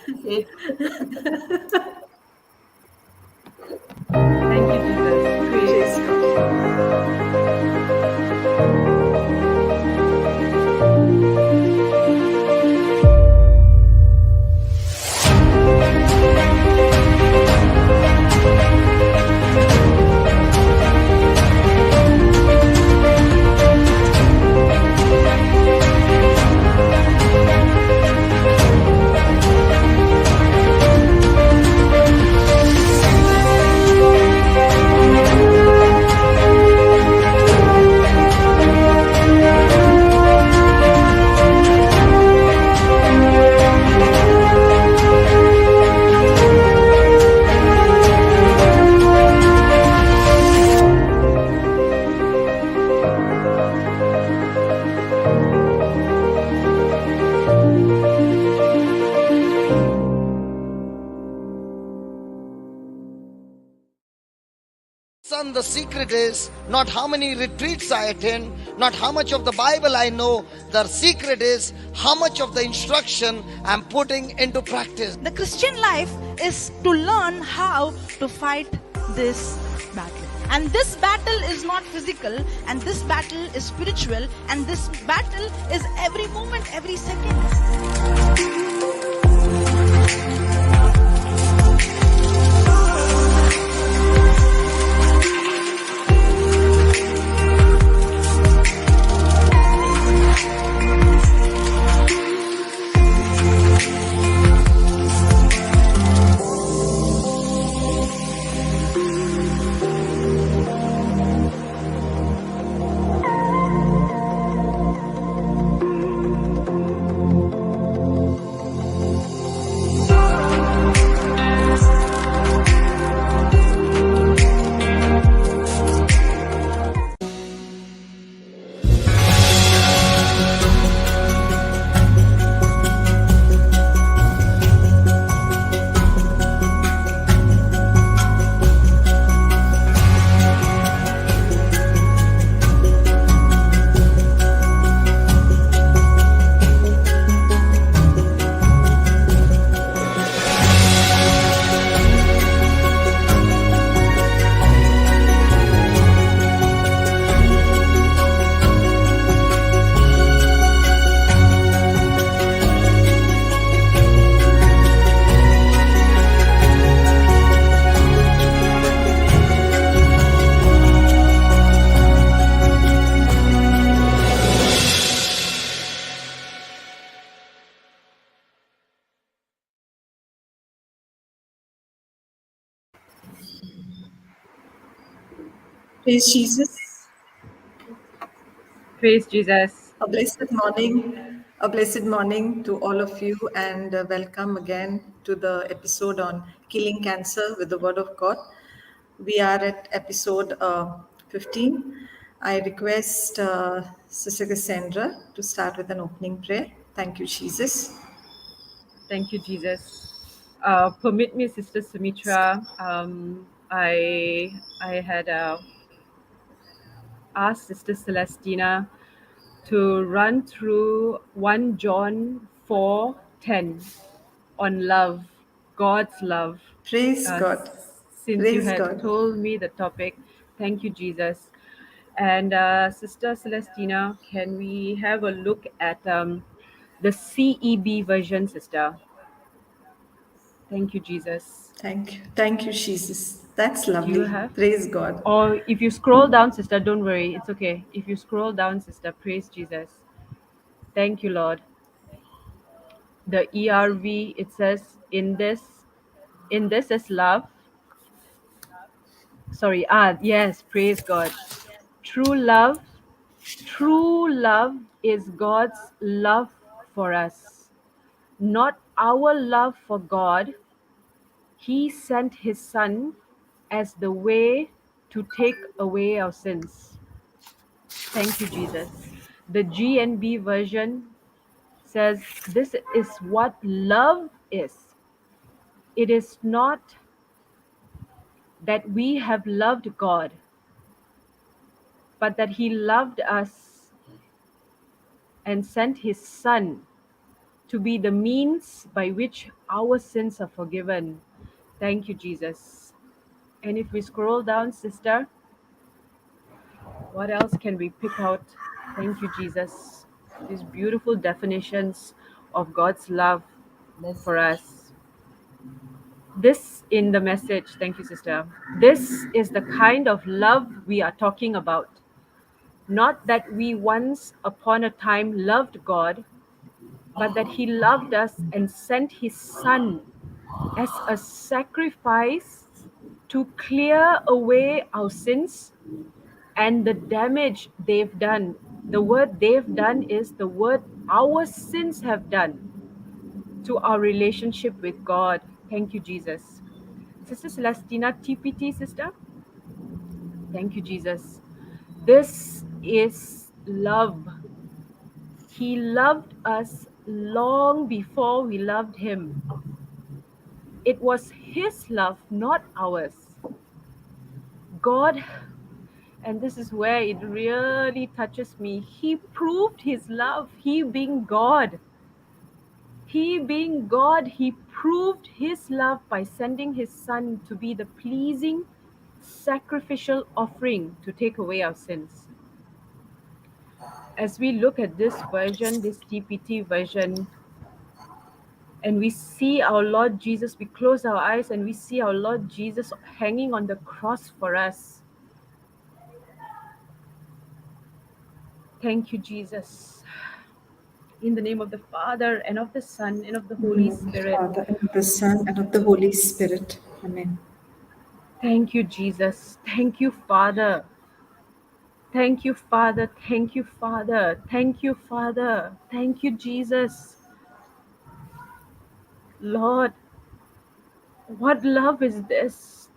Okay. Thank you, Jesus. Praise Praise. God. Son, the secret is not how many retreats I attend, not how much of the Bible I know. The secret is how much of the instruction I'm putting into practice. The Christian life is to learn how to fight this battle. And this battle is not physical, and this battle is spiritual, and this battle is every moment, every second. Praise Jesus. Praise Jesus. A blessed morning to all of you, and welcome again to the episode on killing cancer with the Word of God. We are at episode 15. I request Sister Cassandra to start with an opening prayer. Thank you, Jesus. Thank you, Jesus. Permit me, Sister Sumitra. I had asked Sister Celestina to run through 1 John 4:10 on love, God's love. Praise Uh, God. since you Praise had God. told me the topic, thank you, Jesus. And Sister Celestina, can we have a look at the CEB version, Sister? Thank you, Jesus. Thank you. Thank you, Jesus. That's Do you lovely. have? Praise God. Or if you scroll down, Sister, don't worry, it's okay. If you scroll down, Sister, praise Jesus. Thank you, Lord. The ERV, it says, in this is love. Sorry, yes, praise God. True love, true love is God's love for us, not our love for God. He sent his son as the way to take away our sins. Thank you, Jesus. The GNB version says this is what love is. It is not that we have loved God, but that he loved us and sent his son to be the means by which our sins are forgiven. Thank you, Jesus. And if we scroll down, sister, what else can we pick out? Thank you, Jesus. These beautiful definitions of God's love for us. This in the message, thank you, sister. This is the kind of love we are talking about. Not that we once upon a time loved God, but that He loved us and sent His Son as a sacrifice to clear away our sins and the damage they've done. The word they've done is the word our sins have done to our relationship with God. Thank you, Jesus. Sister Celestina, TPT, sister. Thank you, Jesus. This is love. He loved us long before we loved Him. It was His love, not ours. God, and this is where it really touches me, He proved His love. He being God, He proved His love by sending His Son to be the pleasing, sacrificial offering to take away our sins. As we look at this version, this TPT version, and we see our Lord Jesus, we close our eyes and we see our Lord Jesus hanging on the cross for us. Thank you, Jesus. In the name of the Father, and of the Son, and of the In the Holy name of the Spirit. Father, and of the Son, and of the Holy Spirit. Amen. Thank you, Jesus. Thank you, Father. Thank you, Father. Thank you, Father. Thank you, Father. Thank you, Jesus. Lord, what love is this?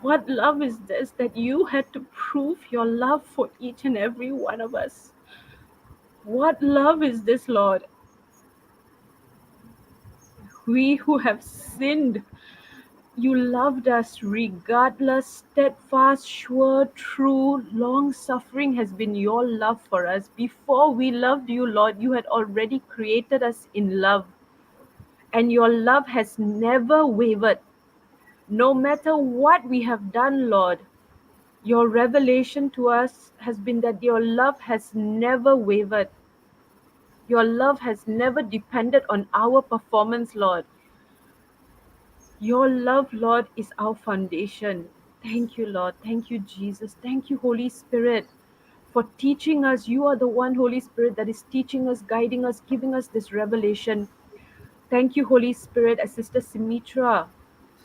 What love is this that you had to prove your love for each and every one of us? What love is this, Lord? We who have sinned, you loved us regardless, steadfast, sure, true, long suffering has been your love for us. Before we loved you, Lord, you had already created us in love. And your love has never wavered. No matter what we have done, Lord, your revelation to us has been that your love has never wavered. Your love has never depended on our performance, Lord. Your love, Lord, is our foundation. Thank you, Lord. Thank you, Jesus. Thank you, Holy Spirit, for teaching us. You are the one, Holy Spirit, that is teaching us, guiding us, giving us this revelation. Thank you, Holy Spirit, as Sister Simitra.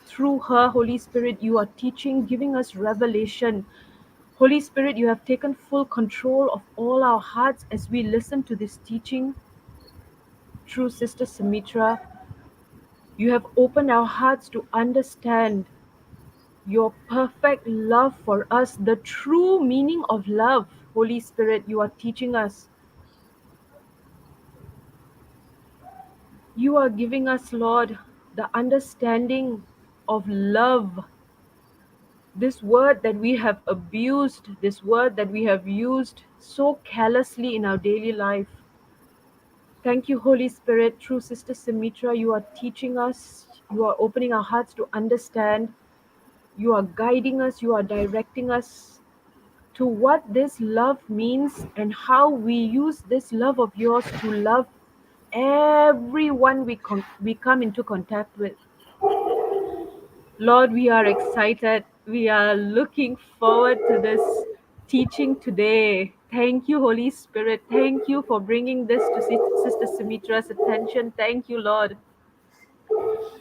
Through her, Holy Spirit, you are teaching, giving us revelation. Holy Spirit, you have taken full control of all our hearts as we listen to this teaching. Through Sister Simitra, you have opened our hearts to understand your perfect love for us, the true meaning of love. Holy Spirit, you are teaching us. You are giving us, Lord, the understanding of love. This word that we have abused, this word that we have used so carelessly in our daily life. Thank you, Holy Spirit. Through Sister Simitra, you are teaching us, you are opening our hearts to understand, you are guiding us, you are directing us to what this love means and how we use this love of yours to love everyone we come into contact with. Lord, we are excited. We are looking forward to this teaching today. Thank you, Holy Spirit. Thank you for bringing this to Sister Simitra's attention. Thank you, Lord.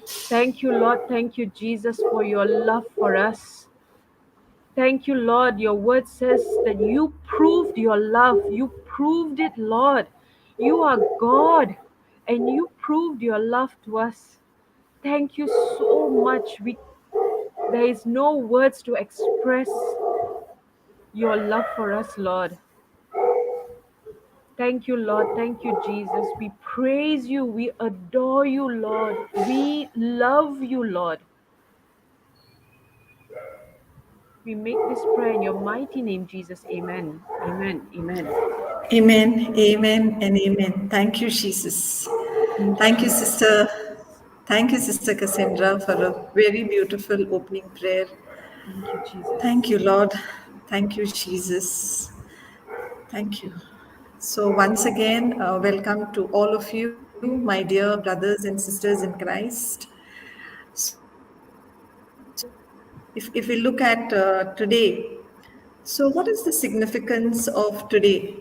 Thank you, Lord. Thank you, Jesus, for your love for us. Thank you, Lord. Your word says that you proved your love. You proved it, Lord. You are God and you proved your love to us. Thank you so much. There is no words to express your love for us, Lord. Thank you, Lord. Thank you, Jesus. We praise you. We adore you, Lord. We love you, Lord. We make this prayer in your mighty name, Jesus. Amen. Amen. Amen. Amen, amen, and amen. Thank you, Jesus. Thank you, Thank you, Jesus. Sister. Thank you, Sister Cassandra, for a very beautiful opening prayer. Thank you, Jesus. Thank you, Lord. Thank you, Jesus. Thank you. So, once again, welcome to all of you, my dear brothers and sisters in Christ. So, if we look at today, so what is the significance of today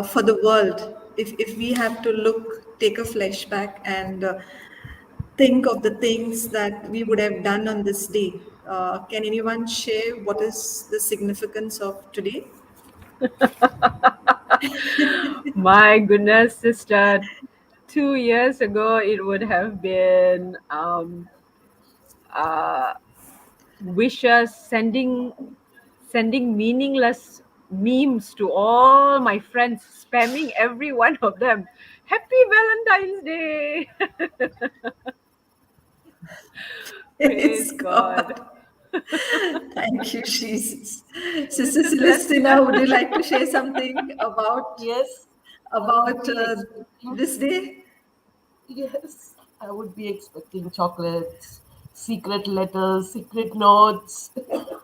for the world? If we have to look, take a flashback and think of the things that we would have done on this day, can anyone share what is the significance of today? My goodness, sister. 2 years ago, it would have been uh, wishes, sending meaningless memes to all my friends, spamming every one of them. Happy Valentine's Day! Praise Praise God. God. Thank you, Jesus. Sister Sister Celestina. Celestina, would you like to share something Yes, I would about be expecting, this day? yes, I would be expecting chocolates, secret letters, secret notes to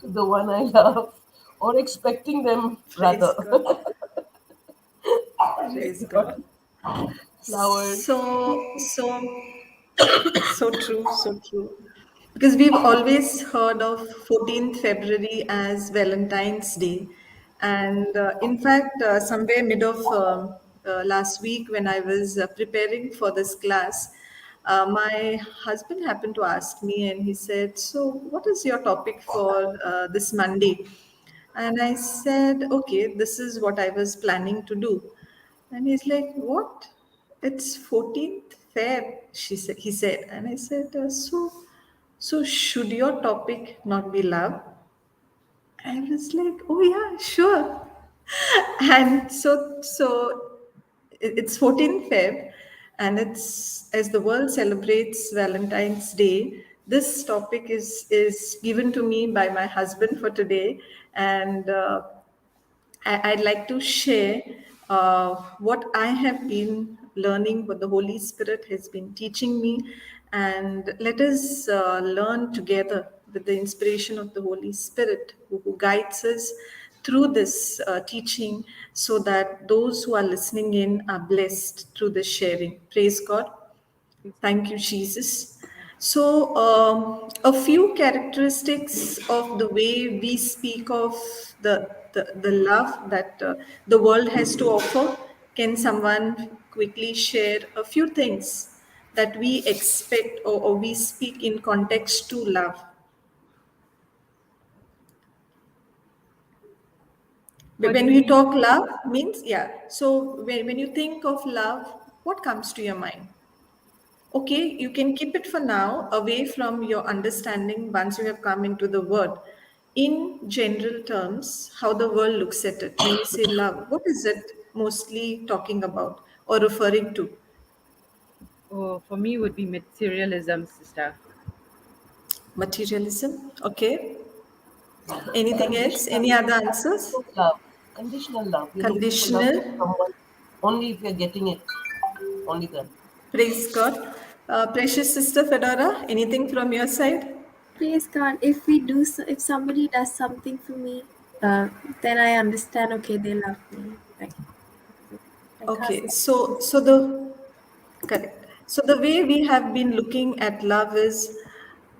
the one I love, or expecting them Praise rather. God. Praise Praise God. God. Flowers. So true, so true. Because we've always heard of 14th February as Valentine's Day. And in fact, somewhere mid of last week when I was preparing for this class, my husband happened to ask me and he said, "So, what is your topic for this Monday?" And I said, "Okay, this is what I was planning to do." And he's like, "What? It's 14th Feb," he said. And I said, so should your topic not be love? I was like, "Oh yeah, sure." And it's 14th Feb, and it's as the world celebrates Valentine's Day. This topic is given to me by my husband for today, and I'd like to share what I have been learning, what the Holy Spirit has been teaching me, and let us learn together with the inspiration of the Holy Spirit who guides us through this teaching so that those who are listening in are blessed through this sharing. Praise God. Thank you, Jesus. So, a few characteristics of the way we speak of the love that the world has to offer. Can someone quickly share a few things that we expect or we speak in context to love? But What do when you you mean? talk love, means, yeah. So, when you think of love, what comes to your mind? Okay, you can keep it for now away from your understanding once you have come into the word. In general terms, how the world looks at it. When you say love, what is it mostly talking about or referring to? Oh, for me, would be materialism, sister. Materialism. Okay. Anything else? Conditional, Any other answers? conditional love. Conditional love. We're looking for love Conditional. from someone only if we're getting it. Only then. Praise God. Precious Sister Fedora, anything from your side? Praise God. If we do, if somebody does something for me, uh, then I understand. Okay, they love me. Like how Okay, sister so said. the correct. So the way we have been looking at love is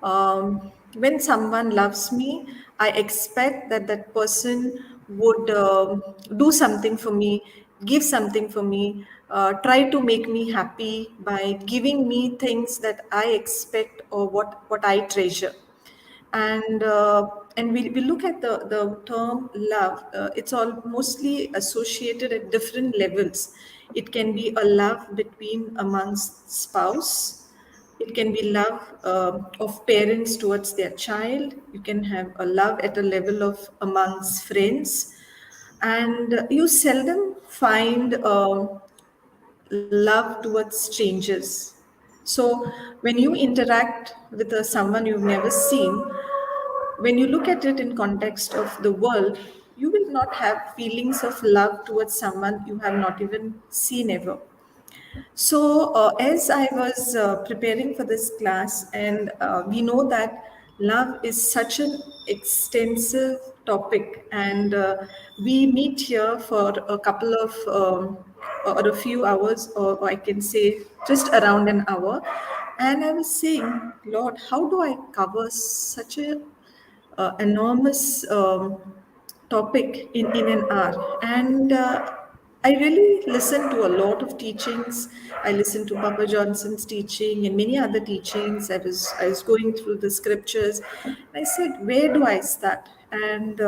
when someone loves me, I expect that that person would do something for me, give something for me, try to make me happy by giving me things that I expect or what I treasure. And we look at the term love, it's all mostly associated at different levels. It can be a love between amongst spouse, it can be love of parents towards their child, you can have a love at a level of amongst friends, and you seldom find love towards strangers. So when you interact with someone you've never seen, when you look at it in context of the world, you will not have feelings of love towards someone you have not even seen ever. So, as I was preparing for this class, and we know that love is such an extensive topic, and we meet here for a couple of or a few hours, or I can say just around an hour. And I was saying, Lord, how do I cover such a enormous topic in an hour? And I really listened to a lot of teachings. I listened to Papa Johnson's teaching and many other teachings. I was going through the scriptures. I said, where do I start? And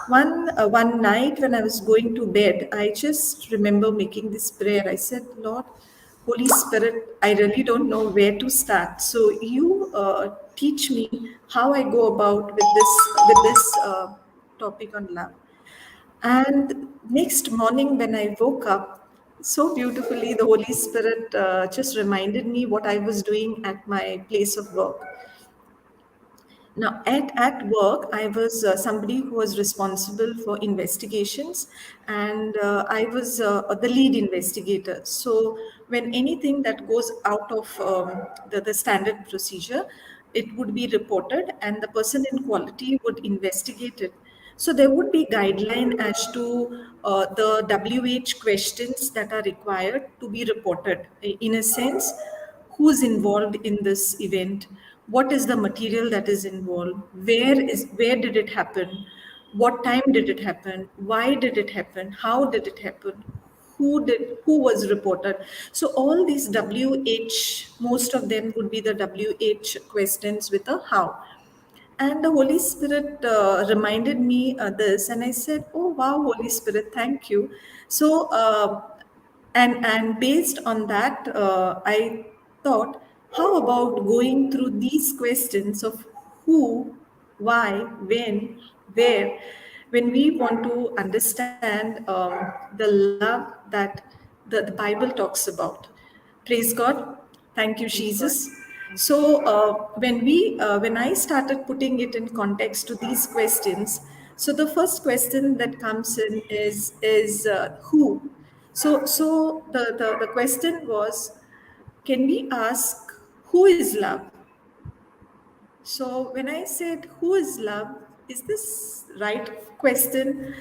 one night when I was going to bed, I just remember making this prayer. I said, Lord, Holy Spirit, I really don't know where to start. So you teach me how I go about with this topic on love. And next morning, when I woke up, so beautifully, the Holy Spirit just reminded me what I was doing at my place of work. Now, at work, I was somebody who was responsible for investigations, and I was the lead investigator. So, when anything that goes out of the standard procedure, it would be reported, and the person in quality would investigate it. So, there would be guideline as to the WH questions that are required to be reported. In a sense, who's involved in this event, what is the material that is involved, where did it happen, what time did it happen, why did it happen, how did it happen, who was reported. So all these WH, most of them would be the WH questions with a how. And the Holy Spirit reminded me this, and I said, "Oh wow, Holy Spirit, thank you." So, and based on that, I thought, how about going through these questions of who, why, when, where, when we want to understand the love that the Bible talks about. Praise God. Thank you, Jesus. So when I started putting it in context to these questions, so the first question that comes in is who. So the question was, can we ask who is love? So when I said who is love, is this right question?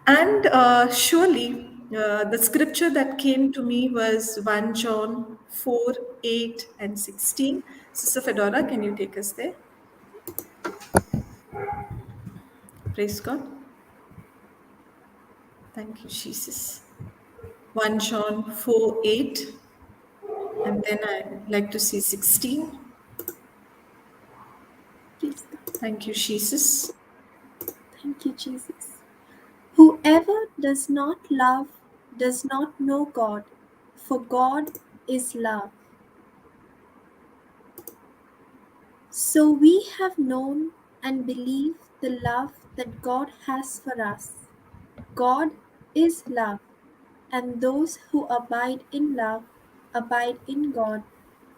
And surely the scripture that came to me was 1 John 4, 8 and 16. Sister Fedora, can you take us there? Praise God. Thank you, Jesus. 1 John 4, 8. And then I'd like to see 16. Please. Thank you, Jesus. Thank you, Jesus. Whoever does not love does not know God, for God is love. So we have known and believed the love that God has for us. God is love, and those who abide in love abide in God,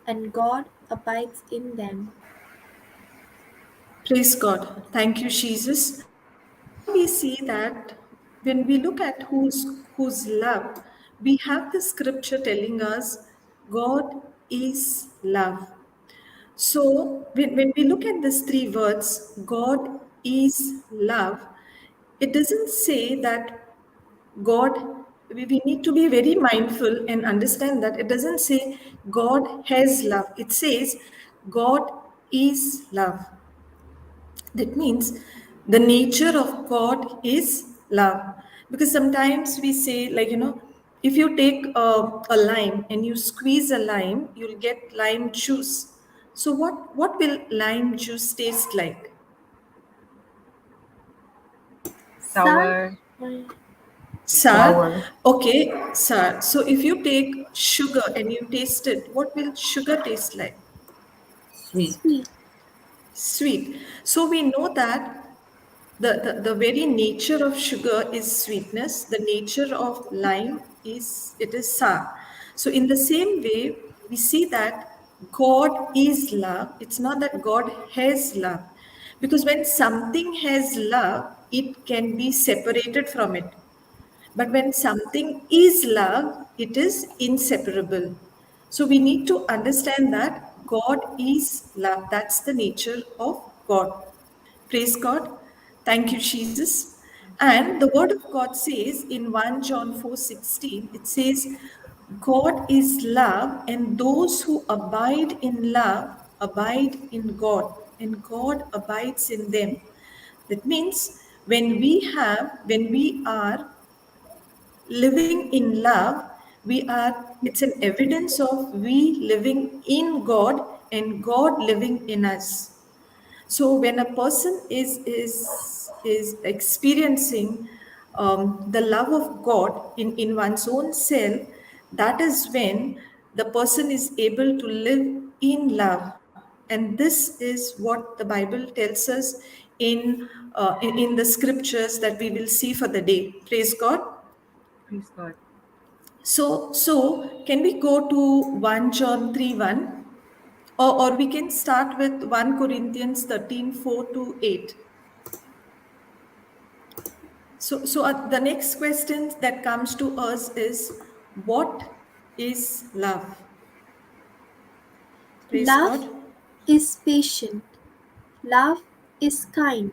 and God abides in them. Praise God. Thank you, Jesus. Now we see that when we look at whose love, we have the scripture telling us God is love. So when we look at these three words, God is love, it doesn't say that God, we need to be very mindful and understand that it doesn't say God has love. It says God is love. That means the nature of God is love. Because sometimes we say, like, if you take a lime and you squeeze a lime, you'll get lime juice. So, what will lime juice taste like? Son, Sour. Sour. Sour. Okay, sour. So, if you take sugar and you taste it, what will sugar taste like? Sweet. sweet. Sweet. So, we know that the very nature of sugar is sweetness, the nature of lime is it is sour. So in the same way, we see that God is love. It's not that God has love, Because when something has love, it can be separated from it. But when something is love, it is inseparable. So we need to understand that God is love. That's the nature of God. Praise God. Thank you, Jesus. And the word of God says in 1 John 4:16, it says, God is love, and those who abide in love abide in God, and God abides in them. That means when we are living in love, it's an evidence of we living in God and God living in us. So when a person is experiencing the love of God in one's own self, that is when the person is able to live in love. And this is what the Bible tells us in the scriptures that we will see for the day. Praise God. Praise God. So can we go to 1 John 3:1? Or we can start with 1 Corinthians 13:4 to 8. So the next question that comes to us is, what is love? Praise Love God. is patient. Love is kind.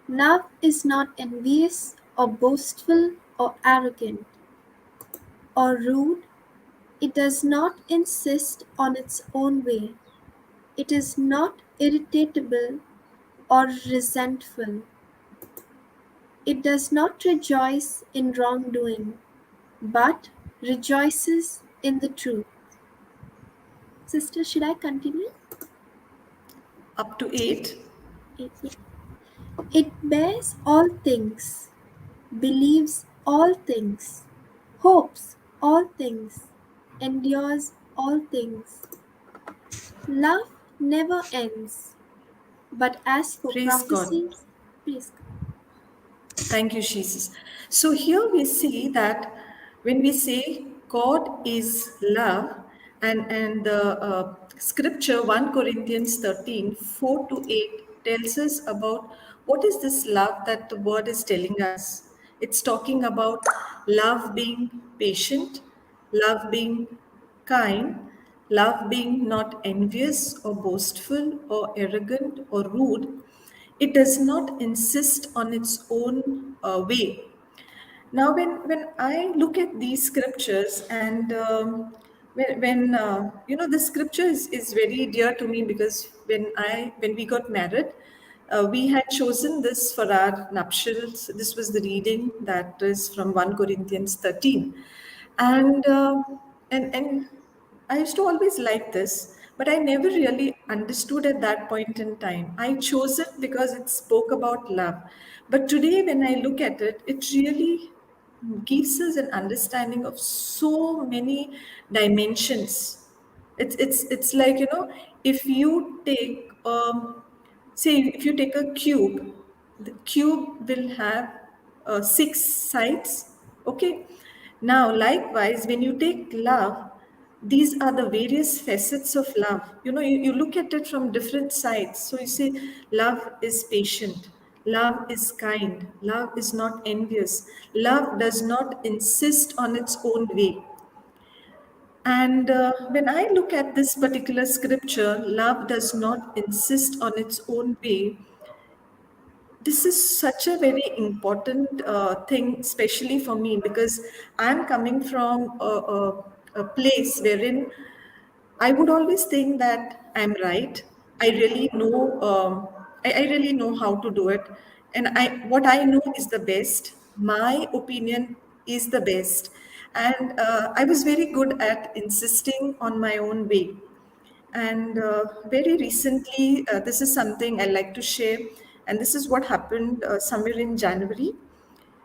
Love is not envious or boastful or arrogant or rude. It does not insist on its own way. It is not irritable or resentful. It does not rejoice in wrongdoing, but rejoices in the truth. Sister, should I continue? Up to 8. Yeah. It bears all things, believes all things, hopes all things, endures all things. Love never ends. But as for Praise God. prophecies, praise God. Thank you, Jesus. So here we see that when we say God is love, and the scripture 1 Corinthians 13:4 to 8 tells us about what is this love that the word is telling us. It's talking about love being patient, love being kind, love being not envious or boastful or arrogant or rude. It does not insist on its own way. Now, when I look at these scriptures, and the scripture is very dear to me, because when we got married, we had chosen this for our nuptials. This was the reading that is from 1 Corinthians 13, and and I used to always like this, but I never really understood at that point in time. I chose it because it spoke about love. But today, when I look at it, it really gives us an understanding of so many dimensions. It's like, if you take say if you take a cube, the cube will have 6 sides. Okay. Now, likewise, when you take love, these are the various facets of love. You look at it from different sides. So you say, love is patient, love is kind, love is not envious, love does not insist on its own way. And when I look at this particular scripture, love does not insist on its own way. This is such a very important thing, especially for me, because I'm coming from a place wherein I would always think that I'm right. I really know. I really know how to do it, and what I know is the best. My opinion is the best, and I was very good at insisting on my own way. And very recently, this is something I like to share, and this is what happened somewhere in January.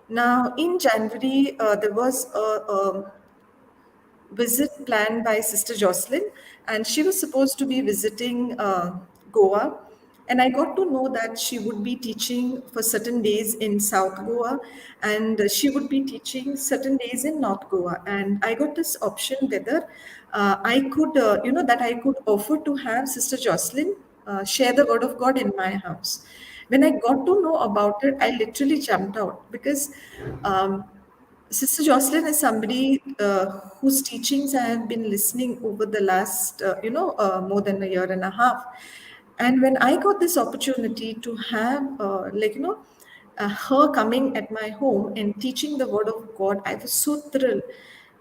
Now, in January, there was a visit planned by Sister Jocelyn, and she was supposed to be visiting Goa. And I got to know that she would be teaching for certain days in South Goa, and she would be teaching certain days in North Goa. And I got this option whether I could, that I could offer to have Sister Jocelyn share the word of God in my house. When I got to know about it, I literally jumped out because um, Sister Jocelyn is somebody whose teachings I have been listening over the last, more than a year and a half. And when I got this opportunity to have, her coming at my home and teaching the word of God, I was so thrilled.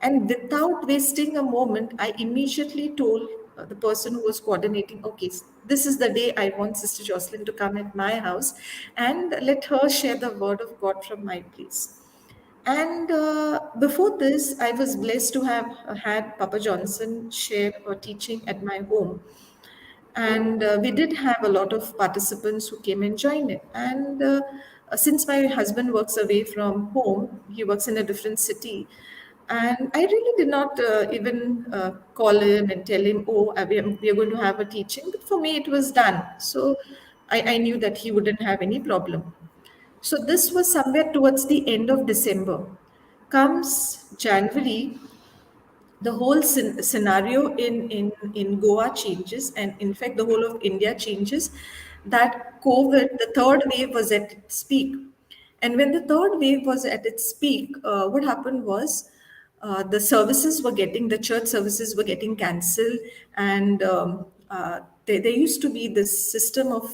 And without wasting a moment, I immediately told the person who was coordinating, okay, this is the day I want Sister Jocelyn to come at my house and let her share the word of God from my place. And before this, I was blessed to have had Papa Johnson share a teaching at my home. And we did have a lot of participants who came and joined it. And since my husband works away from home, he works in a different city. And I really did not even call him and tell him, oh, we are going to have a teaching. But for me, it was done. So I knew that he wouldn't have any problem. So this was somewhere towards the end of December. Comes January, the whole scenario in Goa changes, and in fact, the whole of India changes. That COVID, the third wave was at its peak. And when the third wave was at its peak, what happened was the church services were getting cancelled. And there used to be this system of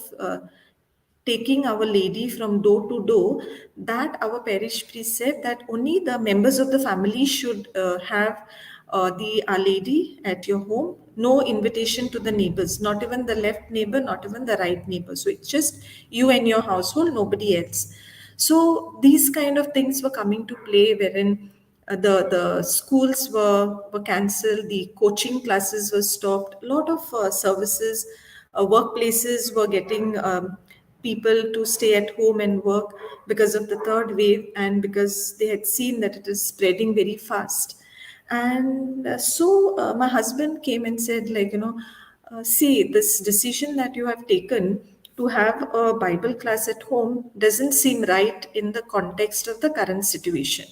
taking Our Lady from door to door, that our parish priest said that only the members of the family should have the Our Lady at your home. No invitation to the neighbors, not even the left neighbor, not even the right neighbor. So it's just you and your household, nobody else. So these kind of things were coming to play, wherein the schools were cancelled, the coaching classes were stopped, a lot of services, workplaces were getting people to stay at home and work because of the third wave, and because they had seen that it is spreading very fast. And so my husband came and said, see, this decision that you have taken to have a Bible class at home doesn't seem right in the context of the current situation.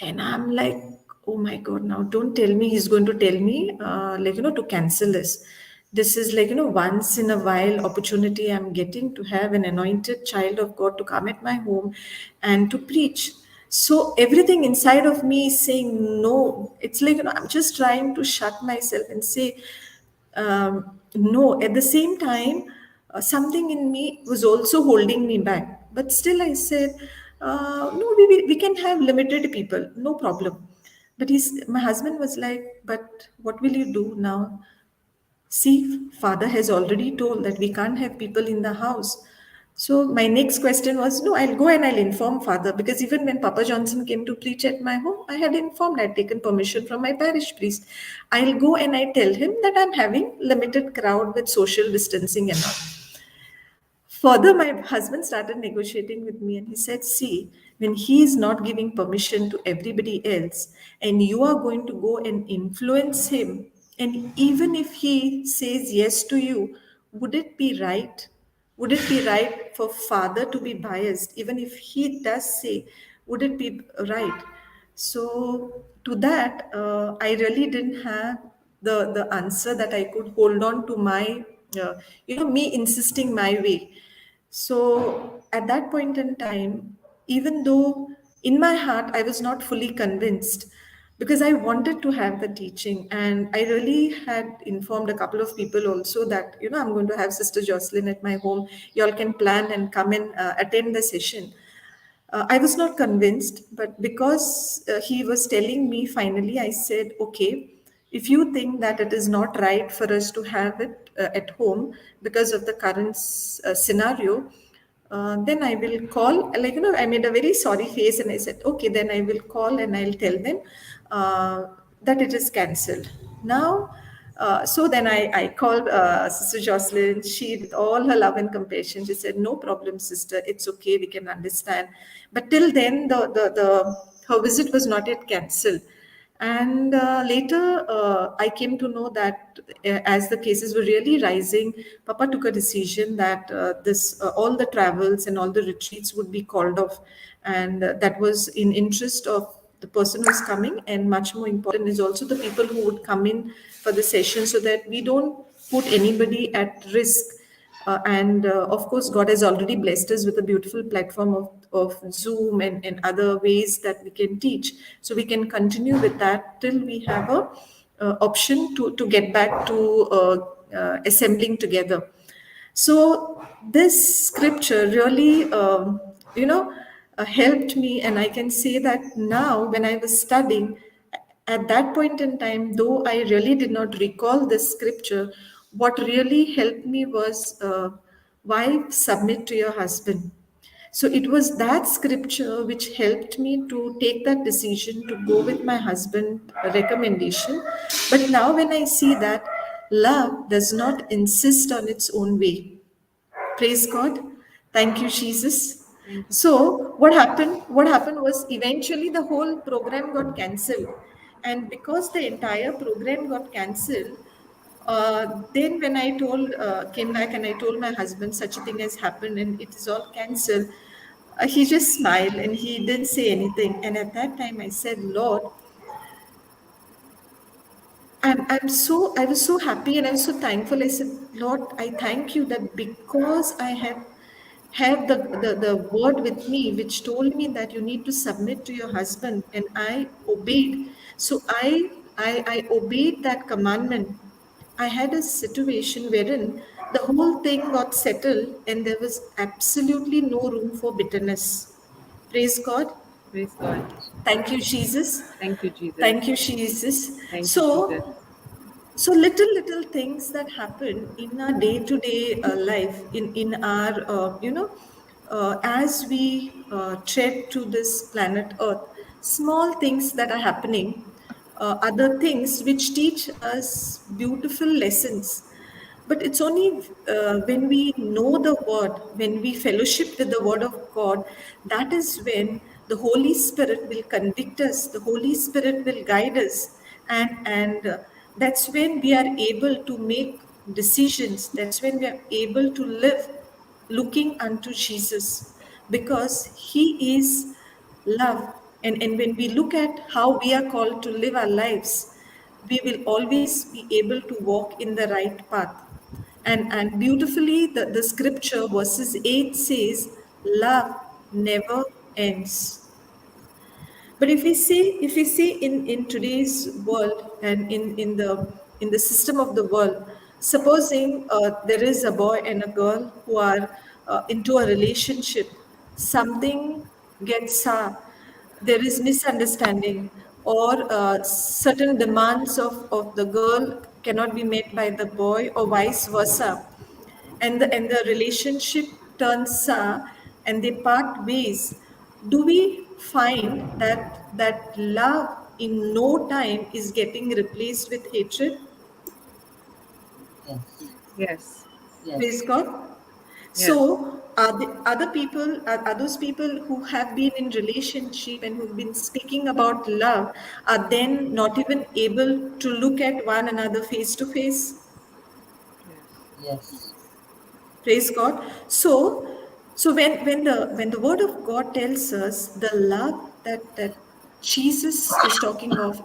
And I'm like, oh my God, now don't tell me he's going to tell me, to cancel this. This is once in a while opportunity I'm getting to have an anointed child of God to come at my home and to preach. So everything inside of me is saying no. It's I'm just trying to shut myself and say, no. At the same time, something in me was also holding me back. But still, I said, no, we can have limited people, no problem. But my husband was like, but what will you do now? See, father has already told that we can't have people in the house. So my next question was, no, I'll go and I'll inform father, because even when Papa Johnson came to preach at my home, I had informed, I'd taken permission from my parish priest. I'll go and I tell him that I'm having limited crowd with social distancing and all. Further, my husband started negotiating with me and he said, see, when he is not giving permission to everybody else and you are going to go and influence him, and even if he says yes to you, would it be right? Would it be right for father to be biased? Even if he does say, would it be right? So to that, I really didn't have the answer that I could hold on to my, me insisting my way. So at that point in time, even though in my heart I was not fully convinced, because I wanted to have the teaching, and I really had informed a couple of people also that, I'm going to have Sister Jocelyn at my home. Y'all can plan and come and attend the session. I was not convinced, but because he was telling me, finally, I said, okay, if you think that it is not right for us to have it at home because of the current scenario, then I will call. I made a very sorry face and I said, okay, then I will call and I'll tell them that it is cancelled. Now, so then I called Sister Jocelyn. She, with all her love and compassion, she said, "No problem, sister. It's okay. We can understand." But till then, her visit was not yet cancelled. And later, I came to know that as the cases were really rising, Papa took a decision that this all the travels and all the retreats would be called off, and that was in interest of the person who's coming, and much more important is also the people who would come in for the session, so that we don't put anybody at risk. And of course, God has already blessed us with a beautiful platform of Zoom and other ways that we can teach. So we can continue with that till we have a option to get back to assembling together. So this scripture really, helped me, and I can say that now when I was studying, at that point in time, though I really did not recall this scripture, what really helped me was, wife, submit to your husband. So it was that scripture which helped me to take that decision to go with my husband recommendation. But now when I see that love does not insist on its own way. Praise God. Thank you, Jesus. Thank you. So what happened? What happened was eventually the whole program got cancelled. And because the entire program got cancelled, then when I came back and I told my husband such a thing has happened and it is all cancelled, he just smiled and he didn't say anything. And at that time I said, Lord, I was so happy and I was so thankful. I said, Lord, I thank you that because I have the word with me, which told me that you need to submit to your husband, and I obeyed. So I obeyed that commandment. I had a situation wherein the whole thing got settled and there was absolutely no room for bitterness. Praise God. Praise God. Thank you, Jesus. Thank you, Jesus. Thank you, Jesus. Thank you, Jesus. So little things that happen in our day-to-day life, in our as we tread to this planet Earth, small things that are happening, other things which teach us beautiful lessons. But it's only when we know the word, when we fellowship with the word of God, that is when the Holy Spirit will convict us, the Holy Spirit will guide us, and that's when we are able to make decisions. That's when we are able to live looking unto Jesus, because He is love. And when we look at how we are called to live our lives, we will always be able to walk in the right path. And beautifully, the scripture, verses 8 says, love never ends. But if we see in today's world and in the system of the world, supposing there is a boy and a girl who are into a relationship, something gets there is misunderstanding, or certain demands of the girl cannot be met by the boy, or vice versa, and the relationship turns sour and they part ways. Do we find that love in no time is getting replaced with hatred? Yes. Yes. Praise Yes. God. Yes. So are those people who have been in relationship and who've been speaking about love, are then not even able to look at one another face to face? Yes. Praise God. So when the word of God tells us the love that Jesus is talking of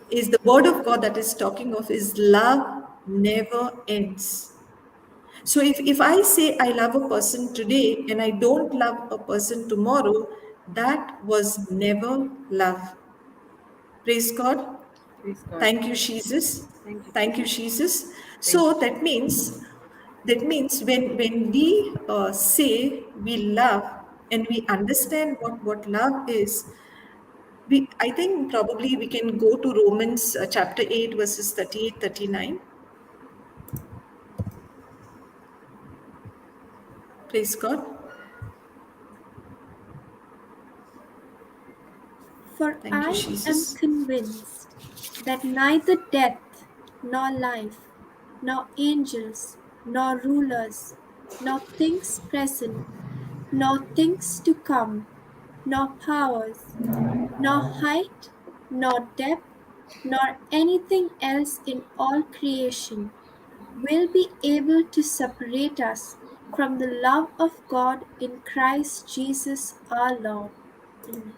is the word of God that is talking of is love never ends. So if I say I love a person today and I don't love a person tomorrow, that was never love. Praise God. Praise God. Thank you, Jesus. Thank you, Thank you, Jesus. Jesus. Thank So you. that means when we say we love and we understand what love is, I think probably we can go to Romans chapter 8 verses 38, 39. Praise God. For Thank you, I am Jesus. convinced that neither death, nor life, nor angels, nor rulers, nor things present, nor things to come, nor powers, nor height, nor depth, nor anything else in all creation will be able to separate us from the love of God in Christ Jesus our Lord. Amen.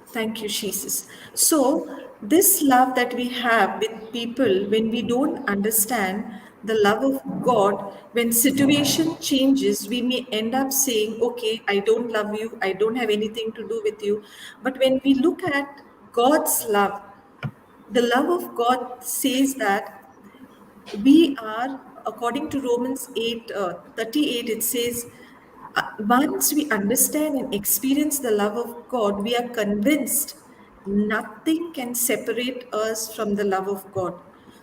Thank you, Jesus. So, this love that we have with people when we don't understand, the love of God, when situation changes, we may end up saying, okay, I don't love you, I don't have anything to do with you. But when we look at God's love, the love of God says that we are, according to Romans 8 38, it says, once we understand and experience the love of God, we are convinced nothing can separate us from the love of God.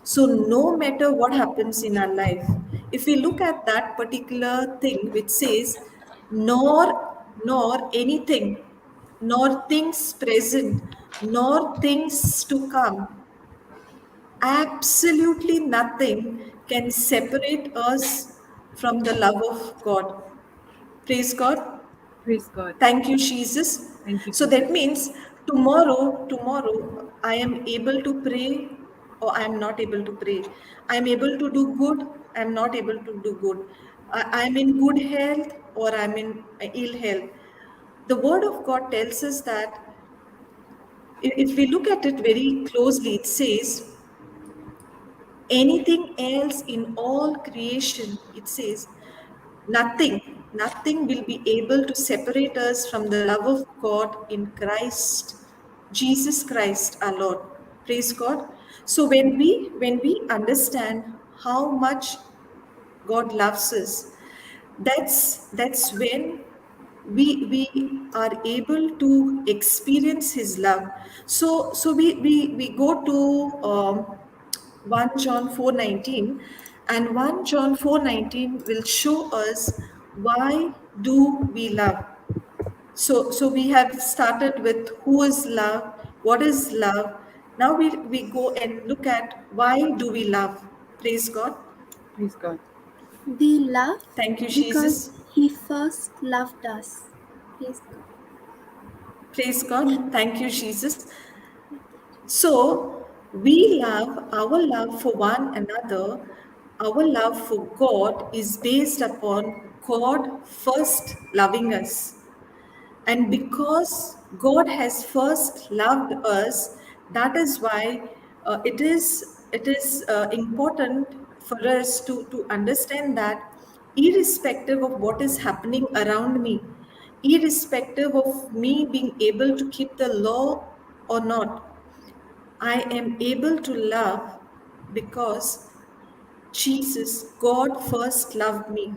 So, no matter what happens in our life, if we look at that particular thing which says, nor anything, nor things present, nor things to come, absolutely nothing can separate us from the love of God. Praise God. Praise God. Thank you, Jesus. Thank you, So that Jesus. means tomorrow, I am able to pray or I am not able to pray. I am able to do good, I am not able to do good. I am in good health or I am in ill health. The word of God tells us that if we look at it very closely, it says, anything else in all creation, it says, nothing will be able to separate us from the love of God in Christ, Jesus Christ our Lord. Praise God. So when we understand how much God loves us, that's when we are able to experience His love. So we go to 1 John 4:19, and 1 John 4:19 will show us why do we love. So we have started with who is love, what is love. Now we go and look at why do we love. Praise God. Praise God. We love Thank you, because Jesus. He first loved us. Praise God. Praise God. Thank you, Jesus. Thank you. So we love, our love for one another, our love for God is based upon God first loving us. And because God has first loved us, that is why it is important for us to understand that irrespective of what is happening around me, irrespective of me being able to keep the law or not, I am able to love because Jesus, God first loved me.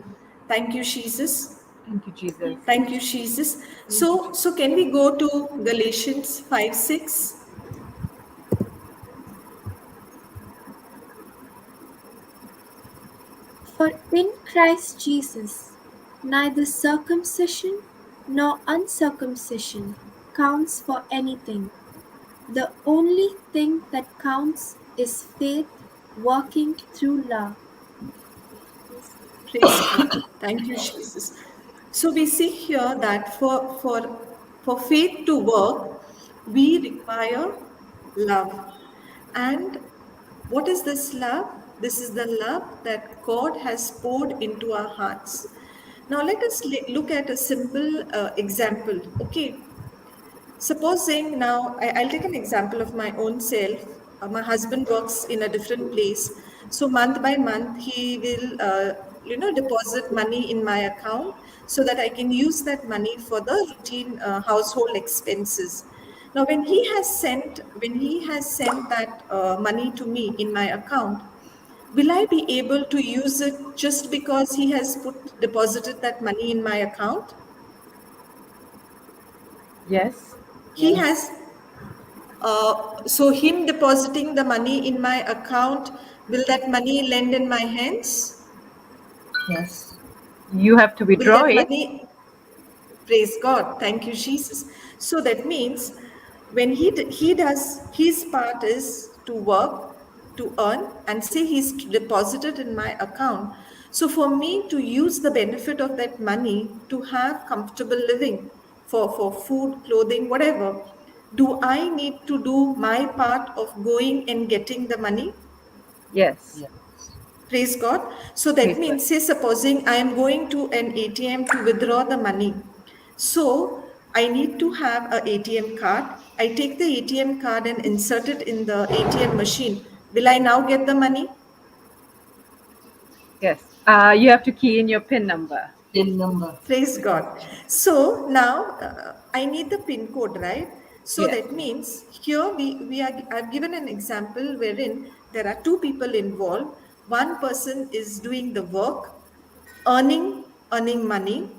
Thank you, Jesus. Thank you, Jesus. Thank you, Jesus. Thank you, So can we go to Galatians 5:6? For in Christ Jesus, neither circumcision nor uncircumcision counts for anything. The only thing that counts is faith working through love. Praise God. Thank you, Jesus. So we see here that for faith to work, we require love. And what is this love? This is the love that God has poured into our hearts. Now let us look at a simple example. Okay, supposing now, I'll take an example of my own self. My husband works in a different place, so month by month he will, deposit money in my account so that I can use that money for the routine household expenses. Now, when he has sent that money to me in my account, will I be able to use it just because he has deposited that money in my account? Yes. He has so him depositing the money in my account, will that money land in my hands? Yes. You have to Will withdraw that it. money, praise God, thank you, Jesus. So that means when he does his part is to work, to earn, and say he's deposited in my account. So for me to use the benefit of that money to have comfortable living, for food, clothing, whatever, do I need to do my part of going and getting the money? Yes. Yes. Praise God. So that Praise God. means, say, supposing I am going to an ATM to withdraw the money. So I need to have a ATM card. I take the ATM card and insert it in the ATM machine. Will I now get the money? Yes. You have to key in your PIN number. PIN number. Praise God. So now I need the pin code, right? So Yes. that means here I've given an example wherein there are two people involved. One person is doing the work, earning money,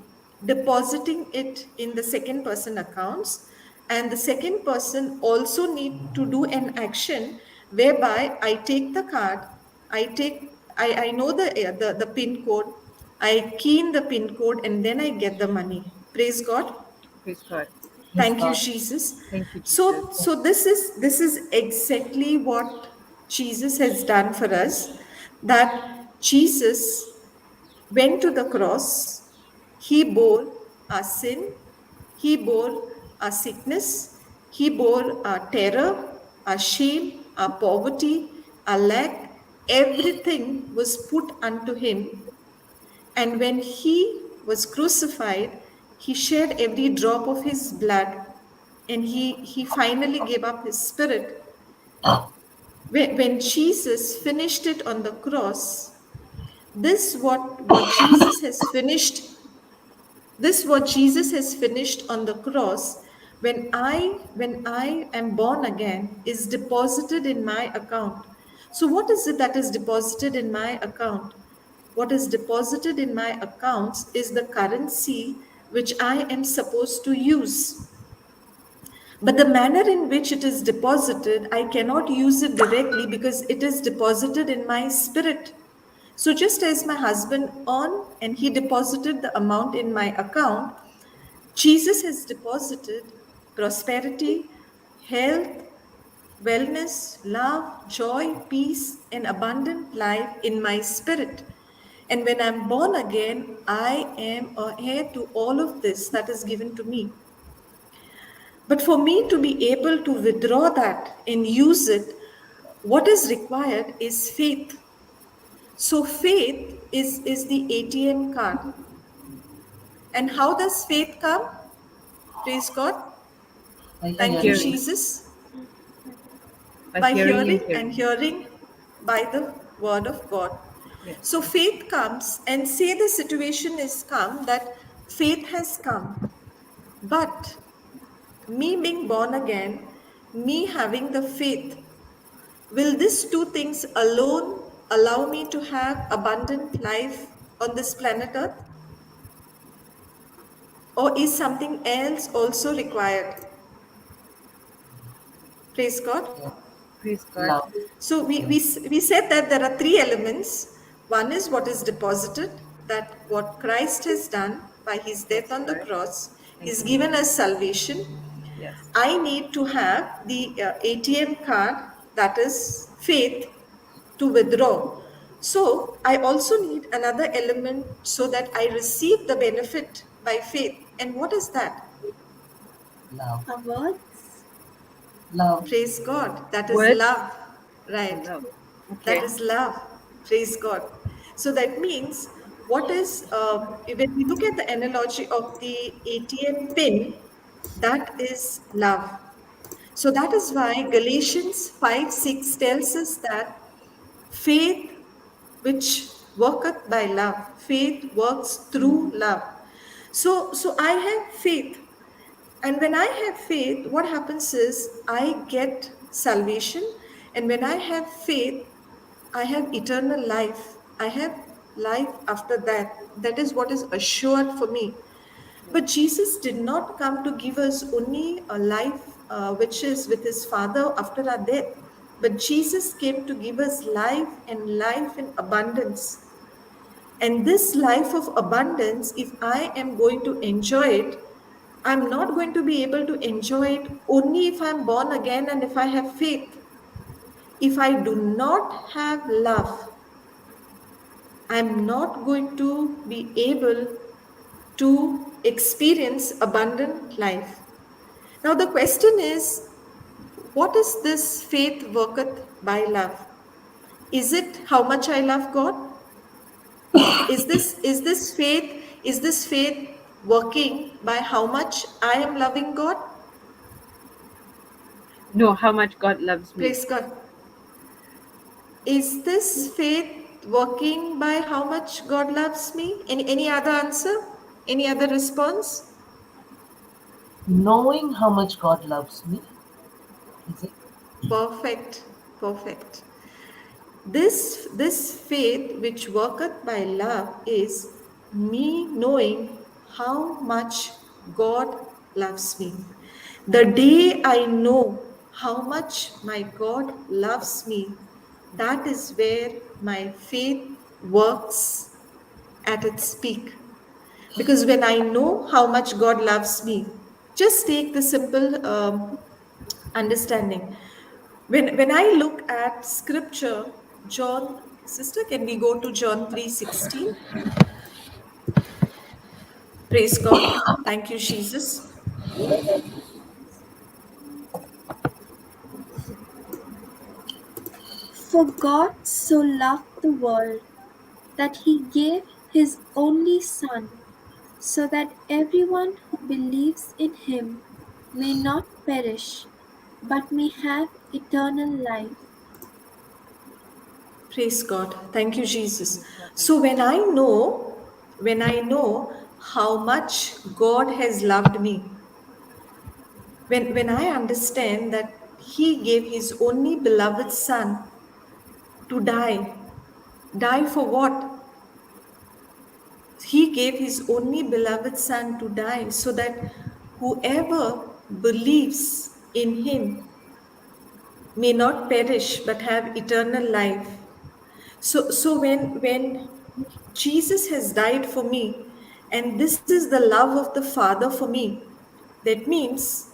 depositing it in the second person accounts, and the second person also need to do an action whereby I take the card, I know the pin code, I key in the pin code, and then I get the money. Praise God. Praise God. Praise Thank you, God. Jesus. Thank you, Jesus. So this is exactly what Jesus has done for us. That Jesus went to the cross, he bore our sin, he bore our sickness, he bore our terror, our shame, our poverty, our lack. Everything was put unto him, and when he was crucified, he shed every drop of his blood, and he finally gave up his spirit. When Jesus finished it on the cross, this what Jesus has finished, this what Jesus has finished on the cross, when I am born again, is deposited in my account. So what is it that is deposited in my account? What is deposited in my accounts is the currency which I am supposed to use. But the manner in which it is deposited, I cannot use it directly because it is deposited in my spirit. So just as my husband earned and he deposited the amount in my account, Jesus has deposited prosperity, health, wellness, love, joy, peace, and abundant life in my spirit. And when I'm born again, I am a heir to all of this that is given to me. But for me to be able to withdraw that and use it, what is required is faith. So faith is the ATM card. And how does faith come? Praise God. By Thank you, hearing. Hearing. Jesus. By By hearing and hearing and hearing. hearing by the word of God. Yes. So faith comes, and say the situation is come that faith has come. But me being born again, me having the faith, will these two things alone allow me to have abundant life on this planet Earth? Or is something else also required? Praise God. Yeah. Praise God. Love. So we said that there are three elements. One is what is deposited, that what Christ has done by his Yes, death on the Lord. cross. Thank He's you, Lord. given us salvation. Yes. I need to have the ATM card, that is faith, to withdraw. So I also need another element so that I receive the benefit by faith. And what is that? Love. Our words. Love. Praise God. That is Words love. and Right. love. That Okay. is love. Praise God. So that means what is, when we look at the analogy of the ATM pin, that is love. So that is why Galatians 5:6 tells us that faith which worketh by love, faith works through love. So I have faith, and when I have faith, what happens is I get salvation. And when I have faith, I have eternal life. I have life after that. That is what is assured for me. But Jesus did not come to give us only a life which is with his Father after our death. But Jesus came to give us life, and life in abundance. And this life of abundance, if I am going to enjoy it, I'm not going to be able to enjoy it only if I'm born again and if I have faith. If I do not have love, I'm not going to be able to experience abundant life. Now, the question is, what is this faith worketh by love? Is it how much I love God? Is this faith working by how much I am loving God? Know how much God loves me. Praise God. Is this faith working by how much God loves me? Any other answer? Any other response? Knowing how much God loves me, is it? Perfect, perfect. This faith which worketh by love is me knowing how much God loves me. The day I know how much my God loves me, that is where my faith works at its peak. Because when I know how much God loves me, just take the simple understanding. When I look at scripture, John, sister, can we go to John 3:16? Praise God. Thank you, Jesus. For God so loved the world that he gave his only Son, so that everyone who believes in him may not perish, but may have eternal life. Praise God. Thank you, Jesus. Praise God. Thank So you, Jesus. when I know how much God has loved me, when I understand that he gave his only beloved son to die for what? He gave his only beloved son to die so that whoever believes in him may not perish but have eternal life. So when Jesus has died for me, and this is the love of the Father for me, that means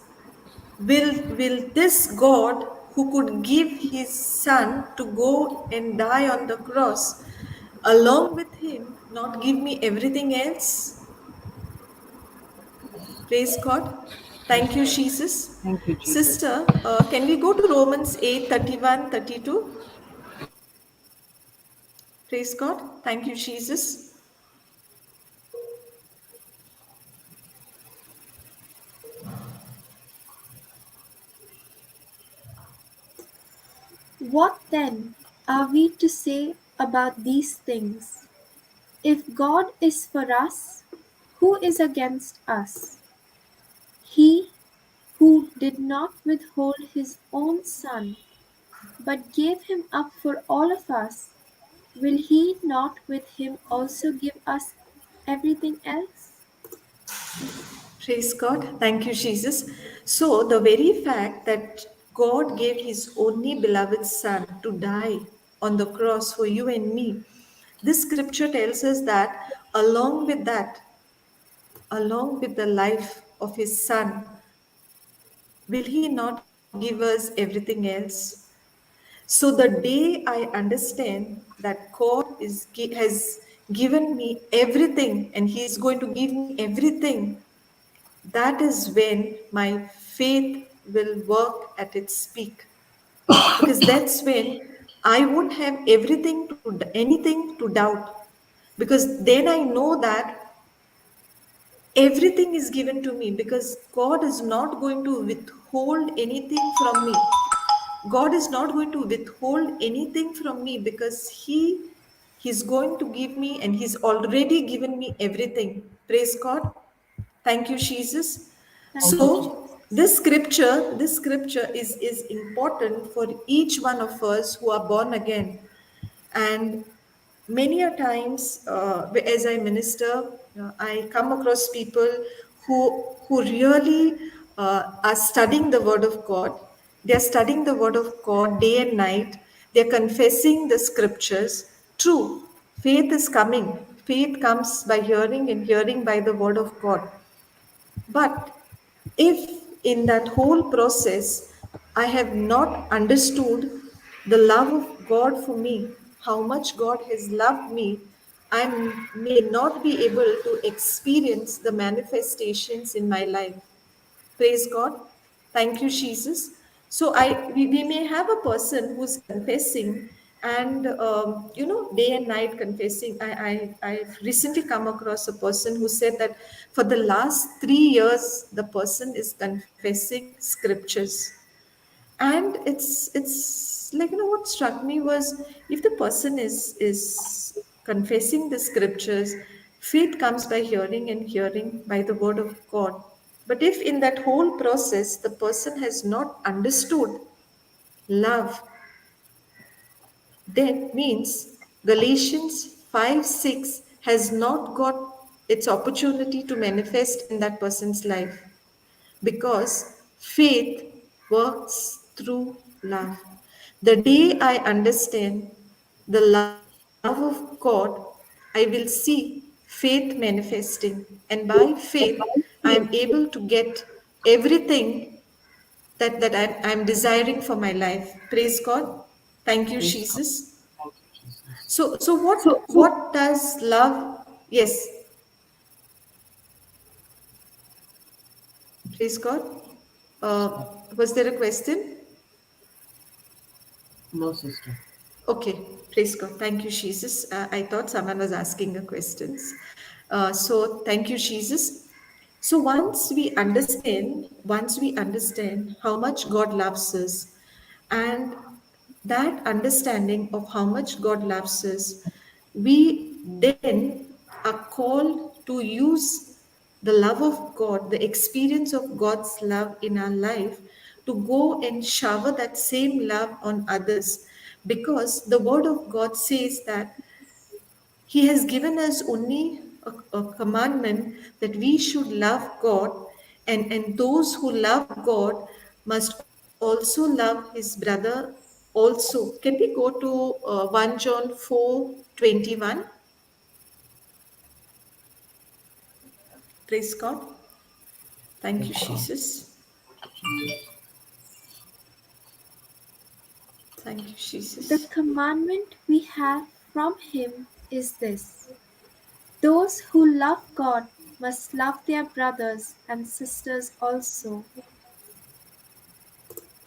will this God who could give his son to go and die on the cross along with him not give me everything else? Praise God. Praise Thank you, God. Jesus. Thank you, Jesus. Sister, can we go to Romans 8:31, 32? Praise God. Thank you, Jesus. What then are we to say about these things? If God is for us, who is against us? He who did not withhold his own Son, but gave him up for all of us, will he not with him also give us everything else? Praise God. Thank you, Jesus. So, the very fact that God gave his only beloved Son to die on the cross for you and me, this scripture tells us that along with that, along with the life of his Son, will he not give us everything else? So the day I understand that has given me everything and he is going to give me everything, that is when my faith will work at its peak. Because that's when I won't have anything to doubt. Because then I know that everything is given to me because God is not going to withhold anything from me. God is not going to withhold anything from me because He's going to give me and He's already given me everything. Praise God. Thank you, Jesus. Thank Thank you, you, Jesus. So Jesus. this scripture is important for each one of us who are born again. And many a times, as I minister, I come across people who really are studying the Word of God. They are studying the Word of God day and night. They are confessing the scriptures. True, faith is coming. Faith comes by hearing, and hearing by the Word of God. But if in that whole process I have not understood the love of God for me, how much God has loved me, I may not be able to experience the manifestations in my life. Praise God. Thank you, Jesus. So we may have a person who's confessing and day and night confessing. I've recently come across a person who said that for the last 3 years the person is confessing scriptures. And it's like, what struck me was, if the person is confessing the scriptures, faith comes by hearing and hearing by the word of God. But if in that whole process the person has not understood love, then means Galatians 5 6 has not got its opportunity to manifest in that person's life, because faith works through love. The day I understand the love of God, I will see faith manifesting, and by faith I am able to get everything that I'm desiring for my life. Praise God. Thank you, Praise God. Jesus. Thank you, Jesus. So what does love? Yes, praise God. Praise Uh, God. was there a question? No, sister. Okay, praise God. Thank you, Jesus. I thought someone was asking the questions. So thank you, Jesus. So once we understand how much God loves us, and that understanding of how much God loves us, we then are called to use the love of God, the experience of God's love in our life, to go and shower that same love on others. Because the Word of God says that He has given us only a commandment that we should love God, and those who love God must also love his brother also. Can we go to 1 John 4:21? Praise God. Thank you, Praise God. Jesus. Thank you, The Jesus. commandment we have from him is this: those who love God must love their brothers and sisters also.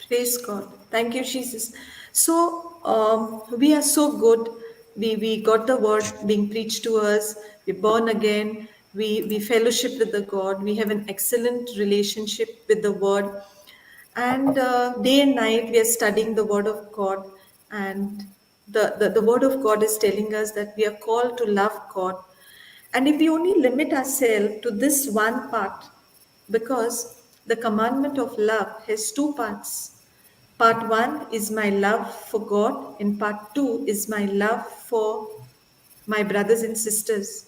Praise God. Thank you, Jesus. So we are so good. We got the word being preached to us. We're born again. We fellowship with the God. We have an excellent relationship with the word. And day and night we are studying the word of God. And the word of God is telling us that we are called to love God. And if we only limit ourselves to this one part, because the commandment of love has two parts. Part one is my love for God, and part two is my love for my brothers and sisters.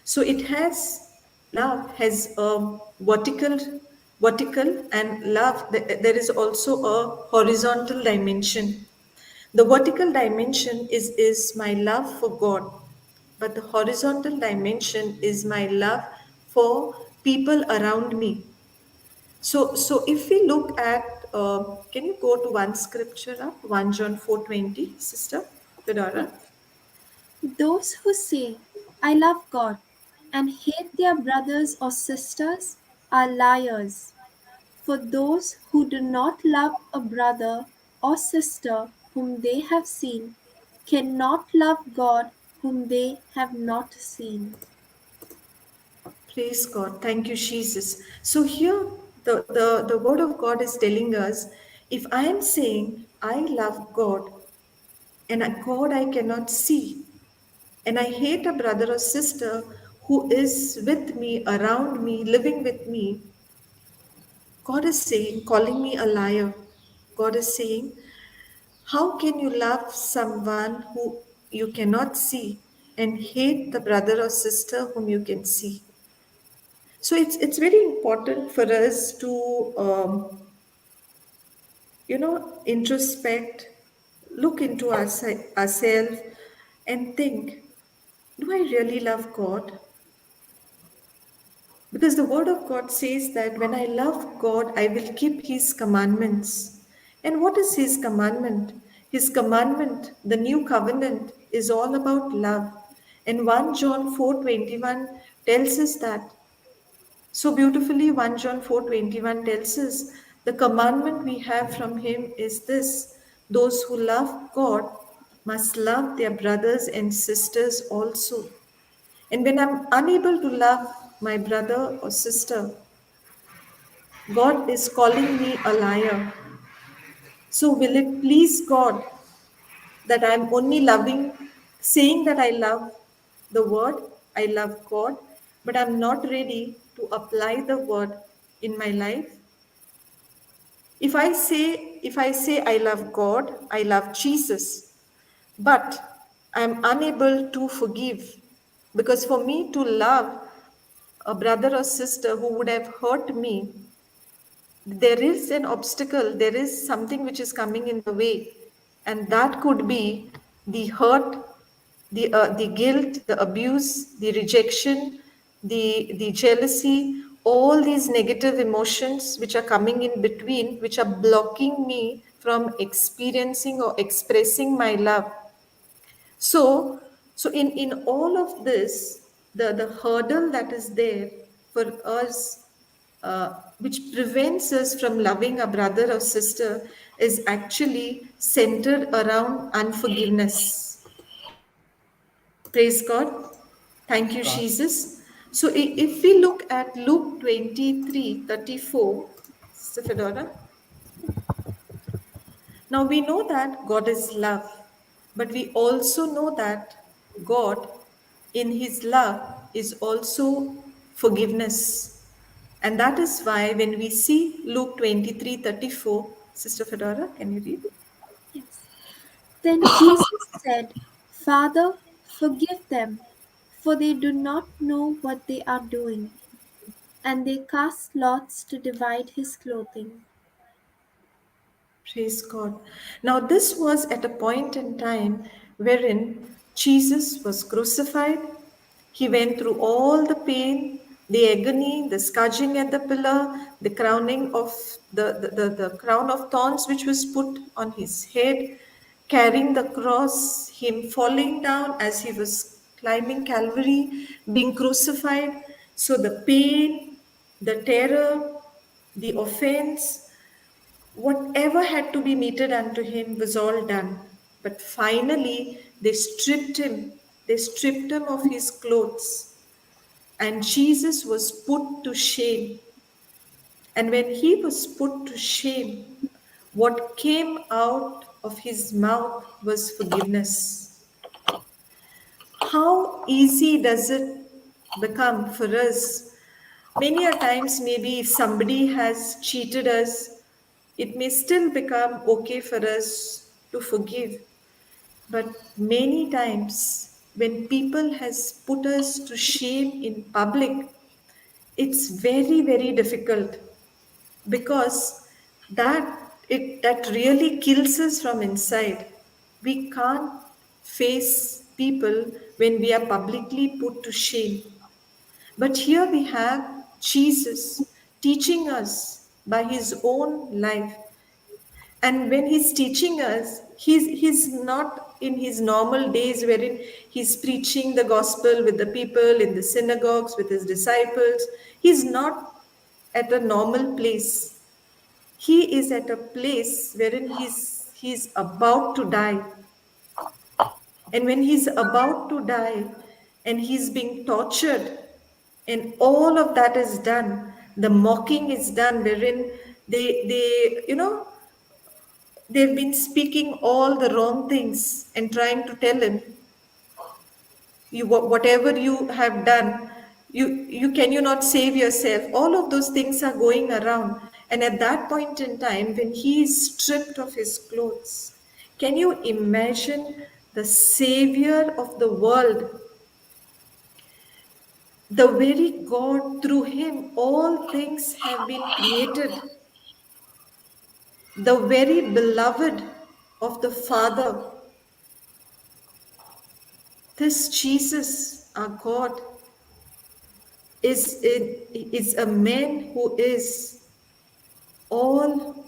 So it has, love has a vertical, and love, there is also a horizontal dimension. The vertical dimension is my love for God, but the horizontal dimension is my love for people around me. So if we look at, can you go to one scripture up, 1 John 4:20, Sister Fedora? Those who say, I love God, and hate their brothers or sisters are liars. For those who do not love a brother or sister whom they have seen cannot love God whom they have not seen. Praise God. Thank you, Jesus. So here the word of God is telling us, if I am saying I love God, and a God I cannot see, and I hate a brother or sister who is with me, around me, living with me, God is saying, calling me a liar. God is saying, how can you love someone who you cannot see and hate the brother or sister whom you can see? So it's very important for us to introspect, look into ourselves, and think, do I really love God? Because the word of God says that when I love God, I will keep his commandments. And what is his commandment? His commandment, the new covenant, is all about love. And 1 John 4:21 tells us that. So beautifully, 1 John 4:21 tells us the commandment we have from him is this: those who love God must love their brothers and sisters also. And when I'm unable to love my brother or sister, God is calling me a liar. So will it please God that I'm only loving, saying that I love the word, I love God, but I'm not ready to apply the word in my life? If I say I love God, I love Jesus, but I'm unable to forgive, because for me to love a brother or sister who would have hurt me, there is an obstacle, there is something which is coming in the way, and that could be the hurt, the guilt, the abuse, the rejection, the jealousy, all these negative emotions which are coming in between, which are blocking me from experiencing or expressing my love. So in all of this, the hurdle that is there for us, which prevents us from loving a brother or sister, is actually centered around unforgiveness. Praise God. Thank you, Jesus. So if we look at Luke 23:34, Sister Fedora, now we know that God is love, but we also know that God, in His love, is also forgiveness. And that is why when we see Luke 23:34, Sister Fedora, can you read? Yes. Then Jesus said, Father, forgive them, for they do not know what they are doing. And they cast lots to divide his clothing. Praise God. Now, this was at a point in time wherein Jesus was crucified. He went through all the pain, the agony, the scourging at the pillar, the crowning of the crown of thorns which was put on his head, carrying the cross, him falling down as he was climbing Calvary, being crucified. So the pain, the terror, the offense, whatever had to be meted unto him was all done. But finally, they stripped him. They stripped him of his clothes. And Jesus was put to shame. And when he was put to shame, what came out of his mouth was forgiveness. How easy does it become for us? Many a times, maybe if somebody has cheated us, it may still become okay for us to forgive. But many times, when people has put us to shame in public, it's very, very difficult, because that really kills us from inside. We can't face people when we are publicly put to shame. But here we have Jesus teaching us by his own life. And when he's teaching us, he's not in his normal days wherein he's preaching the gospel with the people in the synagogues with his disciples. He's not at a normal place. He is at a place wherein he's about to die. And when he's about to die and he's being tortured, and all of that is done, the mocking is done, wherein they've been speaking all the wrong things and trying to tell him, whatever you have done, you not save yourself. All of those things are going around. And at that point in time, when he is stripped of his clothes, can you imagine the Savior of the world, the very God, through him all things have been created, the very beloved of the Father, this Jesus, our God, is a man who is all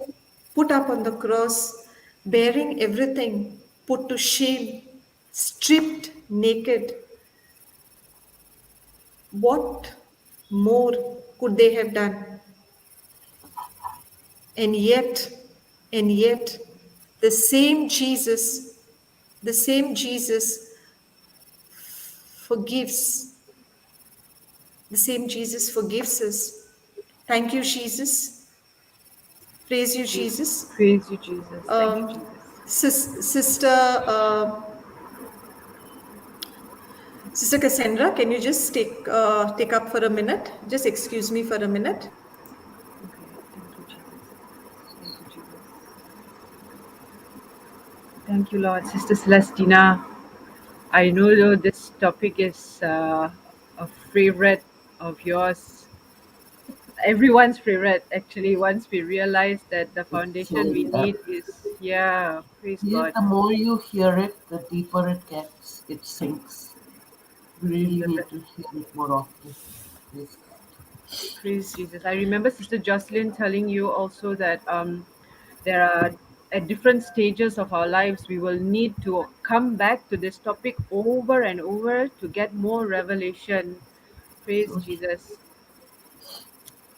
put up on the cross, bearing everything, put to shame, stripped naked. What more could they have done? And yet, the same Jesus, the same Jesus forgives. The same Jesus forgives us. Thank you, Jesus. Praise you, Jesus. Praise you, Jesus. Thank you, Um, Sister Sister Cassandra, can you just take up for a minute? Just excuse me for a minute. Okay, thank you, Jesus. Thank you, Jesus. Thank you, Lord. Sister Celestina, I know though this topic is a favorite of yours, everyone's favorite actually. Once we realize that the It's foundation we very need is, yeah, praise Yes, God. the more you hear it, the deeper it gets. It sinks. You really need to hear it more often. Yes. Praise Jesus. I remember Sister Jocelyn telling you also that there are at different stages of our lives we will need to come back to this topic over and over to get more revelation. Praise So Jesus.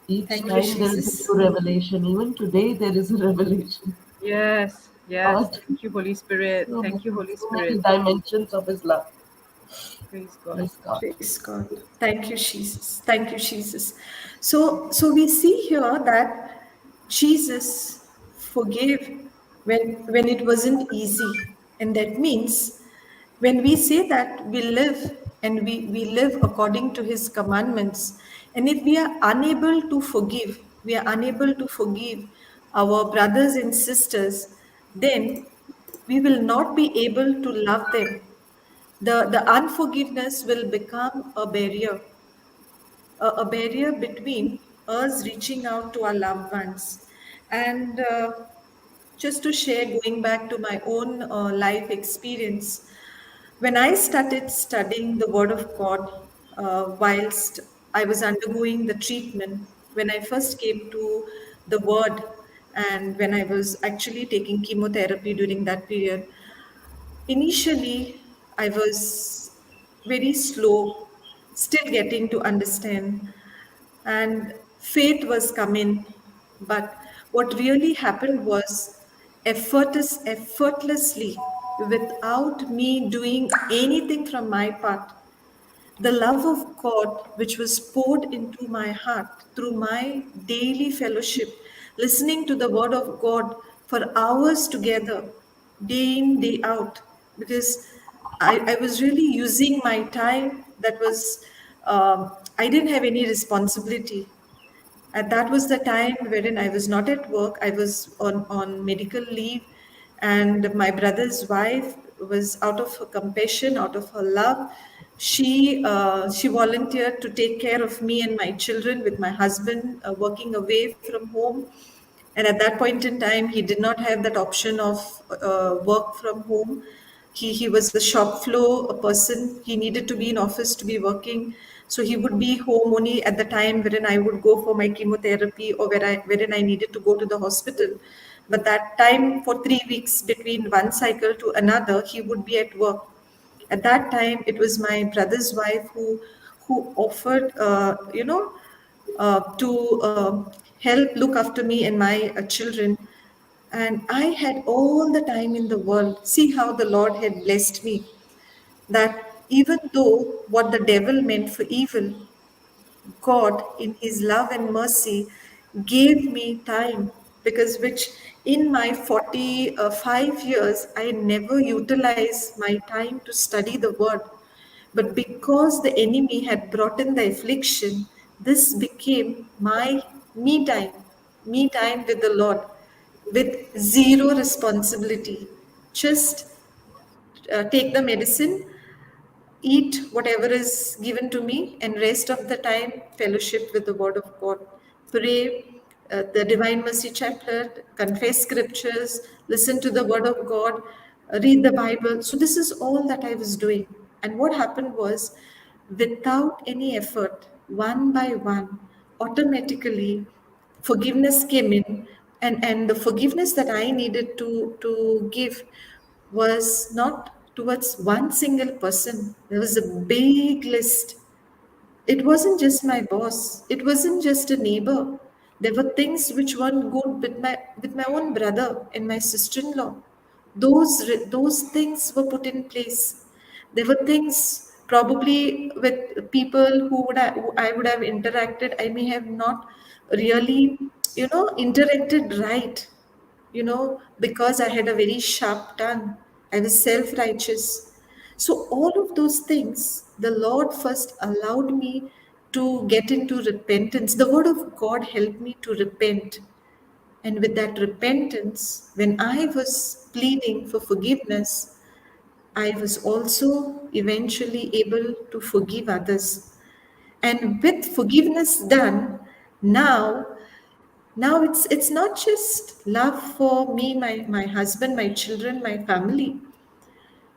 each Thank you, time there is a Jesus. new revelation. Even today there is a revelation. Yes, yes. God, Thank you, Holy Spirit. so Thank you, many, Holy so many Spirit. dimensions of His love. Praise God. Praise God. Praise God. Thank you, Jesus. Thank you, Jesus. So we see here that Jesus forgave when it wasn't easy. And that means when we say that we live and we live according to his commandments, and if we are unable to forgive, we are unable to forgive our brothers and sisters, then we will not be able to love them. The unforgiveness will become a barrier between us reaching out to our loved ones. And just to share, going back to my own life experience, when I started studying the Word of God, whilst I was undergoing the treatment, when I first came to the Word, and when I was actually taking chemotherapy during that period, initially, I was very slow, still getting to understand, and faith was coming. But what really happened was effortlessly, without me doing anything from my part, the love of God, which was poured into my heart through my daily fellowship, listening to the Word of God for hours together, day in, day out, because I was really using my time that was, I didn't have any responsibility. And that was the time wherein I was not at work. I was on medical leave, and my brother's wife was out of her compassion, out of her love. She volunteered to take care of me and my children with my husband working away from home. And at that point in time, he did not have that option of work from home. He was a shop floor a person. He needed to be in office to be working. So he would be home only at the time wherein I would go for my chemotherapy or wherein I needed to go to the hospital. But that time for 3 weeks between one cycle to another, he would be at work. At that time, it was my brother's wife who offered, to help look after me and my children. And I had all the time in the world. See how the Lord had blessed me. That even though what the devil meant for evil, God, in His love and mercy, gave me time, because which in my 45 years, I never utilized my time to study the Word. But because the enemy had brought in the affliction, this became my me time with the Lord, with zero responsibility. Just take the medicine, eat whatever is given to me, and rest of the time fellowship with the Word of God. Pray the Divine Mercy Chaplet, confess scriptures, listen to the Word of God, read the Bible. So this is all that I was doing. And what happened was, without any effort, one by one, automatically forgiveness came in, and the forgiveness that I needed to give was not towards one single person. There was a big list. It wasn't just my boss. It wasn't just a neighbor. There were things which weren't good with my own brother and my sister-in-law. Those things were put in place. There were things probably with people who I would have interacted. I may have not really interacted right, because I had a very sharp tongue. I was self righteous. So, all of those things, the Lord first allowed me to get into repentance. The Word of God helped me to repent. And with that repentance, when I was pleading for forgiveness, I was also eventually able to forgive others. And with forgiveness done, now it's not just love for me, my husband, my children, my family,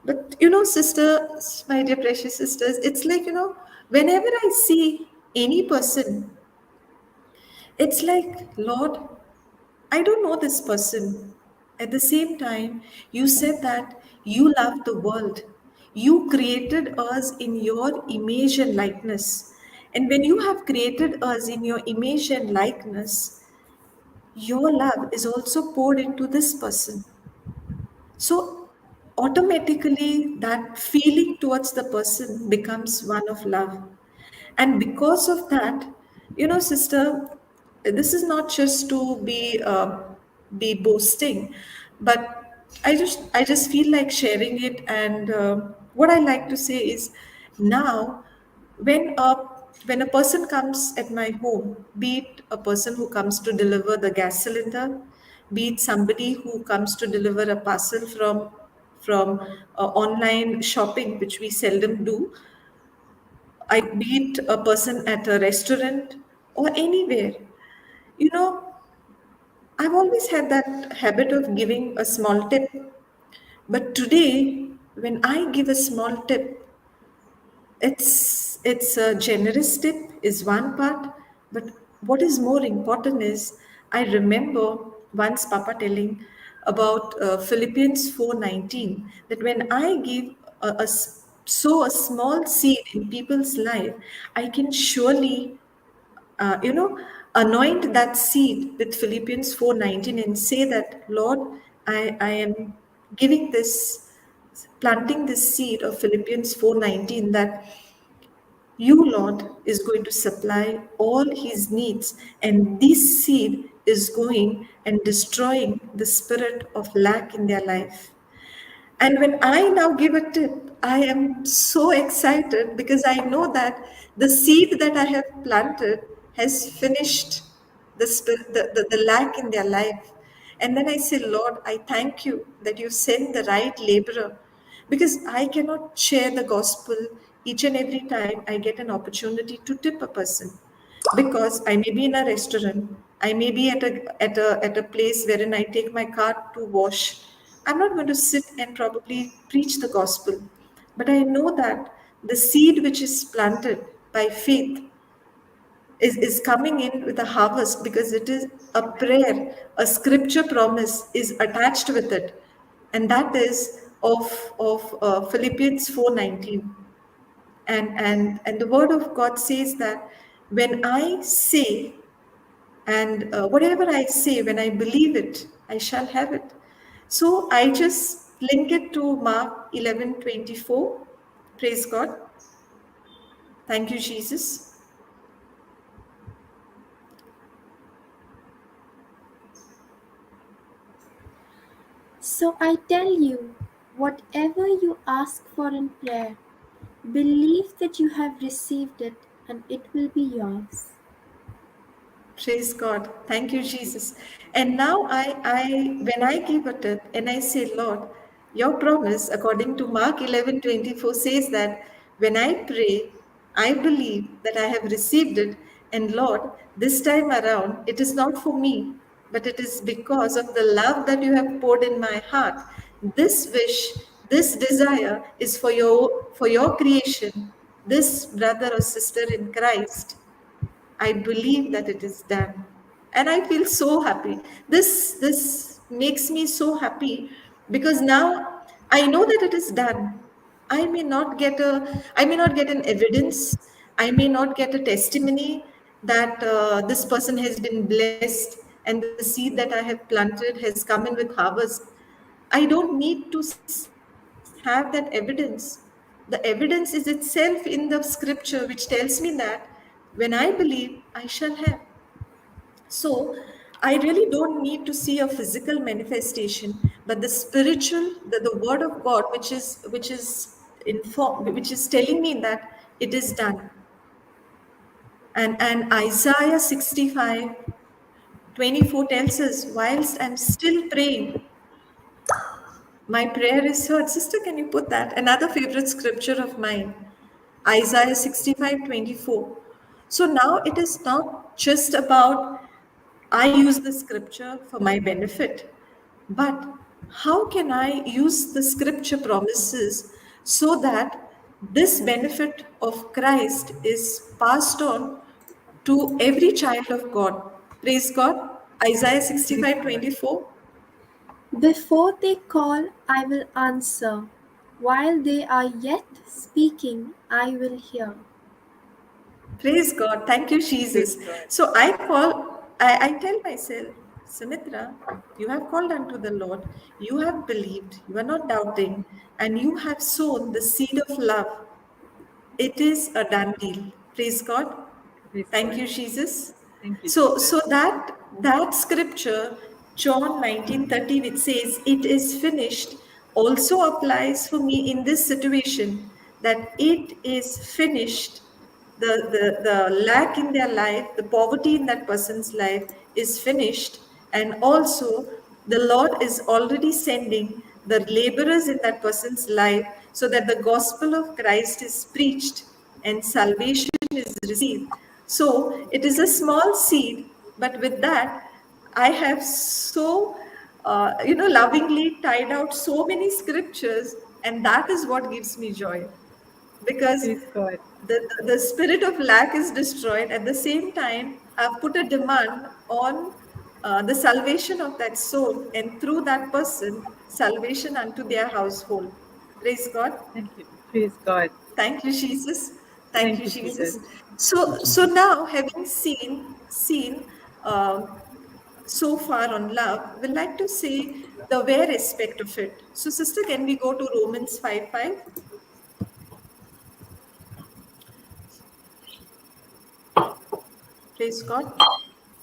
but sisters, my dear precious sisters, it's like, whenever I see any person, it's like, Lord, I don't know this person. At the same time, you said that you love the world. You created us in your image and likeness. And when you have created us in your image and likeness, your love is also poured into this person. So automatically, that feeling towards the person becomes one of love. And because of that, sister, this is not just to be boasting, but I just feel like sharing it. And what I like to say is, now when a when a person comes at my home, be it a person who comes to deliver the gas cylinder, be it somebody who comes to deliver a parcel from online shopping, which we seldom do, I be it a person at a restaurant or anywhere, you know, I've always had that habit of giving a small tip. But today, when I give a small tip, it's a generous tip is one part, but what is more important is I remember once Papa telling about Philippians 4:19, that when I give sow a small seed in people's life, I can surely uh, you know anoint that seed with Philippians 4:19 and say that, Lord, I am giving this planting this seed of Philippians 4:19, that you, Lord, is going to supply all his needs, and this seed is going and destroying the spirit of lack in their life. And when I now give a tip, I am so excited because I know that the seed that I have planted has finished the lack in their life. And then I say, Lord, I thank you that you send the right laborer, because I cannot share the gospel each and every time I get an opportunity to tip a person, because I may be in a restaurant, I may be at a place wherein I take my car to wash. I'm not going to sit and probably preach the gospel, but I know that the seed which is planted by faith is coming in with a harvest, because it is a prayer, a scripture promise is attached with it, and that is of Philippians 4:19. And the word of God says that when I say, and whatever I say, when I believe it, I shall have it. So I just link it to Mark 11:24. Praise God. Thank you, Jesus. So I tell you, whatever you ask for in prayer, believe that you have received it and it will be yours. Praise God. Thank you, Jesus. And now when I give a tip and I say, Lord, your promise according to Mark 11:24 says that when I pray, I believe that I have received it. And Lord, this time around, it is not for me, but it is because of the love that you have poured in my heart. This wish, this desire is for your creation, this brother or sister in Christ. I believe that it is done. And I feel so happy. This makes me so happy, because now I know that it is done. I may not get an evidence. I may not get a testimony that this person has been blessed and the seed that I have planted has come in with harvest. I don't need to have that evidence. The evidence is itself in the scripture, which tells me that when I believe, I shall have. So I really don't need to see a physical manifestation, but the spiritual, the word of God, which is telling me that it is done. And Isaiah 65:24 tells us, whilst I'm still praying, my prayer is heard. Sister, can you put that? Another favorite scripture of mine, Isaiah 65:24. So now it is not just about I use the scripture for my benefit, but how can I use the scripture promises so that this benefit of Christ is passed on to every child of God? Praise God. Isaiah Praise God. 65:24. Before they call, I will answer. While they are yet speaking, I will hear. Praise God. Thank you, Praise Jesus. God. So I tell myself, Sumitra, you have called unto the Lord, you have believed, you are not doubting, and you have sown the seed of love. It is a done deal. Praise God. Praise Thank God. you, Jesus. Thank you, So Jesus. that scripture, John 19:30, which says, "It is finished," also applies for me in this situation, that it is finished. The lack in their life, the poverty in that person's life is finished, and also the Lord is already sending the laborers in that person's life so that the gospel of Christ is preached and salvation is received. So it is a small seed, but with that, I have lovingly tied out so many scriptures, and that is what gives me joy, because Praise God. the spirit of lack is destroyed. At the same time, I've put a demand on the salvation of that soul, and through that person, salvation unto their household. Praise God. Thank you. Praise God. Thank you, Jesus. Thank Thank you, you, Jesus. Jesus. So now, having seen so far on love, we'd like to see the where aspect of it. So, sister, can we go to Romans 5:5? Praise God.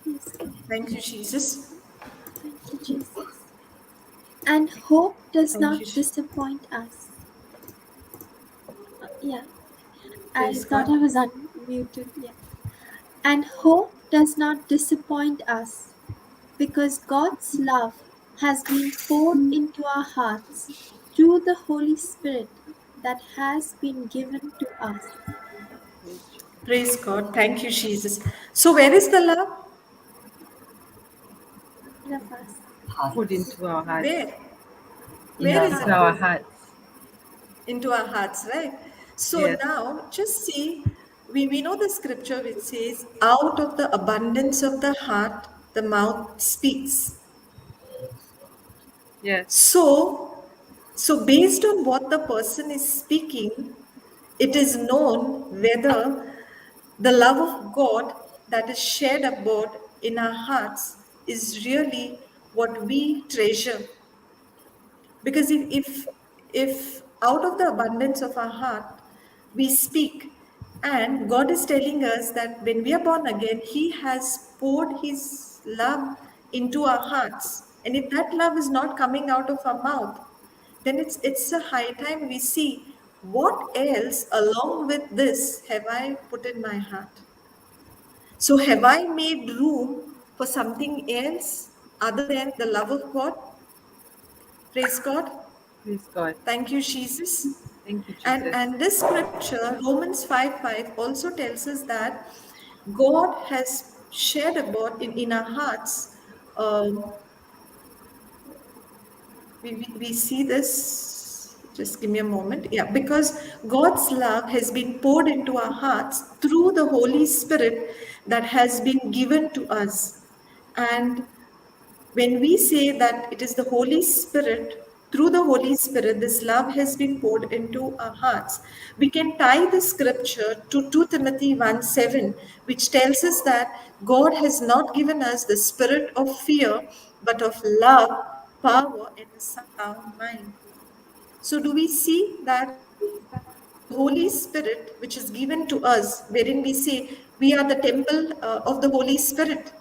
Yes, God. Thank you, Jesus. Thank you, Jesus. And hope does Thank you. not disappoint us. Yeah, I Praise thought God. I was unmuted. Yeah. And hope does not disappoint us because God's love has been poured into our hearts through the Holy Spirit that has been given to us. Praise Jesus. Praise God. Thank you, Jesus. So, where is the love? All of us. Put Hearts. into our hearts. Where? In Where our is Into it our hearts. poured? hearts. Into our hearts, right? So Yes. now just see, we know the scripture which says, out of the abundance of the heart, the mouth speaks. Yes. So based on what the person is speaking, it is known whether the love of God that is shared abroad in our hearts is really what we treasure. Because if out of the abundance of our heart we speak, and God is telling us that when we are born again, He has poured His love into our hearts. And if that love is not coming out of our mouth, then it's a high time we see what else along with this have I put in my heart. So have I made room for something else other than the love of God? Praise God. Praise God. Thank you, Jesus. Thank you, And, Jesus. and this scripture, Romans 5:5, also tells us that God has shared abroad in our hearts. Um, we see this, just give me a moment. Yeah, because God's love has been poured into our hearts through the Holy Spirit that has been given to us. And when we say that it is the Holy Spirit, through the Holy Spirit, this love has been poured into our hearts, we can tie the scripture to 2 Timothy 1:7, which tells us that God has not given us the spirit of fear, but of love, power, and a sound mind. So, do we see that the Holy Spirit, which is given to us, wherein we say we are the temple of the Holy Spirit?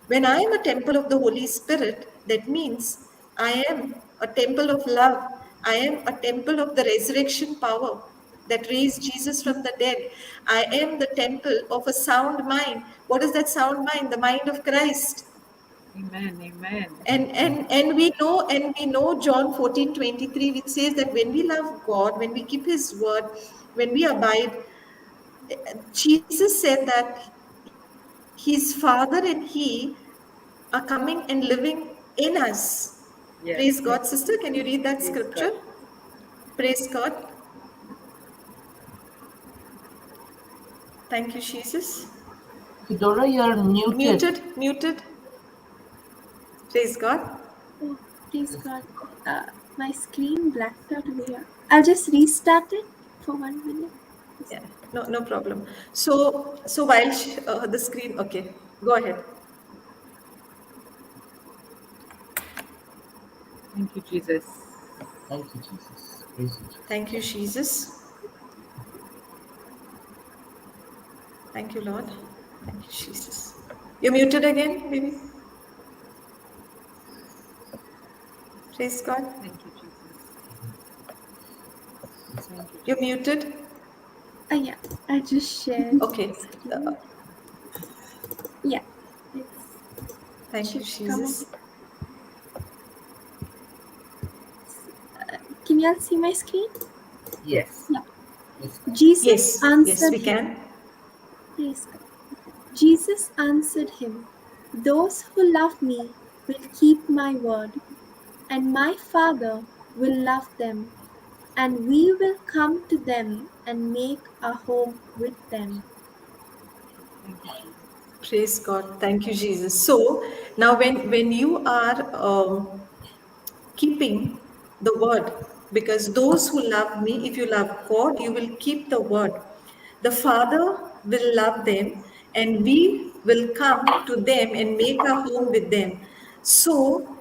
When I am a temple of the Holy Spirit, that means I am a temple of love. I am a temple of the resurrection power that raised Jesus from the dead. I am the temple of a sound mind. What is that sound mind? The mind of Christ. Amen. Amen. And we know John 14:23, which says that when we love God, when we keep his word, when we abide, Jesus said that his Father and he are coming and living in us. Praise Yes. God. Thank Sister, you, can you read Jesus. that Praise scripture? God. Praise God. Thank you, Jesus. Dora, you're muted. Muted. Praise God. Oh, please God. My screen blacked out over here. I'll just restart it for 1 minute. Yeah, no problem. So while the screen, okay, go ahead. Thank you, Jesus. Thank you, Jesus. Praise you, Jesus. Thank you, Jesus. Thank you, Lord. Thank you, Jesus. You're muted again, maybe? Praise God. Thank you, Jesus. Thank you, You're Jesus. muted? Yeah, I just shared Okay. screen. Yeah, it's Thank you, should come up. Jesus. Can you all see my screen? Yes. Yeah. Yes. Jesus Yes, answered we him. can. Praise God. Jesus answered him, "Those who love me will keep my word, and my Father will love them, and we will come to them and make a home with them." Thank you, Jesus. Praise God. Thank you, Jesus. So now when you are keeping the word, because those who love me, if you love God, you will keep the word. The Father will love them, and we will come to them and make a home with them. So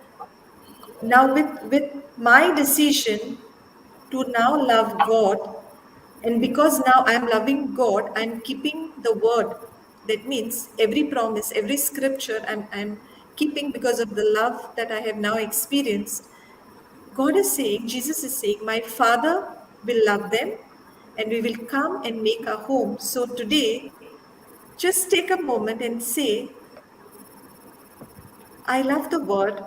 now with my decision to now love God, and because now I'm loving God, I'm keeping the word. That means every promise, every scripture I'm keeping because of the love that I have now experienced. God is saying, Jesus is saying, my Father will love them and we will come and make a home. So today, just take a moment and say, I love the word.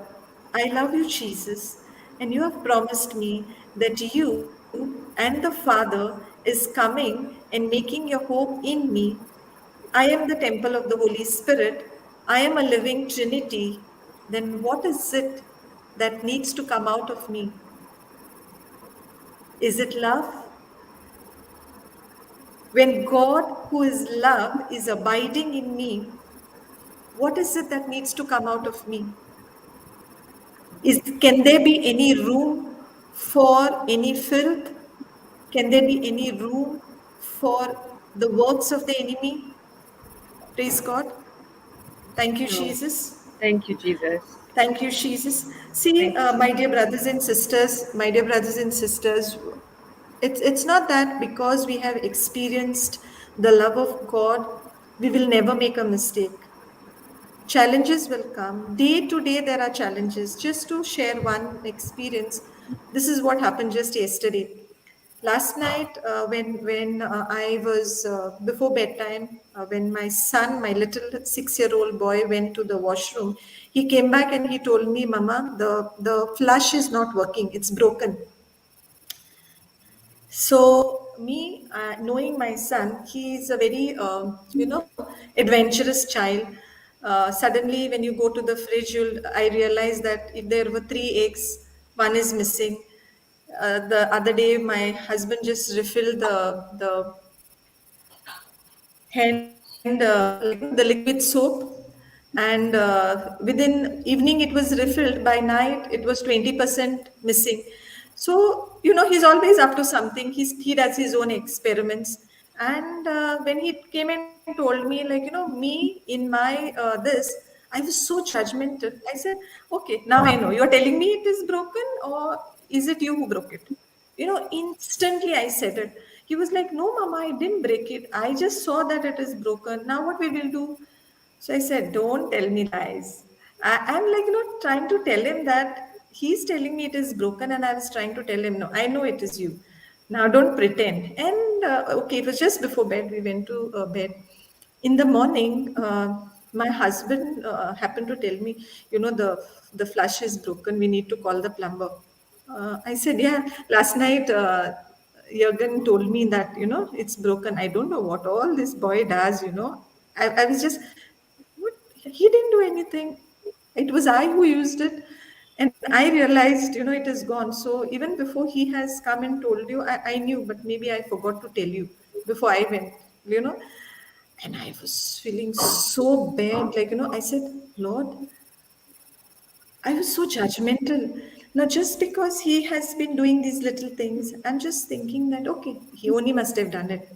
I love you, Jesus. And you have promised me that you and the Father is coming and making your home in me. I am the temple of the Holy Spirit. I am a living Trinity. Then what is it that needs to come out of me? Is it love? When God, who is love, is abiding in me, what is it that needs to come out of me? Can there be any room for any filth? Can there be any room for the works of the enemy? Praise God. Thank you, No. Jesus. Thank you, Jesus. Thank you, Jesus. See, Thank you, my Jesus. dear brothers and sisters, my dear brothers and sisters, it's not that because we have experienced the love of God, we will never make a mistake. Challenges will come. Day to day, there are challenges. Just to share one experience, this is what happened just yesterday. Last night, when I was before bedtime, when my son, my little 6-year-old boy, went to the washroom, he came back and he told me, "Mama, the flush is not working. It's broken." So me, knowing my son, he is a very, adventurous child. Suddenly, when you go to the fridge, I realized that if there were three eggs, one is missing. The other day, my husband just refilled the hand, the liquid soap, and within evening it was refilled. By night, it was 20% missing. So he's always up to something. He does his own experiments. And when he came and told me, like, me in my this, I was so judgmental. I said, okay, now I know. You're telling me it is broken, or is it you who broke it? Instantly I said it. He was like, "No, Mama, I didn't break it. I just saw that it is broken. Now what we will do?" So I said, don't tell me lies. I'm like, trying to tell him that he's telling me it is broken, and I was trying to tell him, no, I know it is you. Now don't pretend. And okay, it was just before bed. We went to bed. In the morning, my husband happened to tell me, the flush is broken. We need to call the plumber. I said, yeah, last night Jürgen told me that, it's broken. I don't know what all this boy does. I was just, what? He didn't do anything. It was I who used it. And I realized, it is gone. So even before he has come and told you, I knew, but maybe I forgot to tell you before I went, you know. And I was feeling so bad. Like, I said, Lord, I was so judgmental. Now, just because he has been doing these little things, I'm just thinking that, okay, he only must have done it.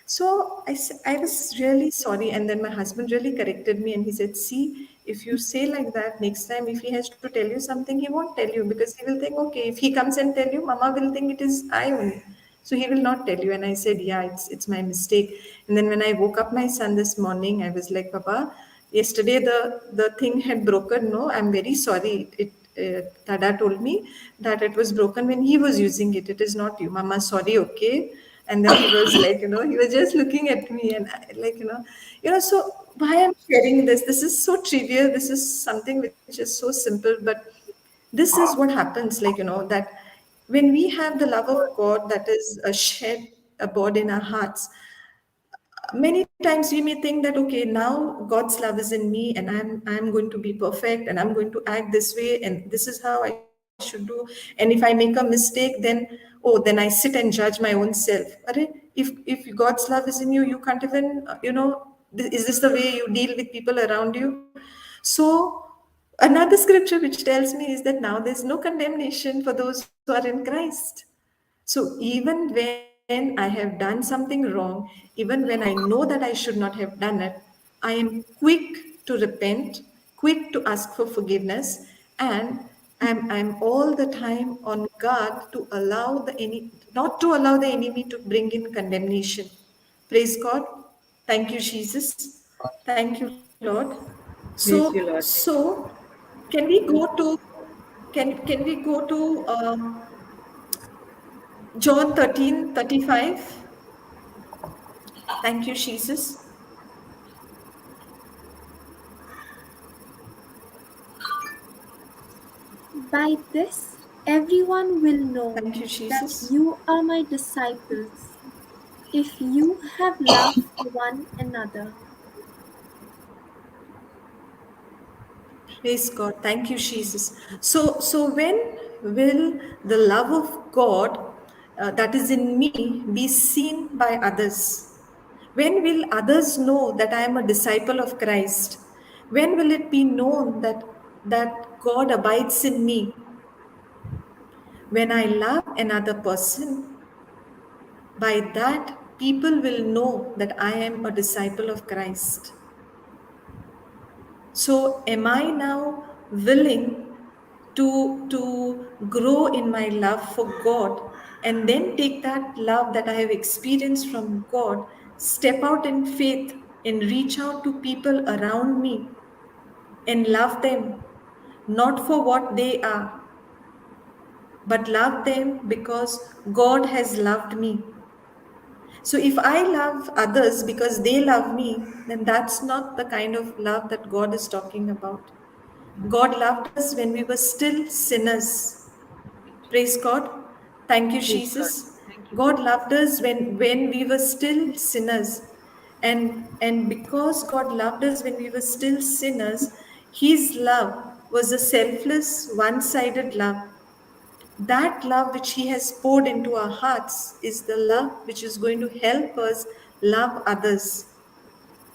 So I was really sorry. And then my husband really corrected me and he said, see, if you say like that, next time if he has to tell you something, he won't tell you because he will think, okay, if he comes and tell you, Mama will think it is I only. So he will not tell you. And I said, yeah, it's my mistake. And then when I woke up my son this morning, I was like, Papa, yesterday the thing had broken. No, I'm very sorry. Tada told me that it was broken when he was using it. It is not you. Mama, sorry, okay. And then he was like, he was just looking at me and like, so why I'm sharing this? This is so trivial. This is something which is so simple, but this is what happens, like, that when we have the love of God that is shed abroad in our hearts, many times we may think that, okay, now God's love is in me and I'm going to be perfect and I'm going to act this way and this is how I should do. And if I make a mistake, then I sit and judge my own self. Arre, if God's love is in you, you can't even, is this the way you deal with people around you? So another scripture which tells me is that now there's no condemnation for those who are in Christ. So even when I have done something wrong, even when I know that I should not have done it, I am quick to repent, quick to ask for forgiveness, and I'm all the time on guard to allow not to allow the enemy to bring in condemnation. Praise God. Thank you, Jesus. Thank you, Lord. Praise So you, Lord. so can we go to can we go to John 13:35. Thank you, Jesus. By this, everyone will know Thank you, that Jesus. you are my disciples, if you have love for one another. Praise God. Thank you, Jesus. So when will the love of God that is in me be seen by others? When will others know that I am a disciple of Christ? When will it be known that God abides in me? When I love another person, by that people will know that I am a disciple of Christ. So am I now willing to grow in my love for God and then take that love that I have experienced from God, step out in faith and reach out to people around me and love them, not for what they are, but love them because God has loved me. So if I love others because they love me, then that's not the kind of love that God is talking about. God loved us when we were still sinners. Praise God. Thank you, Praise God. Jesus. Thank you, God Jesus. loved us when we were still sinners. And because God loved us when we were still sinners, His love was a selfless, one-sided love. That love which He has poured into our hearts is the love which is going to help us love others.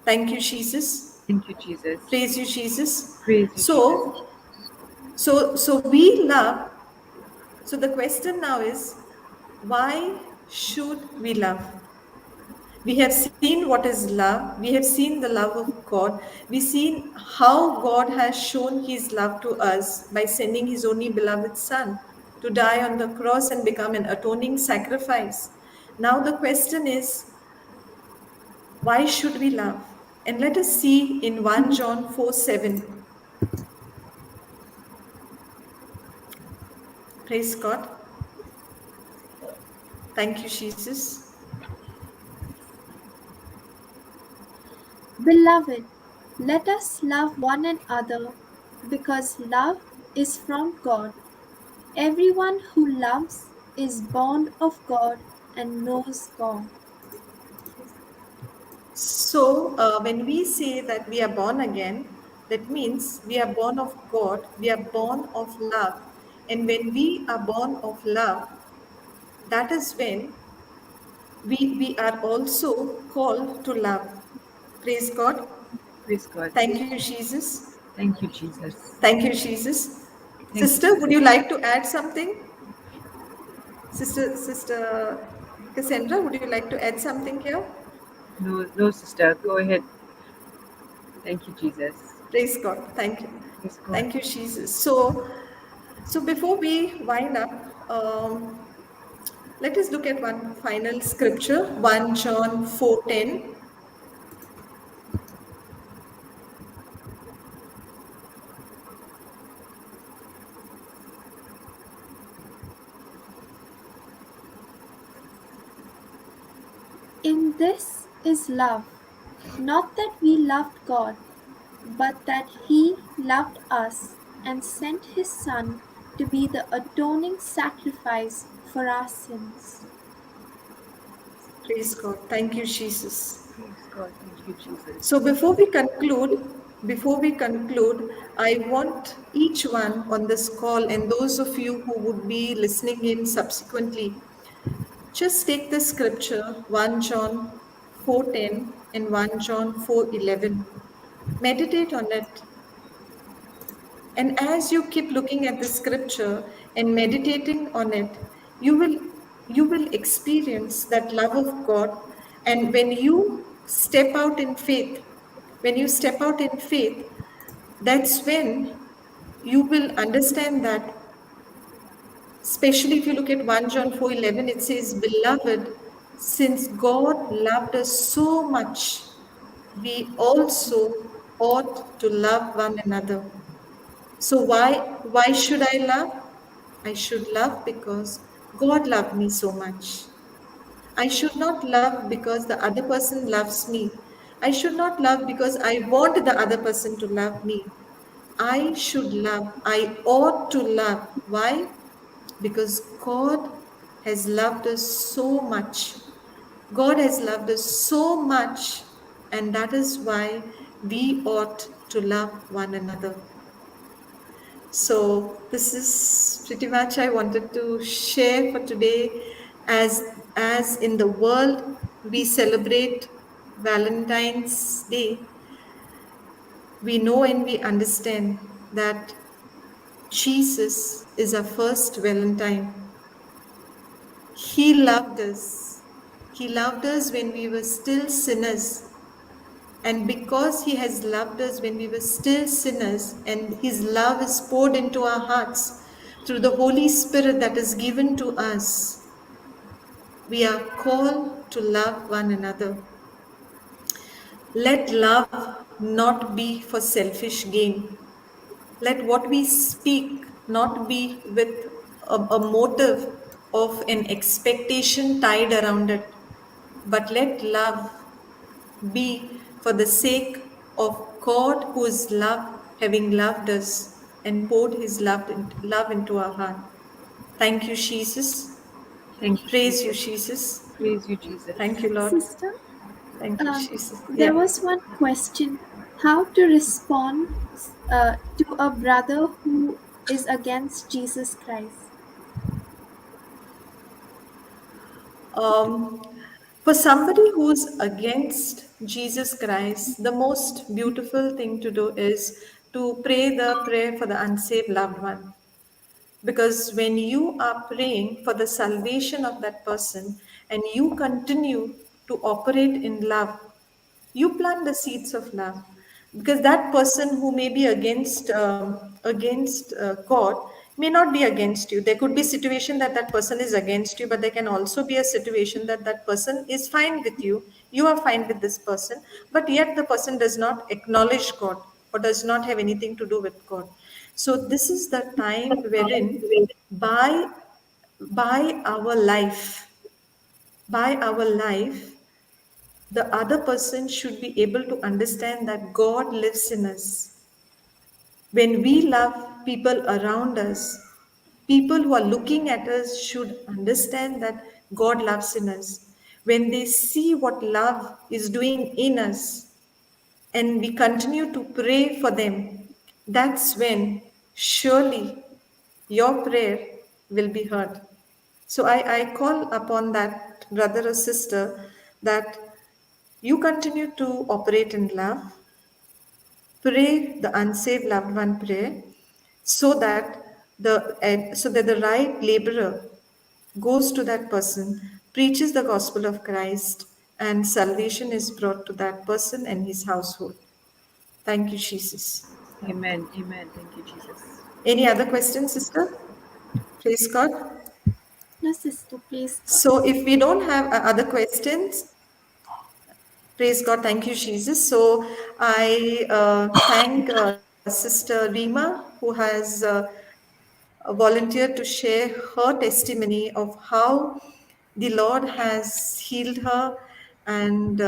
Thank you, Jesus. Thank you, Jesus. Praise you, Jesus. Praise you, Jesus. So we love. So the question now is, why should we love? We have seen what is love. We have seen the love of God. We've seen how God has shown His love to us by sending His only beloved Son to die on the cross and become an atoning sacrifice. Now the question is, why should we love? And let us see in 1 John 4:7. Praise God. Thank you, Jesus. Beloved, let us love one another because love is from God. Everyone who loves is born of God and knows God. So, when we say that we are born again, that means we are born of God, we are born of love. And when we are born of love, that is when we are also called to love. Praise God. Praise God. Thank you, Jesus. Thank you, Jesus. Thank you, Jesus. Thank you, Sister, would you Jesus. like to add something? Sister Cassandra, would you like to add something here? No, no, sister. Go ahead. Thank you, Jesus. Praise God. Thank you. Praise God. Thank you, Jesus. So before we wind up, let us look at one final scripture, 1 John 4:10. In this is love, not that we loved God, but that He loved us and sent His Son to be the atoning sacrifice for our sins. Praise God. Thank you, Jesus. Praise God. Thank you, Jesus. So before we conclude, I want each one on this call and those of you who would be listening in subsequently, just take the scripture 1 John 4:10 and 1 John 4:11. Meditate on it. And as you keep looking at the scripture and meditating on it, you will experience that love of God. And when you step out in faith, that's when you will understand that, especially if you look at 1 John 4:11, it says, "Beloved, since God loved us so much, we also ought to love one another." So why should I love? I should love because God loved me so much. I should not love because the other person loves me. I should not love because I want the other person to love me. I should love. I ought to love. Why? Because God has loved us so much. God has loved us so much, and that is why we ought to love one another. So this is pretty much I wanted to share for today. As in the world we celebrate Valentine's Day, we know and we understand that Jesus is our first Valentine. He loved us. He loved us when we were still sinners. And because He has loved us when we were still sinners, and His love is poured into our hearts through the Holy Spirit that is given to us, we are called to love one another. Let love not be for selfish gain. Let what we speak not be with a motive of an expectation tied around it, but let love be for the sake of God, who is love, having loved us and poured His love into our heart. Thank you, Jesus. Thank you, Praise you, Jesus. Jesus. Praise you, Jesus. Thank you, Lord. Sister, Thank you, Jesus. there Yeah. was one question: how to respond to a brother who is against Jesus Christ? Um, for somebody who's against Jesus Christ, the most beautiful thing to do is to pray the prayer for the unsaved loved one. Because when you are praying for the salvation of that person and you continue to operate in love, you plant the seeds of love. Because that person who may be against God, may not be against you. There could be situation that that person is against you, but there can also be a situation that that person is fine with you. You are fine with this person, but yet the person does not acknowledge God or does not have anything to do with God. So this is the time wherein by by our life, by our life, the other person should be able to understand that God lives in us. When we love people around us, people who are looking at us should understand that God loves in us. When they see what love is doing in us and we continue to pray for them, that's when surely your prayer will be heard. So I call upon that brother or sister that you continue to operate in love, pray the unsaved loved one prayer, so that the right laborer goes to that person, preaches the gospel of Christ, and salvation is brought to that person and his household. Thank you, Jesus. Amen. Amen. Thank you, Jesus. Any other questions, sister? Praise God. No, sister, praise God. So if we don't have other questions, praise God, thank you, Jesus. So I thank Sister Rima, who has volunteered to share her testimony of how the Lord has healed her. And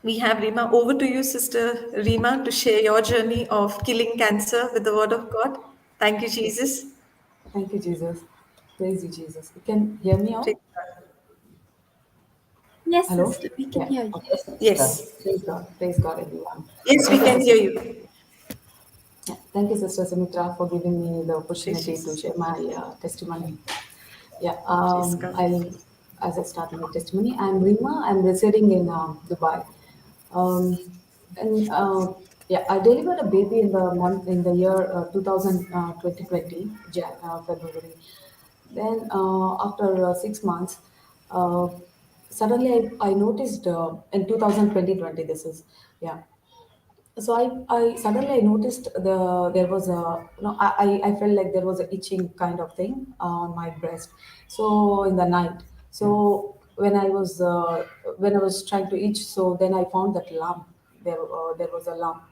we have Rima. Over to you, Sister Rima, to share your journey of killing cancer with the Word of God. Thank you, Yes. Jesus. Thank you, Jesus. Praise you, Jesus. You can hear me Praise out? God. Yes, Hello? sister, we can Yeah. hear you. Okay. Yes. Praise God. Praise God, everyone. Yes, we Thank you, can Sister. hear you. Yeah. Thank you, Sister Sumitra, for giving me the Praise opportunity to Jesus. share my testimony. Yeah. Praise God. As I start my testimony, I'm Rima. I'm residing in Dubai. Um, and yeah, I delivered a baby in the year 2020, February. Then after 6 months, uh, suddenly I noticed in 2020 this is, yeah. So I suddenly I noticed there was a I felt like there was a itching kind of thing on my breast. So in the night, so when I was trying to itch, so then I found that lump. There was a lump.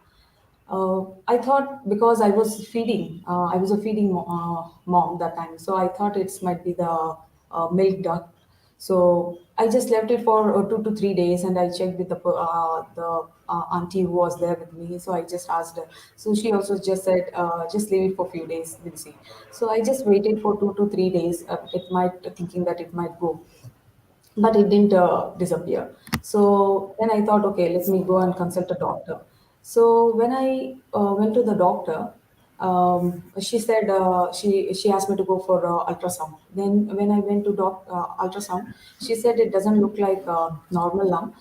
I thought because I was a feeding mom that time, so I thought it might be the milk duct. So I just left it for 2 to 3 days, and I checked with the auntie who was there with me. So I just asked her. So she also just said, just leave it for a few days, we'll see. So I just waited for 2 to 3 days. It might thinking that it might go, but it didn't disappear. So then I thought, okay, let me go and consult a doctor. So when I went to the doctor, she said she asked me to go for ultrasound. Then when I went to ultrasound, she said it doesn't look like a normal lump,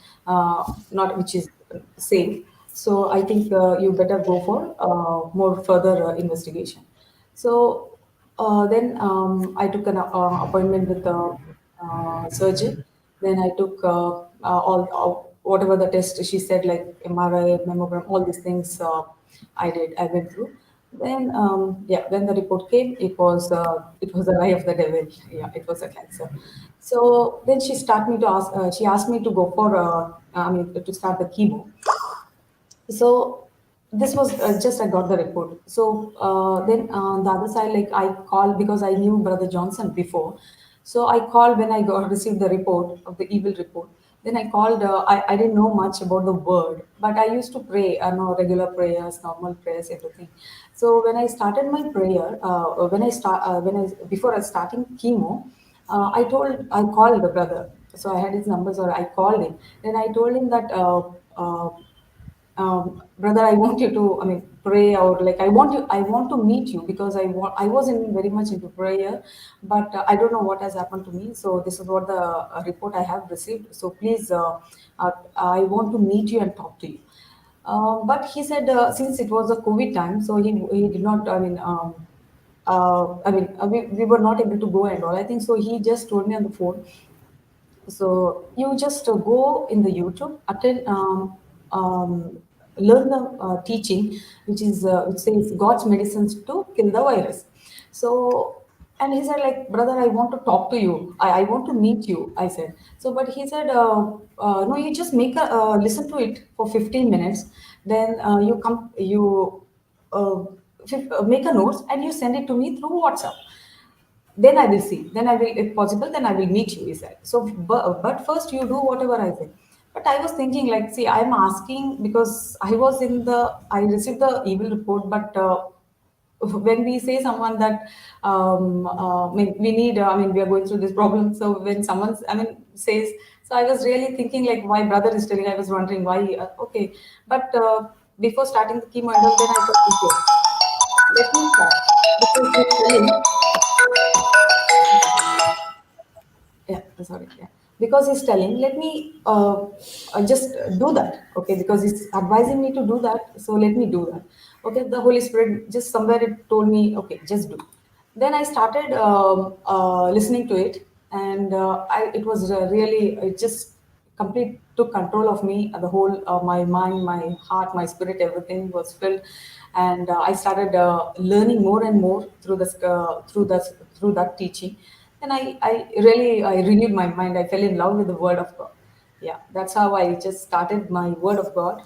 not which is safe. So I think you better go for more further investigation. So then I took an appointment with the surgeon. Then I took whatever the test she said, like MRI, mammogram, all these things. I went through. Then yeah, when the report came, it was the eye of the devil. Yeah, it was a cancer. So then she asked me to go for I mean to start the chemo. So this was just I got the report. So then on the other side, like I called because I knew Brother Johnson before. So I called when I got received the report of the evil report. Then I called. I didn't know much about the word, but I used to pray. I know regular prayers, normal prayers, everything. So when I started my prayer, when I before I starting chemo, I called the brother. So I had his number, so I called him. Then I told him that. Brother, I want you to, I mean, pray, or like I want to meet you, because I wasn't very much into prayer, but I don't know what has happened to me. So this is what the report I have received. So please, I want to meet you and talk to you. But he said, since it was a COVID time, so he did not, we were not able to go and all. I think so. He just told me on the phone, so you just go in the YouTube, attend, learn the teaching, which says God's medicines to kill the virus. So, and he said, like, brother, I want to talk to you. I want to meet you. I said. So, but he said, no, you just listen to it for 15 minutes. Then uh, make a note and you send it to me through WhatsApp. Then I will see. Then I will, if possible, then I will meet you, he said. So, but first you do whatever I say. But I was thinking, like, see, I'm asking because I received the evil report, but when we say someone that, I mean, we are going through this problem. So when says, so I was really thinking, like, why brother is telling, I was wondering why, okay. But before starting the chemo and all, then I thought, okay, let me start. Because he's telling, yeah, sorry, yeah, because he's telling, let me just do that, okay, because he's advising me to do that, so let me do that. Okay, the Holy Spirit just somewhere it told me, okay, just do. Then I started listening to it, and it was really, it just complete took control of me. The whole my mind, my heart, my spirit, everything was filled, and I started learning more and more through that teaching. And I really I renewed my mind. I fell in love with the Word of God. Yeah, that's how I just started my Word of God.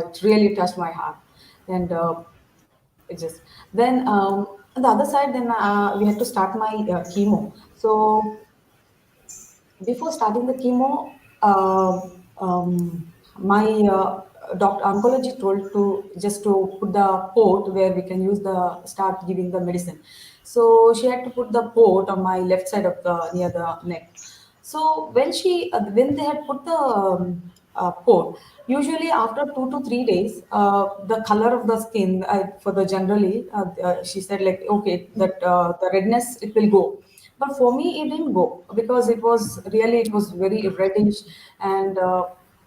It really touched my heart, and it just then on the other side, then we had to start my chemo. So before starting the chemo, my doctor oncology told to just to put the port where we can use the start giving the medicine. So she had to put the port on my left side of the near the neck. So when they had put the port, usually after 2 to 3 days, the color of the skin for the generally she said, like, okay, that the redness it will go. But for me, it didn't go because it was very reddish, and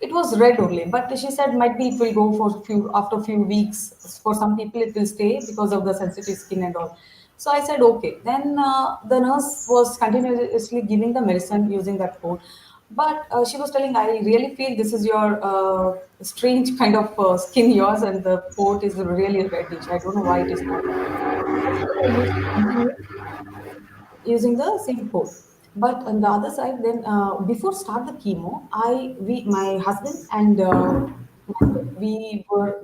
it was red only. But she said might be it will go for after few weeks. For some people, it will stay because of the sensitive skin and all. So I said okay. Then the nurse was continuously giving the medicine using that code. But she was telling, I really feel this is your strange kind of skin yours, and the port is really reddish. I don't know why it is like that. But still, I used to continue using the same port. But on the other side, then before start the chemo, my husband and myself,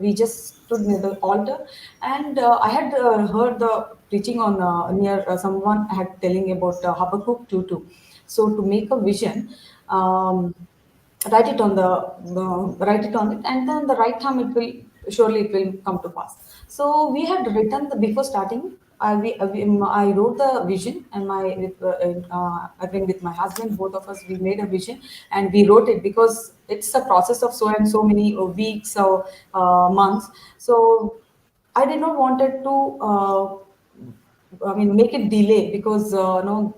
we just stood near the altar, and I had heard the preaching on near someone had telling about Habakkuk 2:2. So to make a vision, um, write it on it, and then the right time it will come to pass. So we had written the before starting. I wrote the vision, and I think with my husband, both of us, we made a vision and we wrote it because it's a process of so and so many weeks or months. So I did not wanted to make it delay because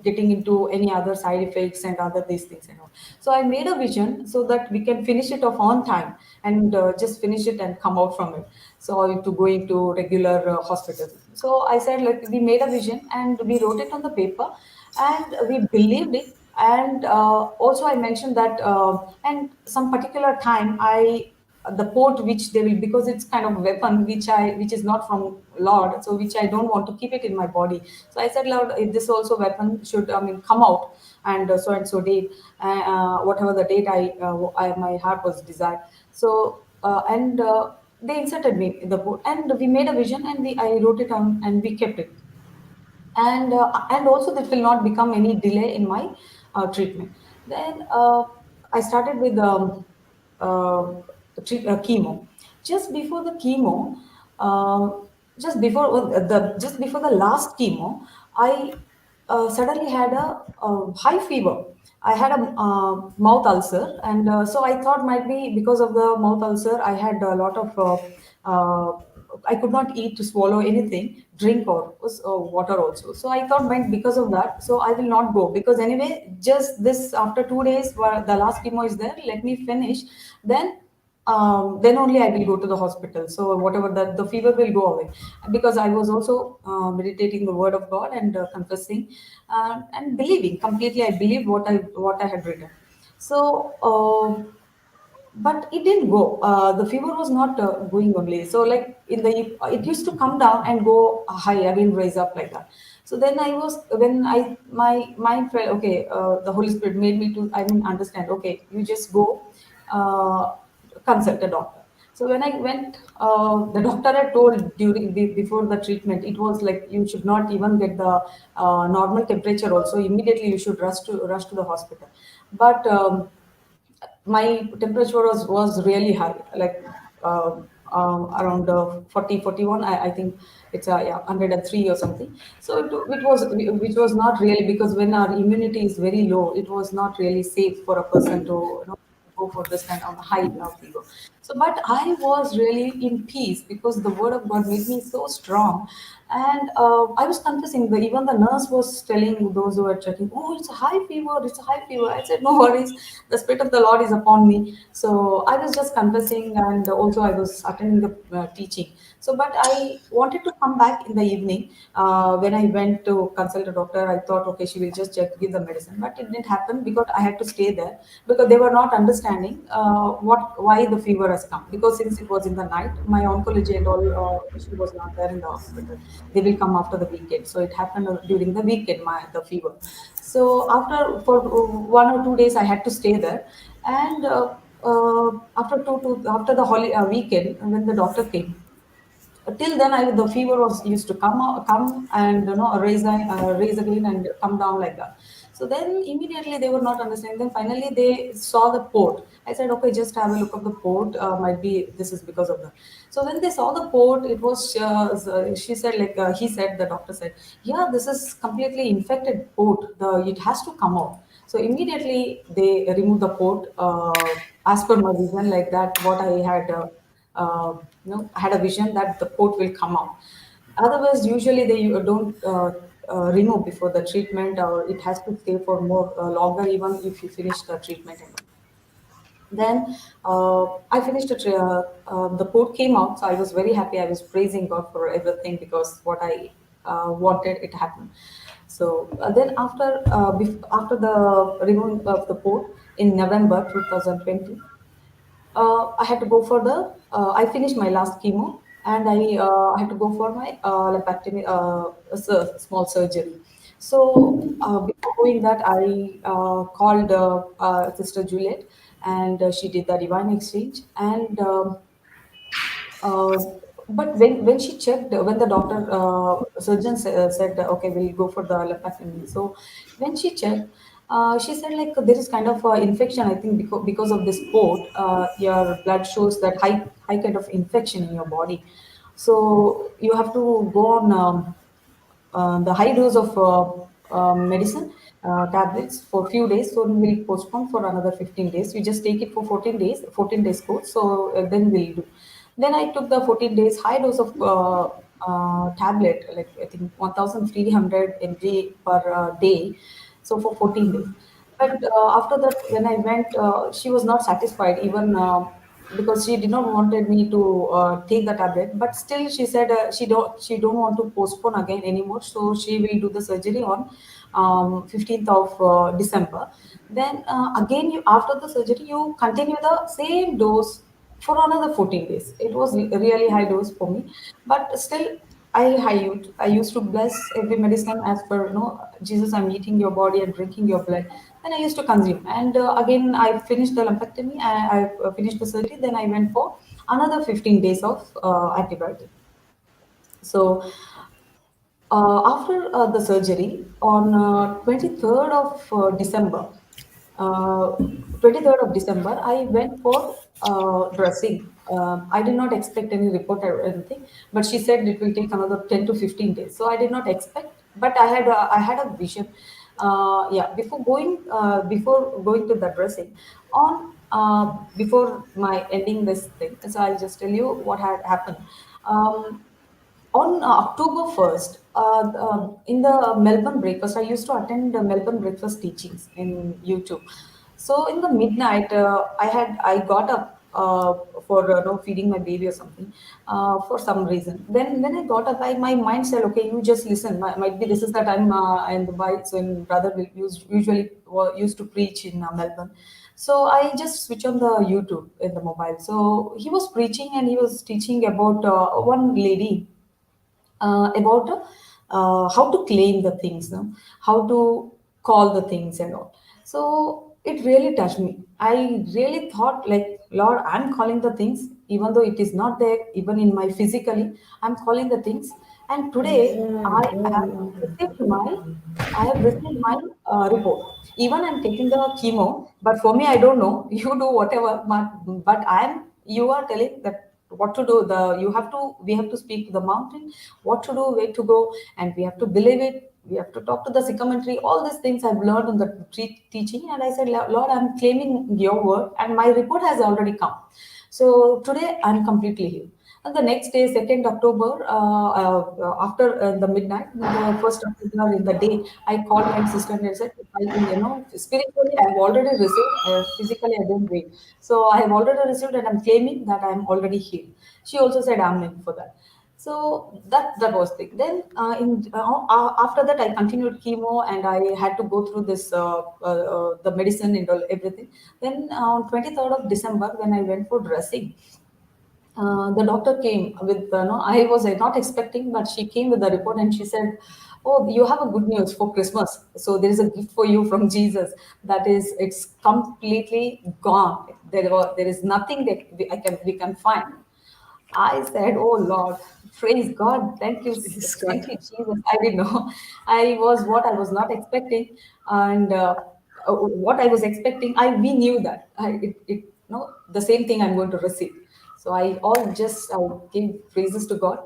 getting into any other side effects and other these things and all. So I made a vision so that we can finish it off on time and just finish it and come out from it. So to going to regular hospitals. So I said, like, we made a vision and we wrote it on the paper, and we believed it. And also I mentioned that and some particular time the port which they will, because it's kind of a weapon which is not from Lord, so which I don't want to keep it in my body. So I said, Lord, if this also weapon should come out, and so date, whatever the date my heart was desired. So and they inserted me in the port, and we made a vision, and I wrote it on and we kept it. And also that will not become any delay in my treatment. Then I started with uh, chemo. Just before the chemo, just before the last chemo, I suddenly had a high fever. I had a mouth ulcer, and so I thought might be because of the mouth ulcer. I had a lot of I could not eat to swallow anything, drink or water also. So I thought, might because of that. So I will not go because anyway, just this after 2 days, where the last chemo is there, let me finish. Then only I will go to the hospital. So whatever that the fever will go away, because I was also meditating the word of God and confessing and believing completely. I believed what I had written. So. But it didn't go. The fever was not going only. So like it used to come down and go high again, raise up like that. So then I was when I my mind felt okay. The Holy Spirit made me to understand. Okay, you just go consult a doctor. So when I went, the doctor had told before the treatment, it was like you should not even get the normal temperature. Also, immediately you should rush to the hospital. But my temperature was really high, like around 40 41. I think it's yeah, 103 or something. So it was, which was not really, because when our immunity is very low, it was not really safe for a person to go for this kind of high fever. So, but I was really in peace because the word of God made me so strong. And I was confessing, even the nurse was telling those who were checking, oh, it's a high fever, it's a high fever. I said, no worries, the Spirit of the Lord is upon me. So I was just confessing, and also I was attending the teaching. So, but I wanted to come back in the evening. When I went to consult a doctor, I thought, okay, she will just check, give the medicine. But it didn't happen because I had to stay there, because they were not understanding why the fever has come. Because since it was in the night, my oncology and all, she was not there in the hospital. They will come after the weekend. So it happened during the weekend, the fever. So after for 1 or 2 days, I had to stay there. And after the weekend, when the doctor came, till then the fever was used to come and raise again and come down like that. So then immediately they were not understanding. Then finally they saw the port. I said, okay, just have a look of the port. Might be this is because of that. So when they saw the port, it was she said, like he said, the doctor said, yeah, this is completely infected port. It has to come out. So immediately they removed the port, as per my vision, like that. What I had. Had a vision that the port will come out. Otherwise, usually they don't remove before the treatment, or it has to stay for more longer, even if you finish the treatment. And all. Then I finished the port came out, so I was very happy. I was praising God for everything, because what I wanted, it happened. So then after the removal of the port in November 2020, I had to go for I finished my last chemo, and I had to go for my lumpectomy, small surgery. So before doing that, I called Sister Juliet, and she did the divine exchange. And uh, but when she checked, when the doctor surgeon said, okay, we'll go for the lumpectomy. So when she checked, she said, like, there is kind of infection. I think because of this port, your blood shows that high kind of infection in your body. So you have to go on the high dose of medicine, tablets for few days. So we'll postpone for another 15 days. We just take it for 14 days, 14 days course. So then we'll do. Then I took the 14 days high dose of tablet, like I think 1,300 mg per day. So for 14 days. But after that, when I went, she was not satisfied, even because she did not wanted me to take the tablet. But still, she said she don't want to postpone again anymore. So she will do the surgery on 15th of December. Then again, after the surgery, you continue the same dose for another 14 days. It was really high dose for me, but still I used to bless every medicine as per, Jesus, I'm eating your body and drinking your blood. Then I used to consume. And again, I finished the lumpectomy. I finished the surgery. Then I went for another 15 days of antibiotic. So after the surgery on 23rd of December, uh, 23rd of December, I went for dressing. I did not expect any report or anything, but she said it will take another 10 to 15 days. So I did not expect, but I had a vision. Yeah, before going to the dressing, before my ending this thing. So I'll just tell you what had happened. On October 1st, in the Melbourne breakfast, I used to attend the Melbourne breakfast teachings in YouTube. So in the midnight, I got up for feeding my baby or something for some reason. Then when I got up, my mind said, okay, you just listen. Might be this is the time in the Bible, so when brother will usually used to preach in Melbourne. So I just switch on the YouTube in the mobile. So he was preaching, and he was teaching about one lady, about how to claim the things, no? How to call the things and all. So it really touched me. I really thought, like, Lord, I'm calling the things, even though it is not there, even in my physically, I'm calling the things. And today received my I have received my report. Even I'm taking the chemo, but for me, I don't know. You do whatever, but you are telling that what to do. We have to speak to the mountain, what to do, where to go, and we have to believe it. We have to talk to the psychometry. All these things I've learned in the teaching, and I said, Lord, I'm claiming your word, and my report has already come. So today I'm completely healed. And the next day, 2nd October, after the midnight, the first October in the day, I called my sister and I said, spiritually, I have already received, physically, I didn't wait. So I have already received and I'm claiming that I am already healed. She also said, Amen for that. So that was the thing. Then after that, I continued chemo and I had to go through this the medicine and all, everything. Then on 23rd of December, when I went for dressing, the doctor came with, no, I was not expecting, but she came with the report and she said, "Oh, you have a good news for Christmas. So there is a gift for you from Jesus. That is, it's completely gone. There is nothing that we can find." I said, "Oh Lord, praise God, Praise God. thank you, Jesus." I didn't know. I was what I was not expecting, and what I was expecting, we knew that the same thing I'm going to receive. So I gave praises to God.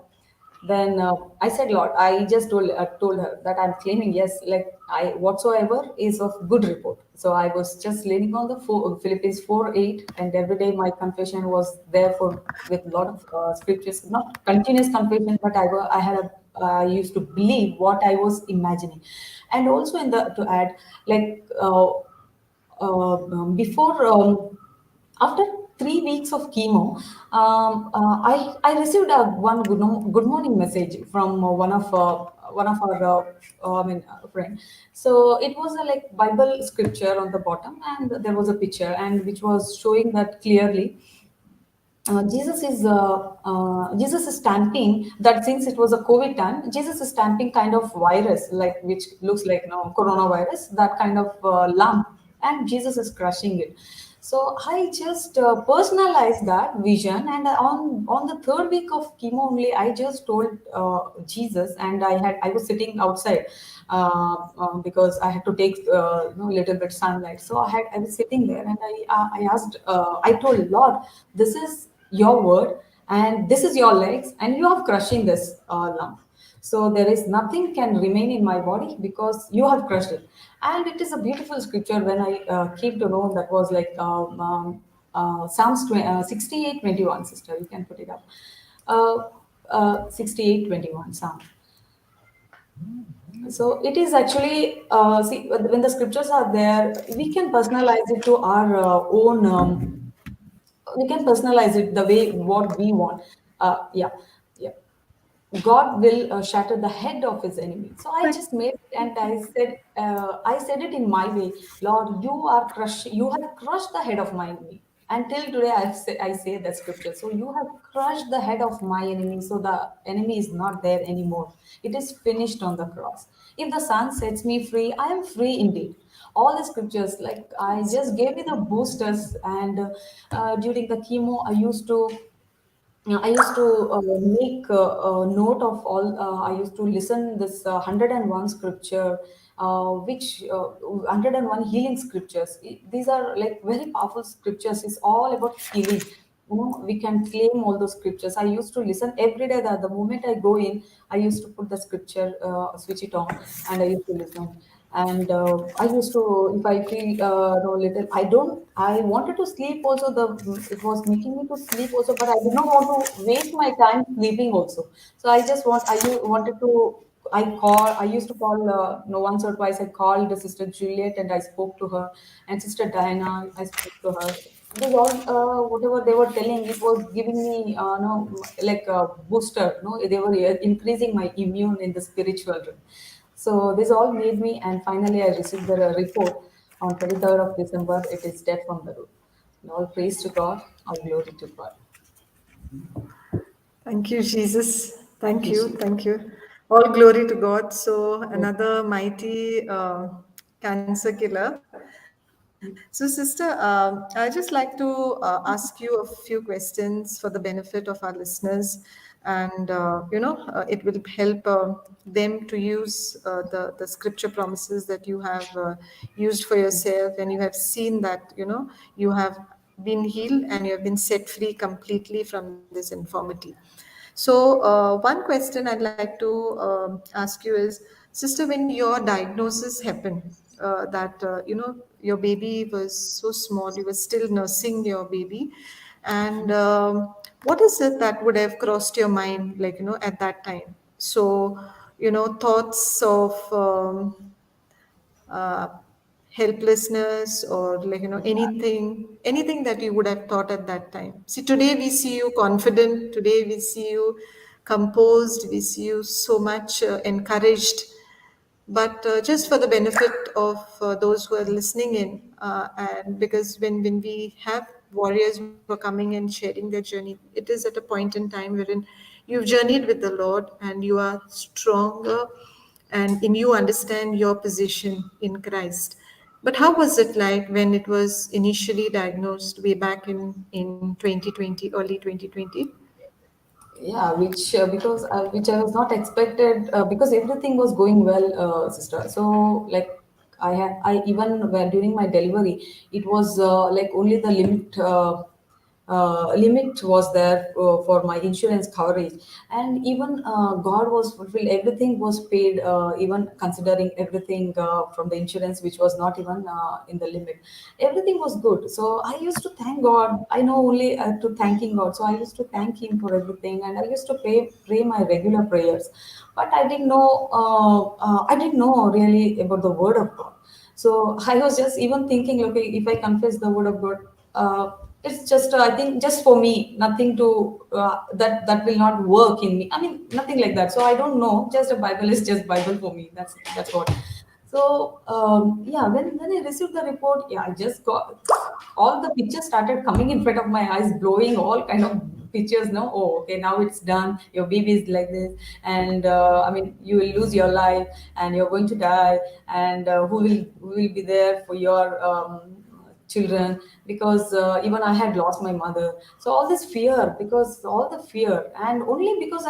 Then I said, Lord, I just told her that I'm claiming, yes, like I whatsoever is of good report. So I was just leaning on the Philippines 4:8, and every day my confession was there for with a lot of scriptures, not continuous confession, but I used to believe what I was imagining, and also in the to add like. Before After 3 weeks of chemo, I received a good morning message from one of our friend. So it was a like Bible scripture on the bottom, and there was a picture, and which was showing that clearly. Jesus is stamping that since it was a COVID time, Jesus is stamping kind of virus like which looks like coronavirus, that kind of lump, and Jesus is crushing it. So I just personalized that vision, and on the third week of chemo only, I just told Jesus, and I was sitting outside because I had to take little bit sunlight. So I was sitting there, and I told Lord, this is your word, and this is your legs, and you are crushing this lump. So there is nothing can remain in my body because you have crushed it. And it is a beautiful scripture when I came to know that was like Psalms 68:21. Sister, you can put it up. 68:21 Psalm. So it is actually, see, when the scriptures are there, we can personalize it to our own. We can personalize it the way what we want. Yeah, yeah. God will shatter the head of his enemy. So I just made it, and I said it in my way. Lord, you have crushed the head of my enemy. Until today, I say that scripture. So you have crushed the head of my enemy. So the enemy is not there anymore. It is finished on the cross. If the Son sets me free, I am free indeed. All the scriptures, like I just gave me the boosters, and during the chemo, I used to make a note of all. I used to listen this 101 scripture, which 101 healing scriptures. These are like very powerful scriptures. It's all about healing. We can claim all those scriptures. I used to listen every day. That the moment I go in, I used to put the scripture, switch it on, and I used to listen. And I used to, if I feel little, I wanted to sleep also. It was making me to sleep also, but I did not want to waste my time sleeping also. So wanted to. I used to call, once or twice I called the Sister Juliet and I spoke to her, and Sister Diana, I spoke to her. They all, whatever they were telling, it was giving me, like a booster. No, they were increasing my immune in the spiritual realm. So this all made me, and finally I received the report on 23rd of December. It is death from the root. And all praise to God, all glory to God. Thank you, Jesus. Thank Thank you, you. Jesus. Thank you. All glory to God. So, another mighty cancer killer. So, sister, I just like to ask you a few questions for the benefit of our listeners, and it will help them to use the scripture promises that you have used for yourself, and you have seen that you have been healed and you have been set free completely from this infirmity. So, one question I'd like to ask you is, sister, when your diagnosis happened, that your baby was so small, you were still nursing your baby, and what is it that would have crossed your mind, like at that time? So, thoughts of uh, helplessness, or like anything that you would have thought at that time. See, today we see you confident, today we see you composed, we see you so much encouraged, but just for the benefit of those who are listening in, and because when we have warriors who are coming and sharing their journey, it is at a point in time wherein you've journeyed with the Lord and you are stronger, and in you understand your position in Christ. But how was it like when it was initially diagnosed way back in 2020, early 2020? Yeah, which I was not expected, because everything was going well, sister. So like I even when during my delivery, it was like only the limit was there for my insurance coverage, and even God was fulfilled. Everything was paid, even considering everything from the insurance, which was not even in the limit. Everything was good. So I used to thank God. I know only to thanking God. So I used to thank Him for everything, and I used to pray my regular prayers. But I didn't know. I didn't know really about the Word of God. So I was just even thinking, okay, if I confess the Word of God. It's just I think just for me, nothing to that will not work in me. I mean, nothing like that. So I don't know. Just a Bible is just Bible for me. That's what. So yeah, when I received the report, yeah, I just got all the pictures started coming in front of my eyes, blowing all kind of pictures. No, oh, okay, now it's done. Your baby is like this, and I mean, you will lose your life, and you're going to die, and who will be there for your children, because even I had lost my mother. So all this fear, because all the fear, and only because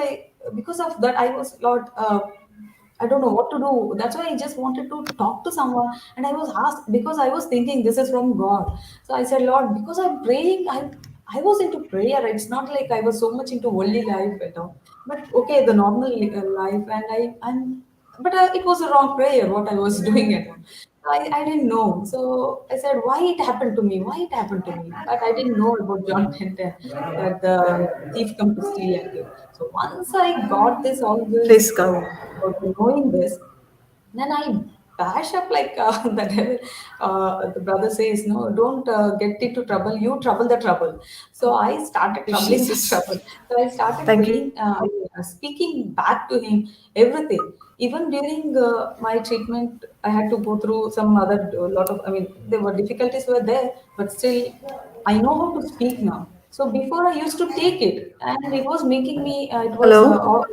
of that I was Lord. I don't know what to do. That's why I just wanted to talk to someone. And I was asked because I was thinking this is from God. So I said, Lord, because I'm praying, I was into prayer. It's not like I was so much into worldly life at all. But okay, the normal life, but it was a wrong prayer what I was doing at all. I didn't know. So I said, why it happened to me? Why it happened to me? But I didn't know about John 10:10, that the thief come to steal and kill. So once I got this, all this, Praise God. knowing this, then I bash up like the devil. The brother says, no, don't get into trouble. You trouble the trouble. So I started troubling the Jesus. trouble. So I started Thank you. praying, speaking back to him everything. Even during my treatment, I had to go through some other a lot of. I mean, there were difficulties were there, but still, I know how to speak now. So before I used to take it, and it was making me. It was Hello,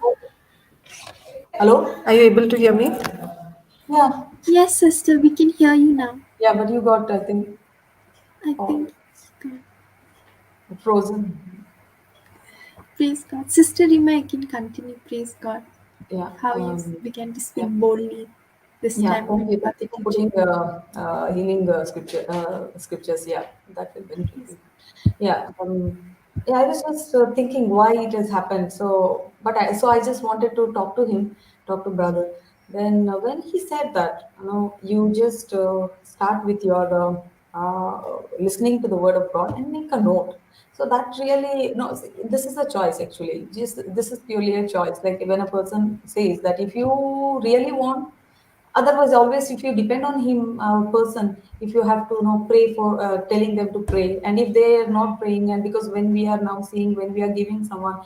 hello. are you able to hear me? Yeah, Yes, sister, we can hear you now. yeah, but you got, I think, I all think it's good. frozen. Praise God. Sister Rima, I can continue. Praise God. Yeah, How you began to speak yeah, boldly this yeah. time Thank you. Thank about you the for teaching. putting healing scriptures. Yeah, that will benefit Yes. me. Yeah, yeah. I was just thinking why it has happened. So I just wanted to talk to him, talk to brother. Then when he said that, you just start with your listening to the word of God and make a note. So that really, no, see, this is a choice actually. Just this is purely a choice. Like when a person says that if you really want, otherwise always if you depend on him person, if you have to pray for telling them to pray, and if they are not praying, and because when we are now seeing, when we are giving someone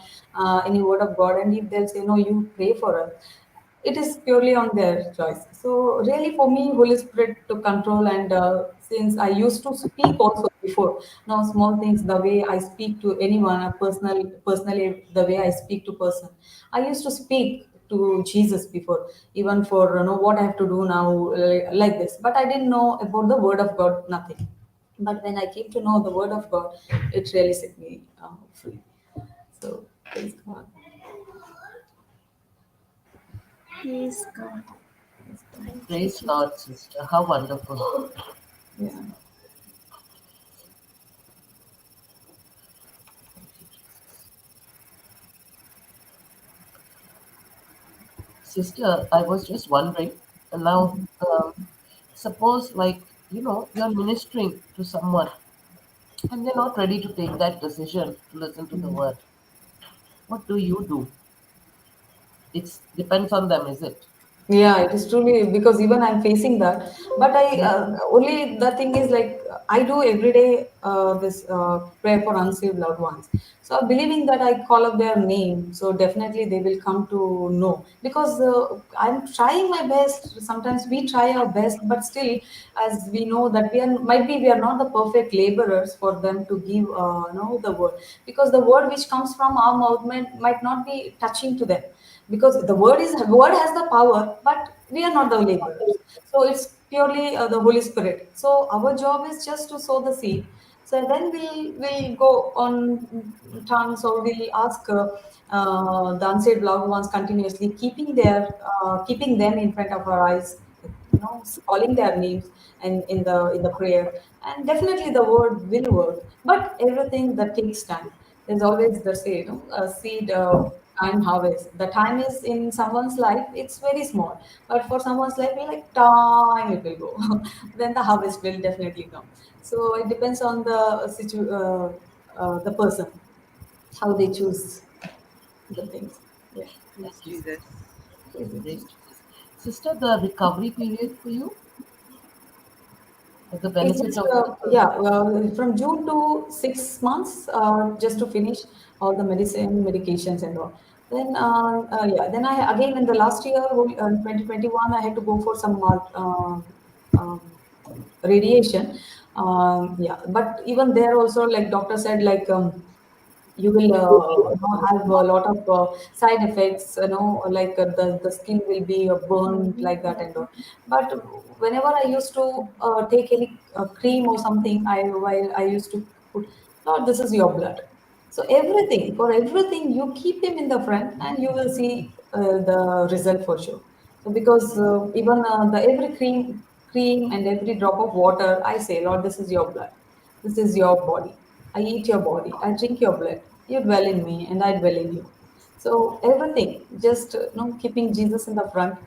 any word of God, and if they'll say no, you pray for us, it is purely on their choice. So really for me, Holy Spirit to control. And since I used to speak also before, now small things, the way I speak to anyone, personally the way I speak to person, I used to speak. to Jesus before, even for what I have to do now, like this. But I didn't know about the Word of God, nothing. But when I came to know the Word of God, it really set me free. So praise God. Praise God. Thank you, Praise Jesus. God, sister. How wonderful. Yeah. Sister, I was just wondering, now, suppose like, you're ministering to someone and they're not ready to take that decision to listen to the word. What do you do? It depends on them, is it? Yeah, it is truly because even I'm facing that. But I Yeah. only the thing is like I do every day this prayer for unsaved loved ones. So I'm believing that I call up their name, so definitely they will come to know because I'm trying my best. Sometimes we try our best, but still, as we know that we are not the perfect laborers for them to give the word, because the word which comes from our mouth might not be touching to them, because the word has the power, but we are not the laborers. So it's purely the Holy Spirit. So our job is just to sow the seed. So then we'll go on tongues, or we'll ask the unsaved loved ones continuously, keeping them in front of our eyes, calling their names and in the prayer. And definitely the word will work, but everything that takes time. There's always the say, a seed time harvest. The time is in someone's life, it's very small, but for someone's life, like time it will go. Then the harvest will definitely come. So it depends on the person, how they choose the things. Yeah. Praise Jesus. Praise Jesus. Sister, the recovery period for you, the It's benefit just of yeah, well, from June to 6 months, just to finish all the medications and all. Then yeah, then I again in the last year, 2021, I had to go for some radiation. Yeah, but even there also, like doctor said, like you will have a lot of side effects, like the skin will be burned like that and all. But whenever I used to take any cream or something, while I used to put, Lord, this is your blood. So for everything, you keep him in the front, and you will see the result for sure. So because even the every cream and every drop of water, I say, Lord, this is your blood. This is your body. I eat your body. I drink your blood. You dwell in me, and I dwell in you. So everything, just keeping Jesus in the front.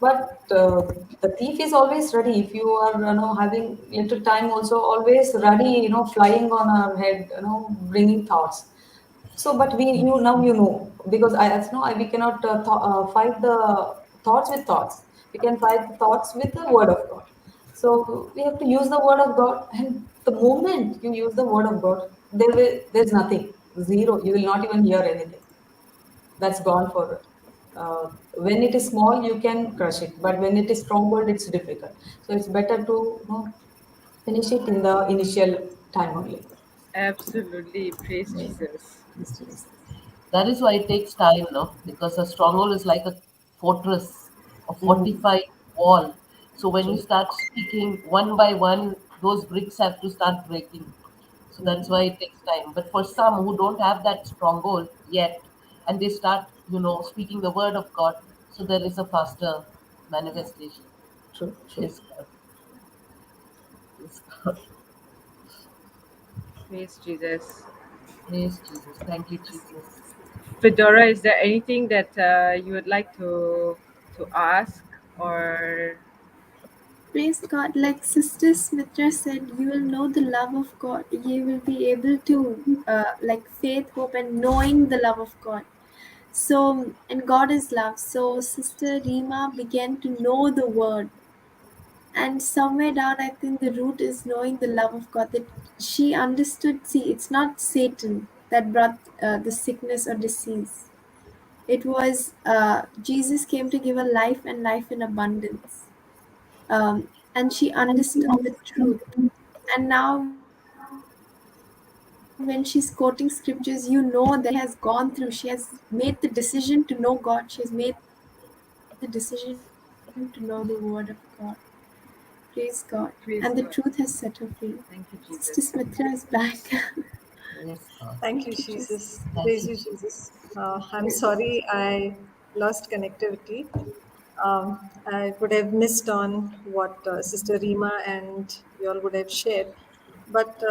But the thief is always ready. If you are, having little time, also always ready, flying on our head, bringing thoughts. So, but because as no, we cannot fight the thoughts with thoughts. We can fight the thoughts with the word of God. So we have to use the word of God, and the moment you use the word of God, there's nothing, zero. You will not even hear anything. That's gone for. When it is small, you can crush it, but when it is stronghold, it's difficult. So it's better to finish it in the initial time only. Absolutely. Praise Yeah. Jesus. Yes, yes. that is why it takes time, no? Because a stronghold is like a fortress, a Mm, fortified wall. So when you true. start speaking one by one, those bricks have to start breaking. So that's why it takes time. But for some who don't have that stronghold yet, and they start, speaking the word of God, so there is a faster manifestation. True, true. Yes, God. Yes, God. Praise Jesus. Praise Jesus. Thank you, Jesus. Fedora, is there anything that you would like to ask or Praise God. Like Sister Smitra said, you will know the love of God. You will be able to, like, faith, hope, and knowing the love of God. So, and God is love. So, Sister Rima began to know the word. And somewhere down, I think the root is knowing the love of God. That she understood, see, it's not Satan that brought the sickness or disease. It was Jesus came to give a life and life in abundance. And she understood the truth. And now, when she's quoting scriptures, that she has gone through, she has made the decision to know God. She has made the decision to know the Word of God. Praise God. And the Praise truth God. has set her free. Thank you, Sister Jesus. Smitra is back. Yes, God. Thank Thank you, you, Jesus. Jesus. Thank Praise you, you, Jesus. Jesus. I'm sorry I lost connectivity. I would have missed on what Sister Rima and you all would have shared. But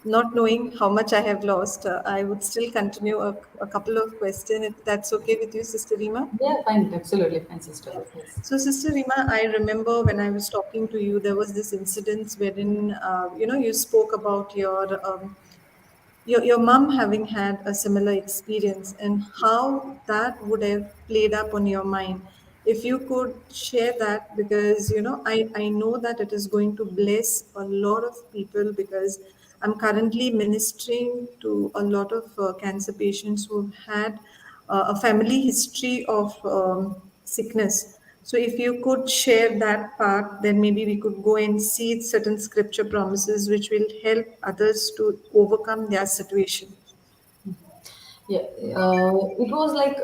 not knowing how much I have lost, I would still continue a couple of questions, if that's okay with you, Sister Rima. Yeah, fine, absolutely fine, sister. Yes. So, Sister Rima, I remember when I was talking to you, there was this incident wherein, you spoke about your mom having had a similar experience and how that would have played up on your mind. If you could share that, because I know that it is going to bless a lot of people, because I'm currently ministering to a lot of cancer patients who've had a family history of sickness. So if you could share that part, then maybe we could go and see certain scripture promises which will help others to overcome their situation. Yeah, it was like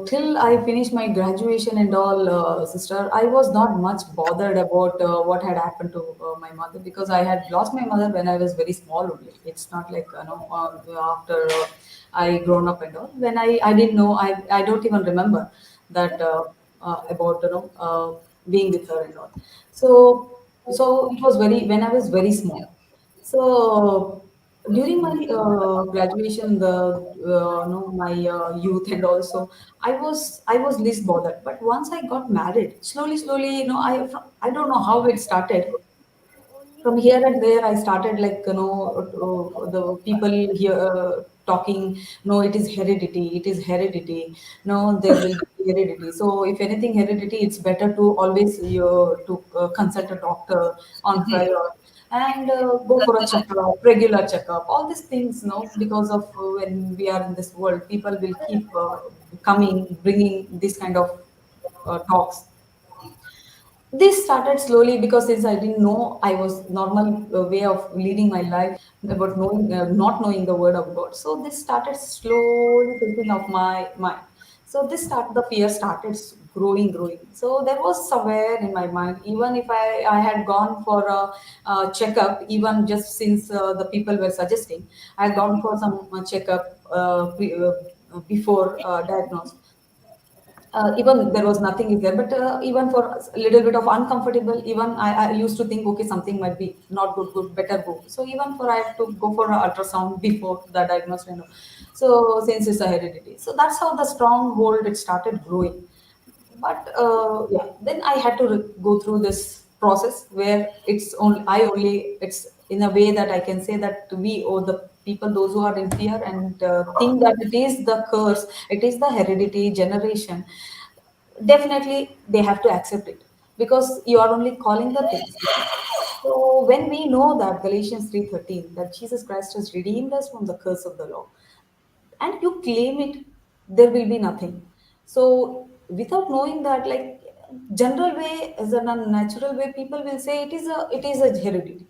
till I finished my graduation and all, sister. I was not much bothered about what had happened to my mother because I had lost my mother when I was very small only. It's not like after I grown up and all. When I didn't know, I don't even remember that about being with her and all. So it was very when I was very small. So during my graduation, the no my youth and also I was least bothered. But once I got married, slowly, I don't know how it started. From here and there, I started like the people here talking. No, it is heredity. It is heredity. No, there will be heredity. So if anything heredity, it's better to always to consult a doctor on prior and go for a checkup, regular checkup. All these things, because of when we are in this world, people will keep coming, bringing this kind of talks. This started slowly because since I didn't know, I was normal way of leading my life about knowing not knowing the word of God. So this started slowly thinking of my mind. So the fear started growing. So there was somewhere in my mind, even if I had gone for a checkup, even just since the people were suggesting, I had gone for some checkup before diagnosed. Even there was nothing is there, but even for a little bit of uncomfortable, even I used to think, okay, something might be not good, better go. So even for I have to go for an ultrasound before the diagnosis. So since it's a heredity, so that's how the stronghold it started growing. But then I had to go through this process where it's in a way that I can say that we or the people those who are in fear and think that it is the curse, it is the heredity generation. Definitely they have to accept it because you are only calling the things. So when we know that Galatians 3:13 that Jesus Christ has redeemed us from the curse of the law, and you claim it, there will be nothing. So without knowing that, like, general way, as a natural way, people will say it is a heredity.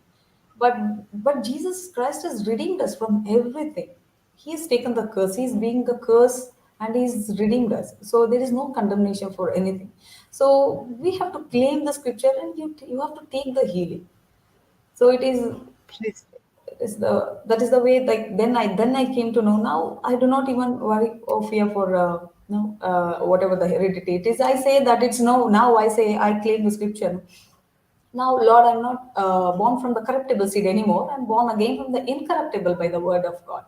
But Jesus Christ has redeemed us from everything. He has taken the curse. He's being the curse, and he's redeemed us, so there is no condemnation for anything. So we have to claim the scripture, and you have to take the healing. So it Please. is the that is the way. Like, then I came to know. Now I do not even worry or fear for no whatever the heredity it is. I say that it's no. Now I say I claim the scripture. Now, Lord, I'm not born from the corruptible seed anymore. I'm born again from the incorruptible by the word of God.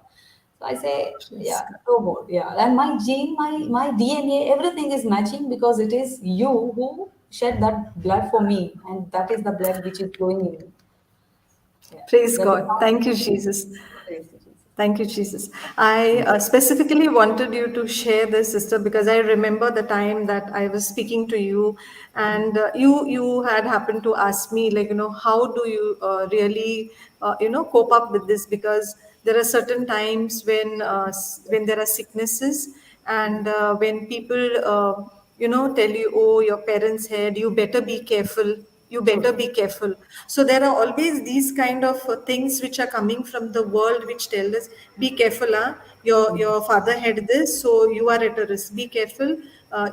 So I say, Praise yeah, God. no more. Yeah. And my gene, my DNA, everything is matching because it is you who shed that blood for me. And that is the blood which is flowing in me. Yeah. Praise That is God. how. Thank you, Jesus. Praise Jesus. Thank you, Jesus. I specifically wanted you to share this, sister, because I remember the time that I was speaking to you, and you had happened to ask me, like, how do you really cope up with this, because there are certain times when there are sicknesses, and when people tell you, oh, your parents had, you better be careful, you better be careful. So there are always these kind of things which are coming from the world which tell us, be careful, huh? Your father had this, so you are at a risk. Be careful.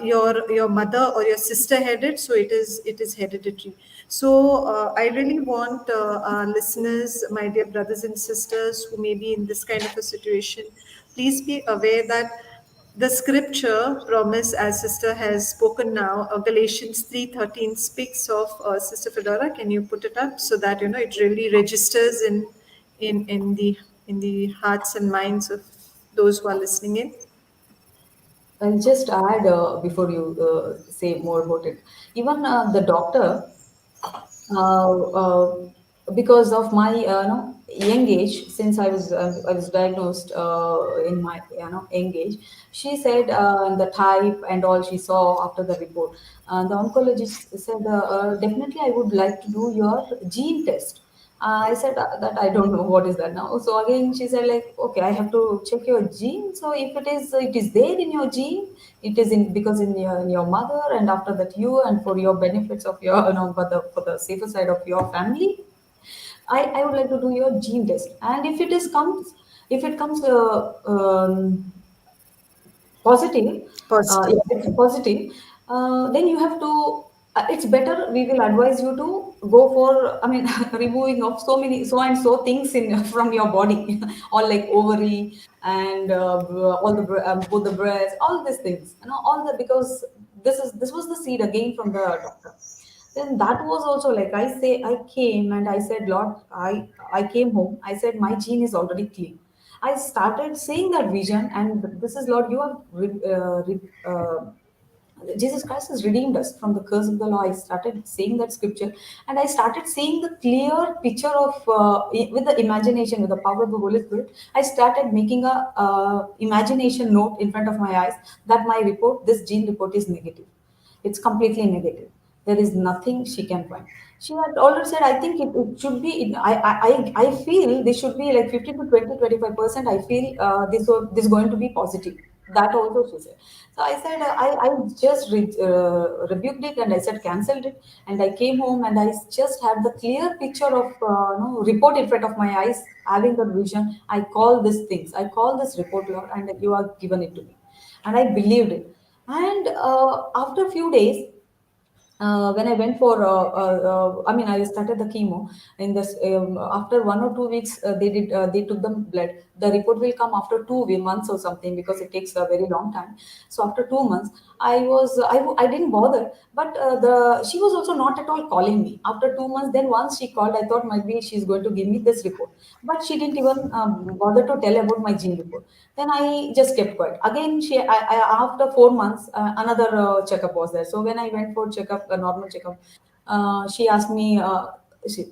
Your mother or your sister had it, so it is hereditary. So I really want our listeners, my dear brothers and sisters who may be in this kind of a situation, please be aware that the scripture promise, as sister has spoken now, Galatians 3:13 speaks of, Sister Fedora, can you put it up so that it really registers in the hearts and minds of those who are listening in? I'll just add before you say more about it. Even the doctor, uh, uh, because of my young age, since I was diagnosed in my young age, she said the type and all she saw after the report. The oncologist said definitely I would like to do your gene test. I said that I don't know what is that now. So again, she said like, okay, I have to check your gene. So if it is there in your gene, it is in because in your mother, and after that you, and for your benefits of your, for the safer side of your family, I would like to do your gene test. And if it comes positive, Positive. if it's positive, then you have to. It's better. We will advise you to go for. I mean, removing of so many so and so things in from your body, all like ovary and all both the breast, all these things. All the because this was the seed again from the doctor. Then that was also like I came and I said, Lord, I came home. I said my gene is already clean. I started seeing that vision, and this is Lord, you have Jesus Christ has redeemed us from the curse of the law. I started seeing that scripture, and I started seeing the clear picture of with the imagination, with the power of the Holy Spirit. I started making a imagination note in front of my eyes that my report, this gene report, is negative. It's completely negative. There is nothing she can find. She had already said, I think it should be, I feel this should be like 15 to 20, 25%. I feel this is going to be positive. That also she said. So I said, I just rebuked it, and I said, cancelled it. And I came home and I just had the clear picture of report in front of my eyes, having the vision. I call these things. I call this report, Lord, and you have given it to me. And I believed it. And after a few days, when I went for, I mean, I started the chemo. In this, after 1 or 2 weeks, they took the blood. The report will come after 2 months or something, because it takes a very long time. So after 2 months, I didn't bother, but she was also not at all calling me after 2 months. Then once she called, I thought maybe she's going to give me this report, but she didn't even bother to tell about my gene report. Then I just kept quiet. Again, after 4 months, another checkup was there. So when I went for checkup, a normal checkup, she asked me.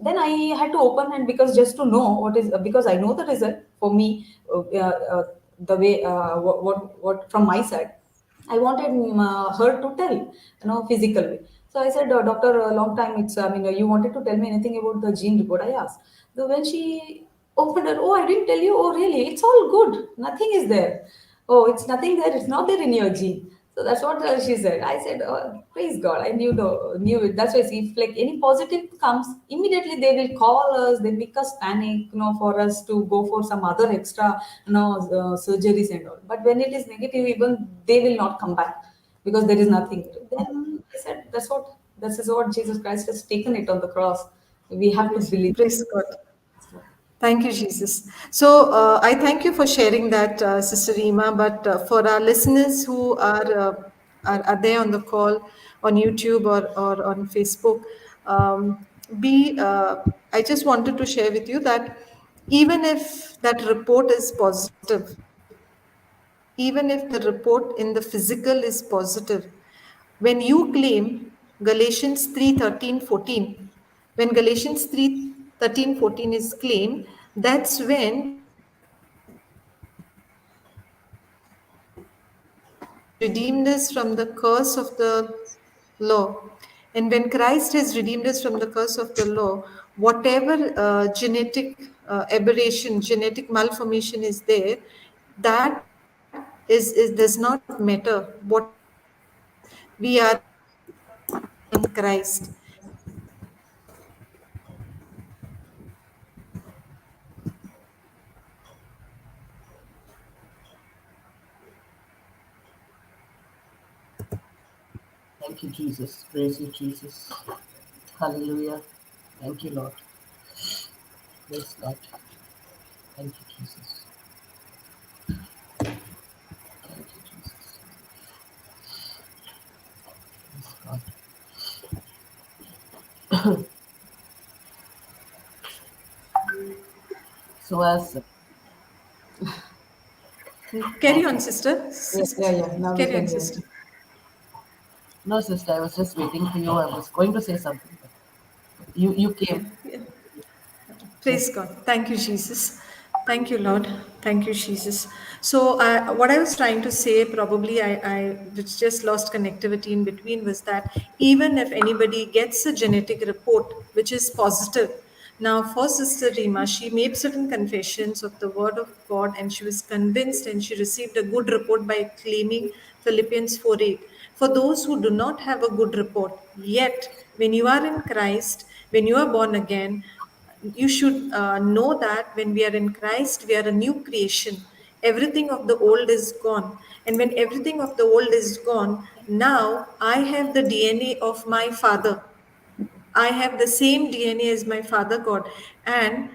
Then I had to open, and because just to know what is, because I know the result for me, the way what from my side. I wanted her to tell, physically. So I said, Doctor, a long time. I mean, you wanted to tell me anything about the gene report? I asked. So when she opened her, oh, I didn't tell you. Oh, really? It's all good. Nothing is there. Oh, it's nothing there. It's not there in your gene. So that's what she said. I said, oh, praise God. I knew it. That's why, see, if like any positive comes, immediately they will call us. They make us panic, for us to go for some other extra, surgeries and all. But when it is negative, even they will not come back, because there is nothing. Then I said, this is what Jesus Christ has taken it on the cross. We have to Praise, believe. praise God. Thank you, Jesus. So I thank you for sharing that, Sister Rima. But for our listeners who are there on the call on YouTube or on Facebook, be I just wanted to share with you that even if that report is positive, even if the report in the physical is positive, when you claim Galatians 3:13-14, when Galatians 3:13-14 is claimed, that's when has redeemed us from the curse of the law. And when Christ has redeemed us from the curse of the law, whatever genetic aberration, genetic malformation is there, that is does not matter. What we are in Christ. Thank you, Jesus. Praise you, Jesus. Hallelujah. Thank you, Lord. Praise God. Thank you, Jesus. Thank you, Jesus. Praise God. So as Carry on, okay. sister. Yeah. Now we Carry on, can hear. sister. No, sister, I was just waiting for you. I was going to say something, but you came. Yeah. Praise God. Thank you, Jesus. Thank you, Lord. Thank you, Jesus. So, what I was trying to say, probably I which just lost connectivity in between, was that even if anybody gets a genetic report which is positive, now for Sister Rima, she made certain confessions of the Word of God and she was convinced and she received a good report by claiming Philippians 4:8. For those who do not have a good report, yet when you are in Christ, when you are born again, you should know that when we are in Christ, we are a new creation. Everything of the old is gone. And when everything of the old is gone, now I have the DNA of my Father. I have the same DNA as my Father God. And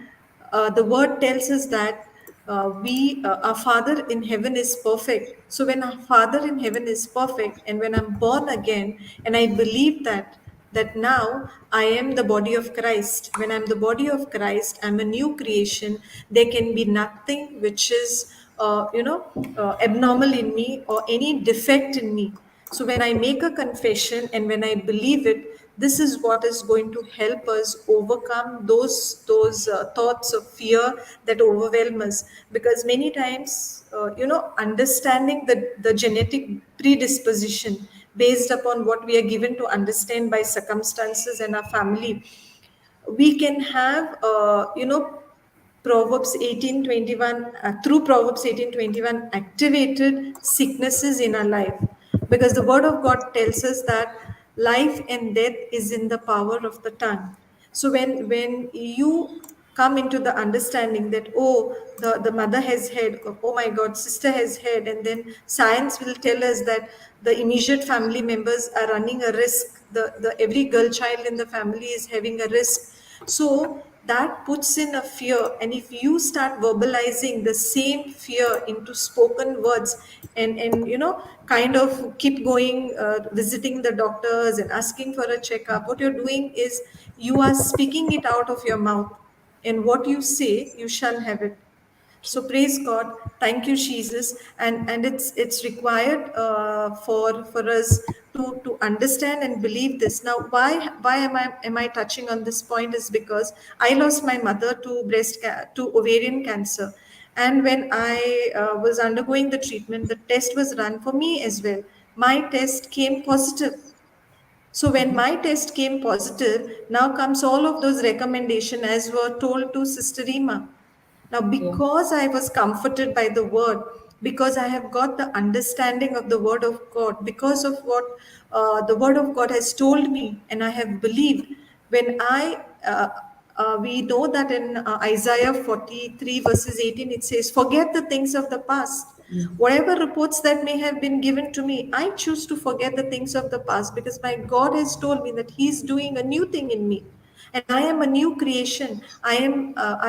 the word tells us that our Father in heaven is perfect. So when our Father in heaven is perfect, and when I'm born again, and I believe that now I am the body of Christ. When I'm the body of Christ, I'm a new creation. There can be nothing which is, abnormal in me or any defect in me. So when I make a confession and when I believe it, this is what is going to help us overcome those thoughts of fear that overwhelm us. Because many times, understanding the genetic predisposition based upon what we are given to understand by circumstances and our family, we can have, Proverbs 18:21, through Proverbs 18:21, activated sicknesses in our life. Because the word of God tells us that life and death is in the power of the tongue. So when you come into the understanding that, oh, the mother has had, oh my God, sister has had, and then science will tell us that the immediate family members are running a risk, the every girl child in the family is having a risk. So that puts in a fear, and if you start verbalizing the same fear into spoken words, and kind of keep going, visiting the doctors and asking for a checkup, what you're doing is you are speaking it out of your mouth, and what you say you shall have it. So praise God. Thank you, Jesus. And it's required for us to understand and believe this. Now, why am I touching on this point is because I lost my mother to to ovarian cancer. And when I was undergoing the treatment, the test was run for me as well. My test came positive. So when my test came positive, now comes all of those recommendations as were told to Sister Rima. Now, Yeah. because I was comforted by the word, because I have got the understanding of the word of God, because of what the word of God has told me, and I have believed, when we know that in Isaiah 43 verses 18, it says, forget the things of the past. Whatever reports that may have been given to me, I choose to forget the things of the past because my God has told me that He's doing a new thing in me. And I am a new creation. I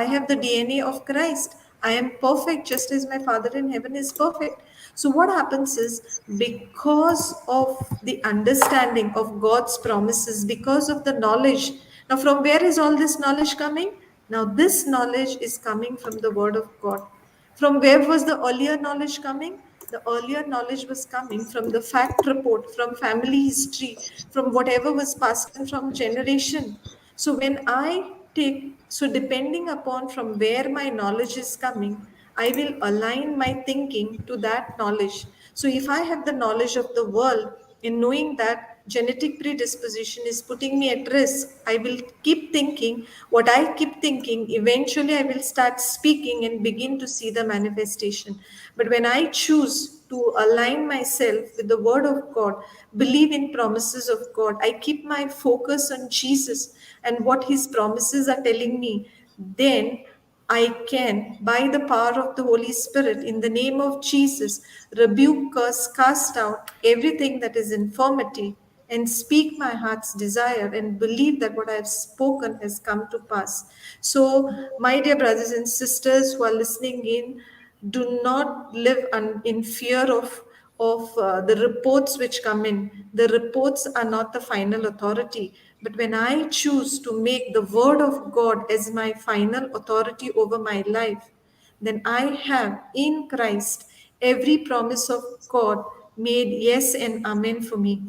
have the DNA of Christ. I am perfect just as my Father in heaven is perfect. So what happens is, because of the understanding of God's promises, because of the knowledge. Now from where is all this knowledge coming? Now this knowledge is coming from the word of God. From where was the earlier knowledge coming? The earlier knowledge was coming from the fact report, from family history, from whatever was passed on from generation. So when I take, so depending upon from where my knowledge is coming, I will align my thinking to that knowledge. So if I have the knowledge of the world, in knowing that genetic predisposition is putting me at risk, I will keep thinking what I keep thinking. Eventually, I will start speaking and begin to see the manifestation. But when I choose to align myself with the word of God, believe in promises of God, I keep my focus on Jesus and what his promises are telling me, then I can, by the power of the Holy Spirit, in the name of Jesus, rebuke, curse, cast out everything that is infirmity, and speak my heart's desire and believe that what I have spoken has come to pass. So, my dear brothers and sisters who are listening in, do not live in fear of the reports which come in. The reports are not the final authority. But when I choose to make the word of God as my final authority over my life, then I have in Christ every promise of God made yes and amen for me.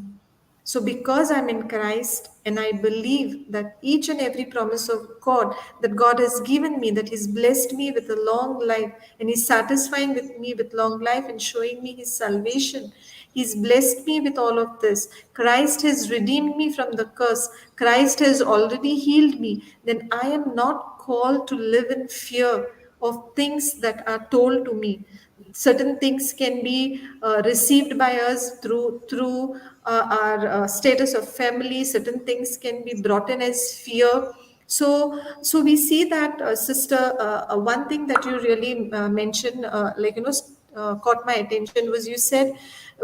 So, because I'm in Christ and I believe that each and every promise of God that God has given me, that He's blessed me with a long life and He's satisfying with me with long life and showing me His salvation. He's blessed me with all of this. Christ has redeemed me from the curse. Christ has already healed me. Then I am not called to live in fear of things that are told to me. Certain things can be received by us through our status of family. Certain things can be brought in as fear. So we see that, sister, one thing that you really mentioned, caught my attention was you said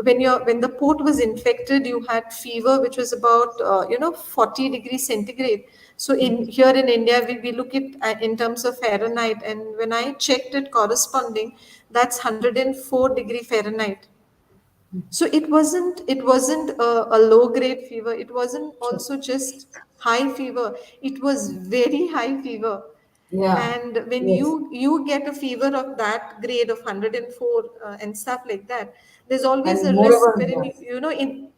when the port was infected, you had fever which was about 40 degrees centigrade. So in here in India, we look at in terms of Fahrenheit, and when I checked it corresponding, that's 104-degree Fahrenheit. So it wasn't a low grade fever. It wasn't True. also just high fever. It was very high fever. Yeah. And when Yes. you get a fever of that grade of 104 and stuff like that, there's always And a risk moreover, wherein yes. in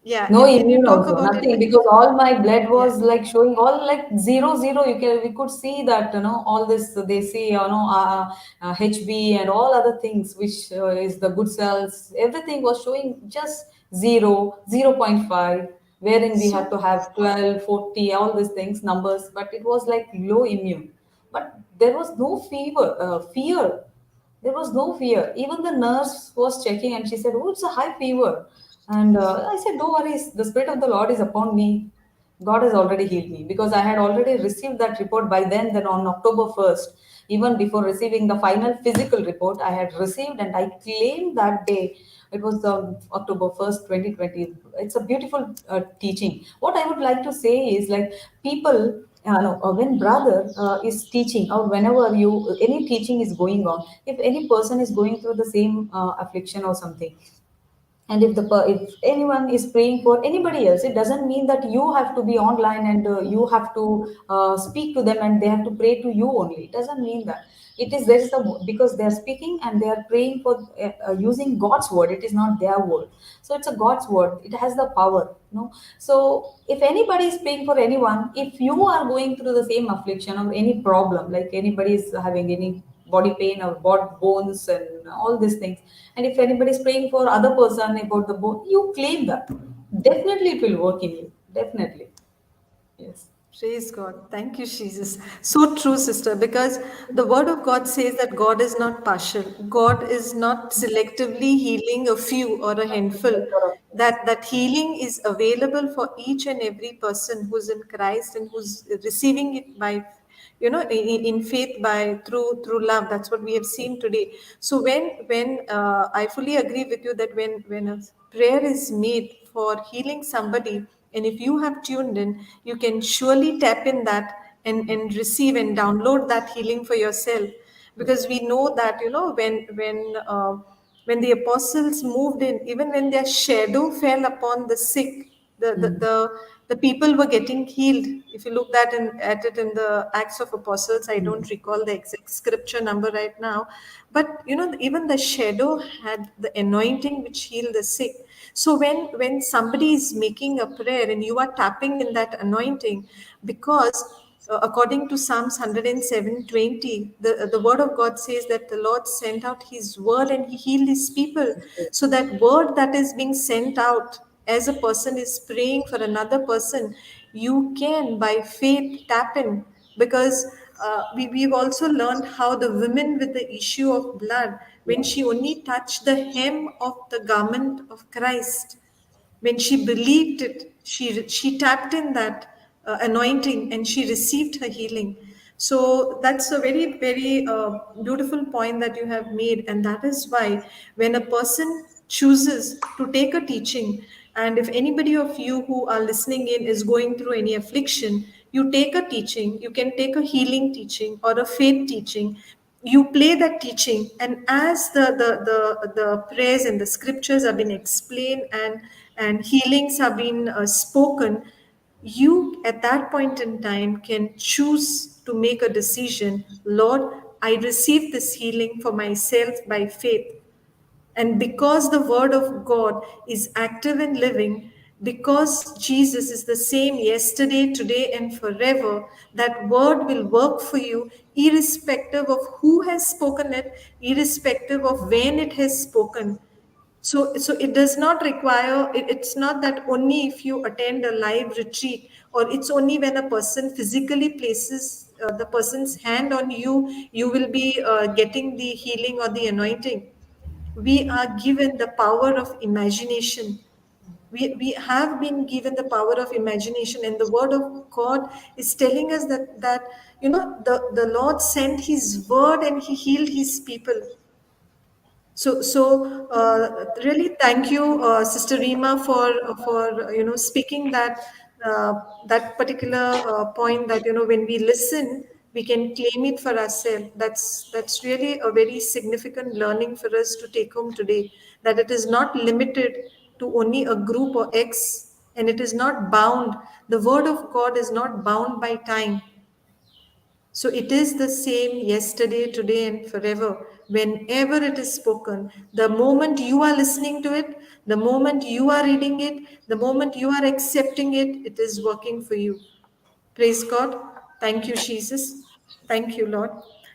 yeah, No and you immune talk also, about in nothing, because all my blood yeah. was like showing all like zero zero. We could see that, all this they see, HB and all other things, which is the good cells. Everything was showing just 0.5, wherein we had So to have 12, 40, all these things numbers, but it was like low immune. But there was no fear. There was no fear. Even the nurse was checking and she said, "Oh, it's a high fever." And I said, "Don't worry, the Spirit of the Lord is upon me. God has already healed me," because I had already received that report by then. Then on October 1st, even before receiving the final physical report, I had received and I claimed that day. It was October 1st, 2020. It's a beautiful teaching. What I would like to say is, like, people, no, when brother is teaching, or whenever any teaching is going on, if any person is going through the same affliction or something, and if anyone is praying for anybody else, it doesn't mean that you have to be online and you have to speak to them and they have to pray to you only. It doesn't mean that. It is there is the because they are speaking and they are praying for using God's word. It is not their word. So it's a God's word. It has the power, so if anybody is praying for anyone, if you are going through the same affliction or any problem, like anybody is having any body pain or bones and all these things, and if anybody is praying for other person about the bone, you claim that. Definitely it will work in you. Definitely. Yes. praise God. Thank you, Jesus. So true, sister, because the word of God says that God is not partial. God is not selectively healing a few or a handful. Yes. That healing is available for each and every person who's in Christ and who's receiving it by in faith, by through love. That's what we have seen today. So when I fully agree with you that when a prayer is made for healing somebody, and if you have tuned in, you can surely tap in that and receive and download that healing for yourself. Because we know that when the apostles moved in, even when their shadow fell upon the sick, the the Mm. the, the people were getting healed. If you look at it in the Acts of Apostles, I don't Mm. recall the exact scripture number right now, but even the shadow had the anointing which healed the sick. So when somebody is making a prayer and you are tapping in that anointing, because according to Psalms 107:20, the word of God says that the Lord sent out his word and he healed his people. So that word that is being sent out, as a person is praying for another person, you can by faith tap in. Because we've also learned how the woman with the issue of blood, when she only touched the hem of the garment of Christ, when she believed it, she tapped in that anointing and she received her healing. So that's a very, very beautiful point that you have made. And that is why when a person chooses to take a teaching, and if anybody of you who are listening in is going through any affliction, you take a teaching, you can take a healing teaching or a faith teaching, you play that teaching, and as the prayers and the scriptures have been explained, and healings have been spoken, you at that point in time can choose to make a decision. Lord, I receive this healing for myself by faith. And because the word of God is active and living, because Jesus is the same yesterday, today, and forever, that word will work for you irrespective of who has spoken it, irrespective of when it has spoken. So it does not require, it's not that only if you attend a live retreat, or it's only when a person physically places the person's hand on you, you will be getting the healing or the anointing. We are given the power of imagination. We have been given the power of imagination, and the word of God is telling us that the Lord sent his word and he healed his people. So really thank you, Sister Rima, for speaking uh, that particular point, that when we listen, we can claim it for ourselves. That's really a very significant learning for us to take home today. That it is not limited to only a group or X, and it is not bound. The Word of God is not bound by time. So it is the same yesterday, today, and forever. Whenever it is spoken, the moment you are listening to it, the moment you are reading it, the moment you are accepting it, it is working for you. Praise God. Thank you, Jesus. Thank you, Lord.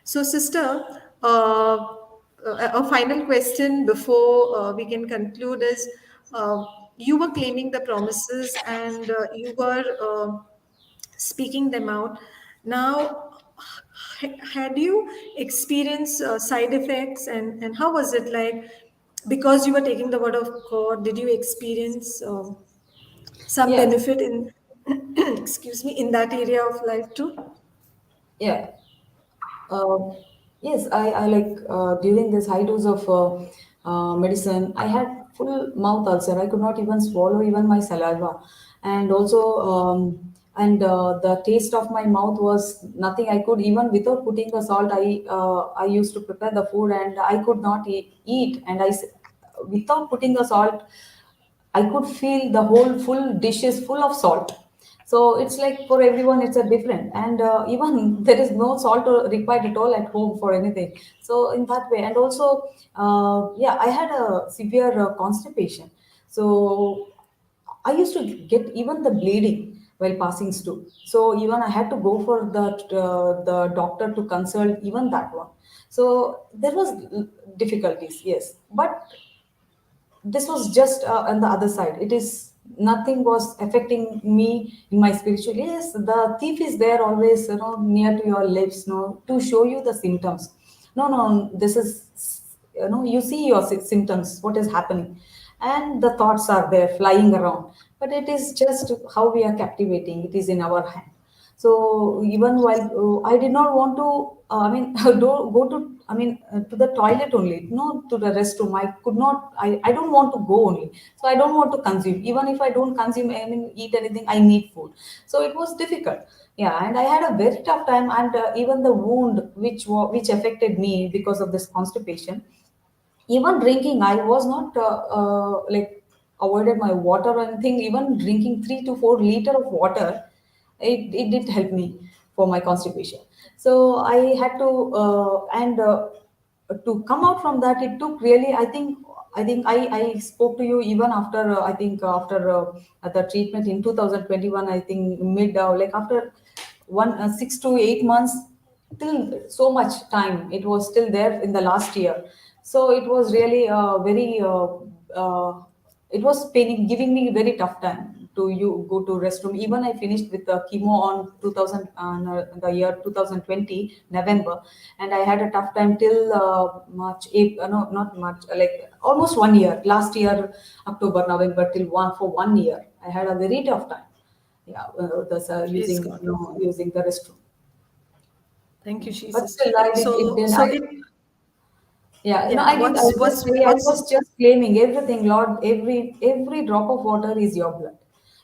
So, sister, a final question before we can conclude is, uh, you were claiming the promises, and you were speaking them out. Now, had you experienced side effects, and how was it like? Because you were taking the word of God, did you experience some Yeah, benefit in, excuse me, in that area of life too? yeah. Uh, yes, I like during this high dose of medicine, I had full mouth ulcer. I could not even swallow even my saliva, and also the taste of my mouth was nothing. I could even without putting the salt. I used to prepare the food, and I could not eat. And without putting the salt, I could feel the whole full dish is full of salt. So it's like for everyone, it's a different, and even there is no salt required at all at home for anything. So in that way, and also, yeah, I had a severe constipation. So I used to get even the bleeding while passing stool. So even I had to go for the doctor to consult even that one. So there was difficulties, yes, but this was just on the other side. It is nothing was affecting me in my spiritual. Yes, the thief is there always, near to your lips, to show you the symptoms. No, no, this is, you see your symptoms, what is happening, and the thoughts are there flying around. But it is just how we are captivating. It is in our hand. So even while I did not want to, don't go to, to the toilet only, no, to the restroom. I could not. I don't want to go only. So I don't want to consume. Even if I don't consume, eat anything, I need food. So it was difficult. Yeah, and I had a very tough time, and even the wound which affected me because of this constipation. Even drinking, I was not like avoided my water or anything. Even drinking 3 to 4 liter of water, it did help me for my constipation. So I had to and to come out from that, it took really, I spoke to you even after I think after the treatment in 2021, I think mid like after 6 to 8 months, till so much time it was still there in the last year. So it was really very it was paining, giving me very tough time to you go to restroom. Even I finished with the chemo on 2000 the year 2020 November, and I had a tough time till March, April, no, not March, like almost 1 year. Last year October, November, till one for 1 year, I had a very tough time. Yeah, that's Praise using God. using the restroom. Thank you, But Jesus. still, I did it. So, Then so I it, Yeah, no, yeah. I didn't. I was just pray. I was What's just claiming everything, Lord. Every drop of water is your blood.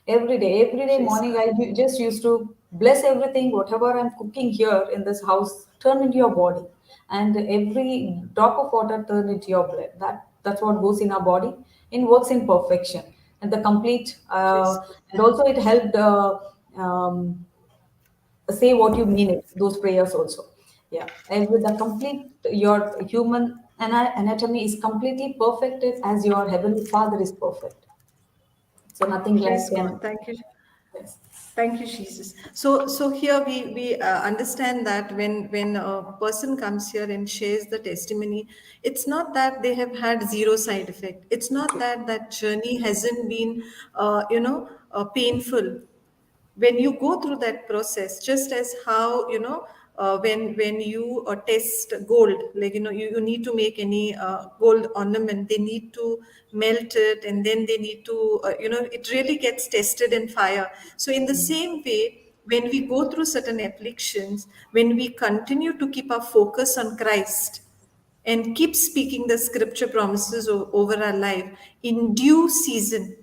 Every day praise morning, God. just used to bless everything. Whatever I'm cooking here in this house, turn into your body, and every drop of water turn into your blood. That's what goes in our body. It works in perfection, and the complete. Praise God. And also, it helped. Say what you mean it, those prayers also. Yeah, and with the complete your human anatomy is completely perfected as your heavenly father is perfect, so nothing like Praise can. God. Thank you. Yes. Thank you, Jesus. So here we understand that when a person comes here and shares the testimony, it's not that they have had zero side effect. It's not that that journey hasn't been, painful. When you go through that process, just as how when you test gold, like you need to make any gold ornament, they need to melt it, and then they need to it really gets tested in fire. So in the same way, when we go through certain afflictions, when we continue to keep our focus on Christ and keep speaking the scripture promises over our life, in due season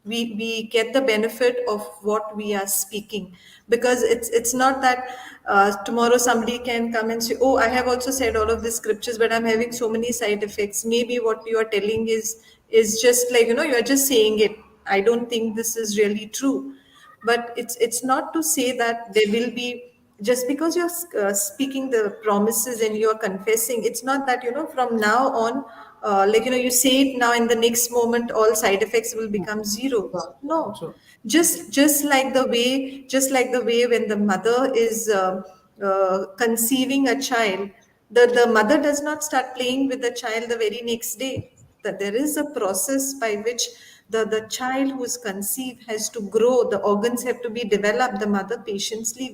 we get the benefit of what we are speaking. Because it's not that tomorrow somebody can come and say, oh, I have also said all of these scriptures, but I'm having so many side effects. Maybe what you are telling is just like, you are just saying it. I don't think this is really true. But it's not to say that there will be, just because you're speaking the promises and you're confessing, it's not that from now on, like you say it now and the next moment all side effects will become zero. Sure. No. True. Just like the way when the mother is conceiving a child, the mother does not start playing with the child the very next day. That there is a process by which the child who is conceived has to grow, the organs have to be developed. The mother patiently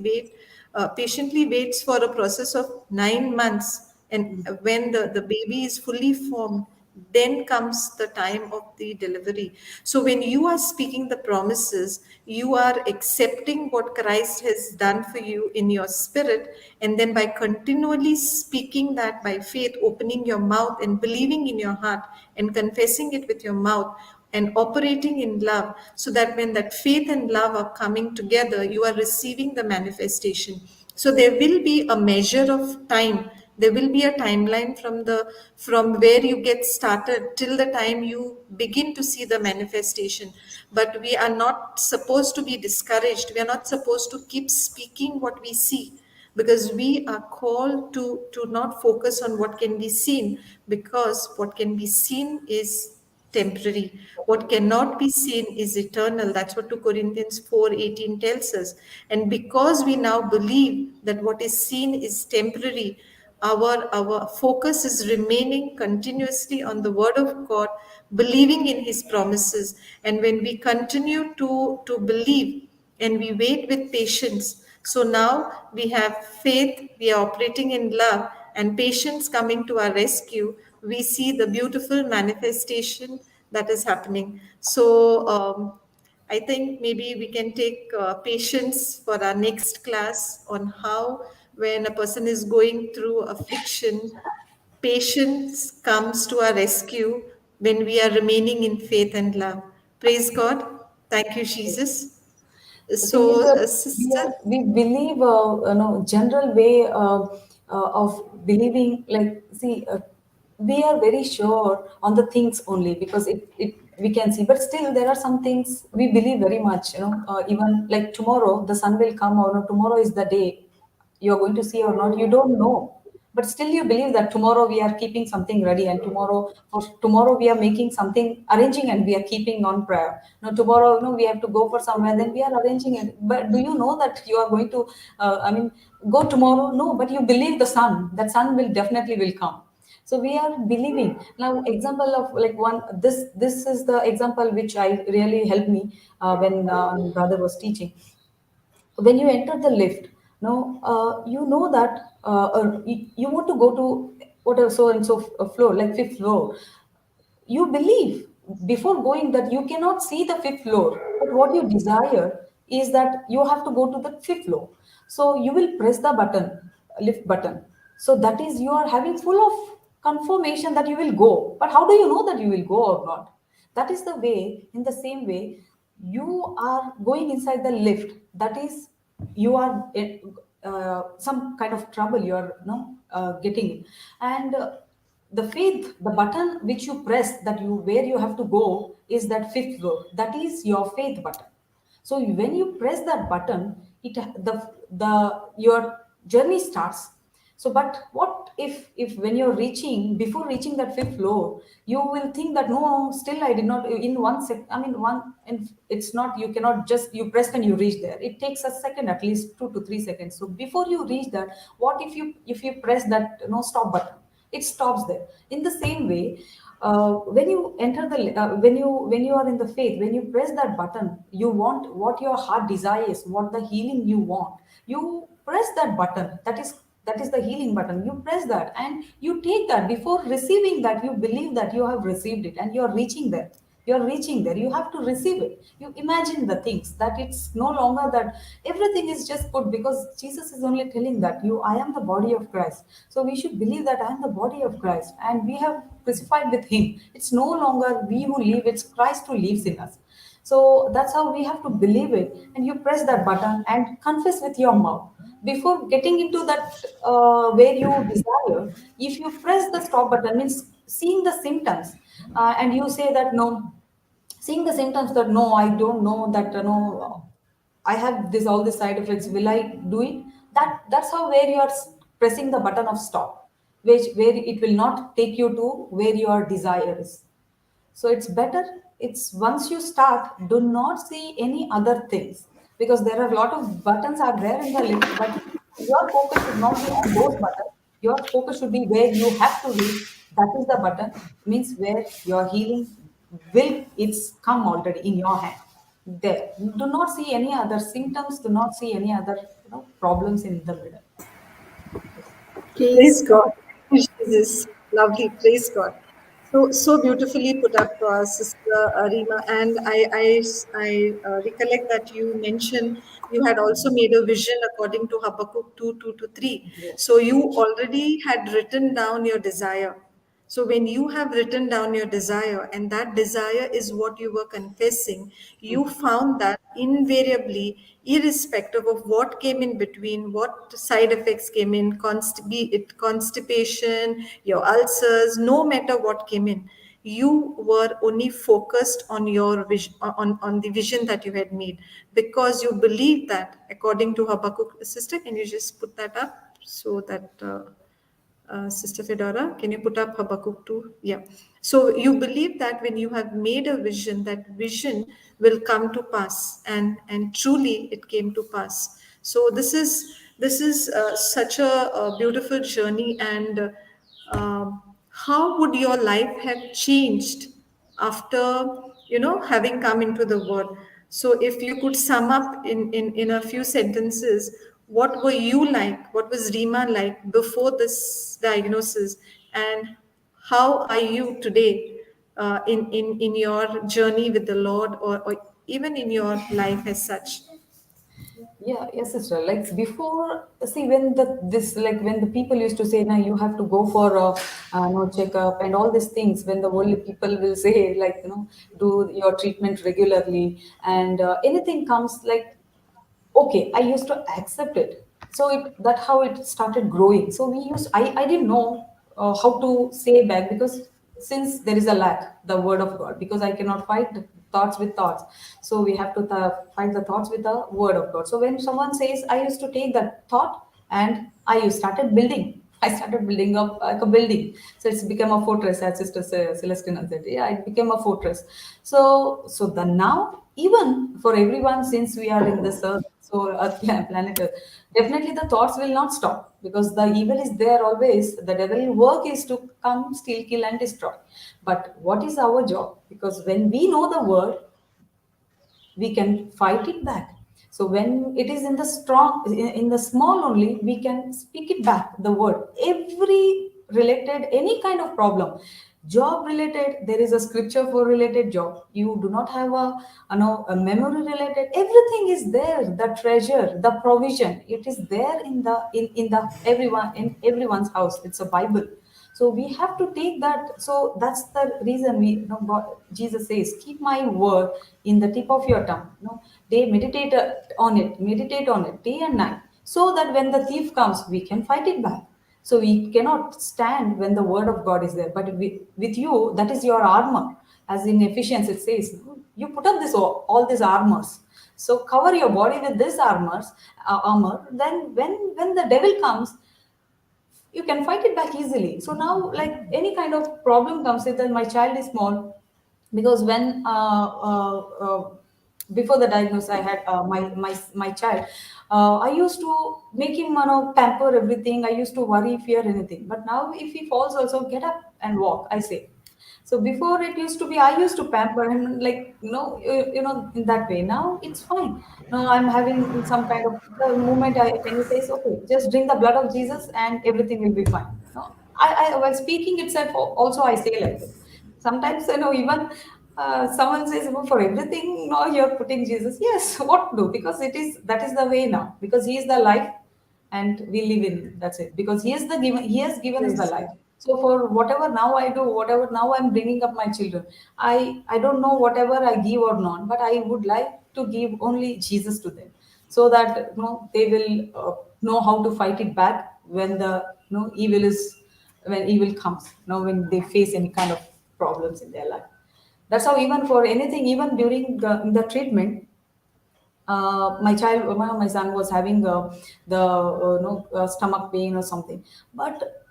waits for a process of 9 months, and when the baby is fully formed, then comes the time of the delivery. So when you are speaking the promises, you are accepting what Christ has done for you in your spirit, and then by continually speaking that by faith, opening your mouth and believing in your heart and confessing it with your mouth and operating in love, so that when that faith and love are coming together, you are receiving the manifestation. So there will be a measure of time. There will be a timeline from where you get started till the time you begin to see the manifestation. But we are not supposed to be discouraged. We are not supposed to keep speaking what we see, because we are called to not focus on what can be seen, because what can be seen is temporary. What cannot be seen is eternal. That's what 2 Corinthians 4:18 tells us. And because we now believe that what is seen is temporary, our focus is remaining continuously on the word of God, believing in his promises. And when we continue to believe and we wait with patience, so now we have faith, we are operating in love, and patience coming to our rescue, we see the beautiful manifestation that is happening. So I think maybe we can take patience for our next class on how, when a person is going through affliction, patience comes to our rescue when we are remaining in faith and love. Praise God. Thank you, Jesus. The thing is, So, we sister, are we believe, general way of believing. Like, see, we are very sure on the things only because it we can see. But still, there are some things we believe very much. Even like tomorrow the sun will come, or no, tomorrow is the day you are going to see or not. You don't know, but still you believe that tomorrow we are keeping something ready, and tomorrow we are making something arranging, and we are keeping on prayer. Now tomorrow, we have to go for somewhere, then we are arranging it. But do you know that you are going to go tomorrow? No, but you believe the sun, that sun will definitely will come. So we are believing. Now example of like one, this is the example which I really helped me when brother was teaching. When you enter the lift, you know that you want to go to whatever so and so floor, like fifth floor. You believe before going that you cannot see the fifth floor, but what you desire is that you have to go to the fifth floor. So you will press the button. lift button. So that is, you are having full of confirmation that you will go. But how do you know that you will go or not? That is the way, in the same way, you are going inside the lift. That is, you are in some kind of trouble, you are, getting in. And the faith, the button which you press, that you, where you have to go, is that fifth floor. That is your faith button. So when you press that button, it the your journey starts. So, but what if when you're reaching, before reaching that fifth floor, you will think that no, still I did not, in one sec. I mean, one, and it's not, you cannot just, you press and you reach there. It takes a second, at least 2 to 3 seconds. So before you reach that, what if you press that stop button? It stops there. In the same way, when you enter the when you are in the faith, when you press that button, you want what your heart desires, what the healing you want, you press that button. That is the healing button. You press that and you take that. Before receiving that, you believe that you have received it and you're reaching there. You're reaching there. You have to receive it. You imagine the things, that it's no longer that everything is just put, because Jesus is only telling that I am the body of Christ. So we should believe that I am the body of Christ and we have crucified with him. It's no longer we who live, it's Christ who lives in us. So that's how we have to believe it. And you press that button and confess with your mouth. Before getting into that where you desire, if you press the stop button, means seeing the symptoms, and you say that no, seeing the symptoms, that no, I don't know that, I have this, all the side effects, will I do it? That's how, where you are pressing the button of stop, which where it will not take you to where your desire is. So it's better, it's once you start, do not see any other things, because there are a lot of buttons are there in the list, but your focus should not be on those buttons. Your focus should be where you have to reach. That is the button, means where your healing will, it's come already in your hand. There, do not see any other symptoms, do not see any other problems in the middle. Yes. Praise Praise God. God. Jesus. Lovely. Praise God. So beautifully put up, Sister Rima. And I recollect that you mentioned you had also made a vision according to Habakkuk 2:2 to 3. Yes. So you already had written down your desire. So when you have written down your desire, and that desire is what you were confessing, you found that invariably, irrespective of what came in between, what side effects came in, be it constipation, your ulcers, no matter what came in, you were only focused on your vision, on the vision that you had made, because you believe that, according to Habakkuk. Sister, can you just put that up so that Sister Fedora, can you put up Habakkuk 2? Yeah. So you believe that when you have made a vision, that vision will come to pass, and truly it came to pass. So this is such a beautiful journey, and how would your life have changed after having come into the word? So if you could sum up in a few sentences, what were you like, what was Rima like before this diagnosis, and how are you today, in your journey with the Lord, or even in your life as such? Yeah, yes, sister. Like before, see, when when the people used to say, "Now you have to go for a no checkup and all these things," when the worldly people will say, like, do your treatment regularly, and anything comes, like, okay, I used to accept it. So that how it started growing. So I didn't know how to say back, because since there is a lack, the word of God, because I cannot fight thoughts with thoughts. So we have to fight the thoughts with the word of God. So when someone says, I used to take that thought and I started building. I started building up like a building. So it's become a fortress, as Sister Celestina said. Yeah, it became a fortress. So the now, even for everyone, since we are in this earth, so planet Earth, definitely the thoughts will not stop, because the evil is there always. The devil work is to come, steal, kill, and destroy. But what is our job? Because when we know the word, we can fight it back. So when it is in the strong, in the small only, we can speak it back, the word. Every related, any kind of problem, Job related, there is a scripture for related job. You do not have a memory related. Everything is there. The treasure, the provision, it is there in the everyone in everyone's house. It's a Bible. So we have to take that. So that's the reason God, Jesus says, keep my word in the tip of your tongue. They meditate on it day and night, so that when the thief comes, we can fight it back. So we cannot stand when the word of God is there. But with you, that is your armor. As in Ephesians, it says, you put up all these armors. So cover your body with this armor. Then when the devil comes, you can fight it back easily. So now, like any kind of problem comes, if my child is small, because when before the diagnosis, I had my child. I used to make him, pamper everything. I used to worry, fear anything. But now, if he falls, also get up and walk. I say. So before it used to be, I used to pamper him, like in that way. Now it's fine. Now I'm having some kind of the moment when he says, okay, just drink the blood of Jesus and everything will be fine. No, I while speaking itself also I say like this. Sometimes even someone says, "Oh, for everything, no, you're putting Jesus." Yes, what to do? Because that is the way now. Because He is the life, and we live in Him. That's it. Because He has given us the Praise life. God. So for whatever now I do, whatever now I'm bringing up my children, I don't know whatever I give or not, but I would like to give only Jesus to them, so that they will know how to fight it back when the evil is when evil comes. When they face any kind of problems in their life. That's how even for anything, even during the treatment, my son was having the stomach pain or something. But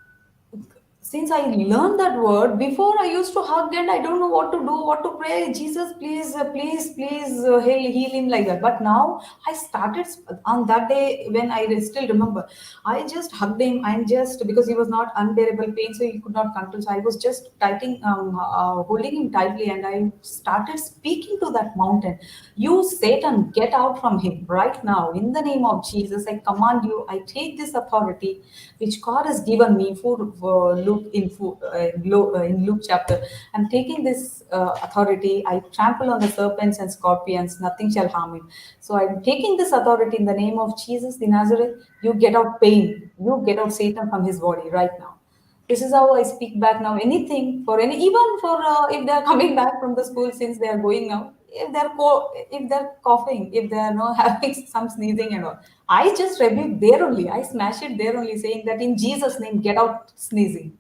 since I learned that word, before I used to hug and I don't know what to do, what to pray. Jesus, please, please, heal him like that. But now I started on that day when I still remember. I just hugged him and just because he was not unbearable pain, so he could not control. So I was just holding him tightly, and I started speaking to that mountain. You Satan, get out from him right now in the name of Jesus. I command you. I take this authority which God has given me for in Luke chapter. I'm taking this authority. I trample on the serpents and scorpions. Nothing shall harm him. So I'm taking this authority in the name of Jesus the Nazareth. You get out pain. You get out Satan from his body right now. This is how I speak back now. Anything for any, even for if they are coming back from the school since they are going now. If they're coughing, if they are not having some sneezing and all, I just rebuke there only. I smash it there only, saying that in Jesus' name, get out sneezing.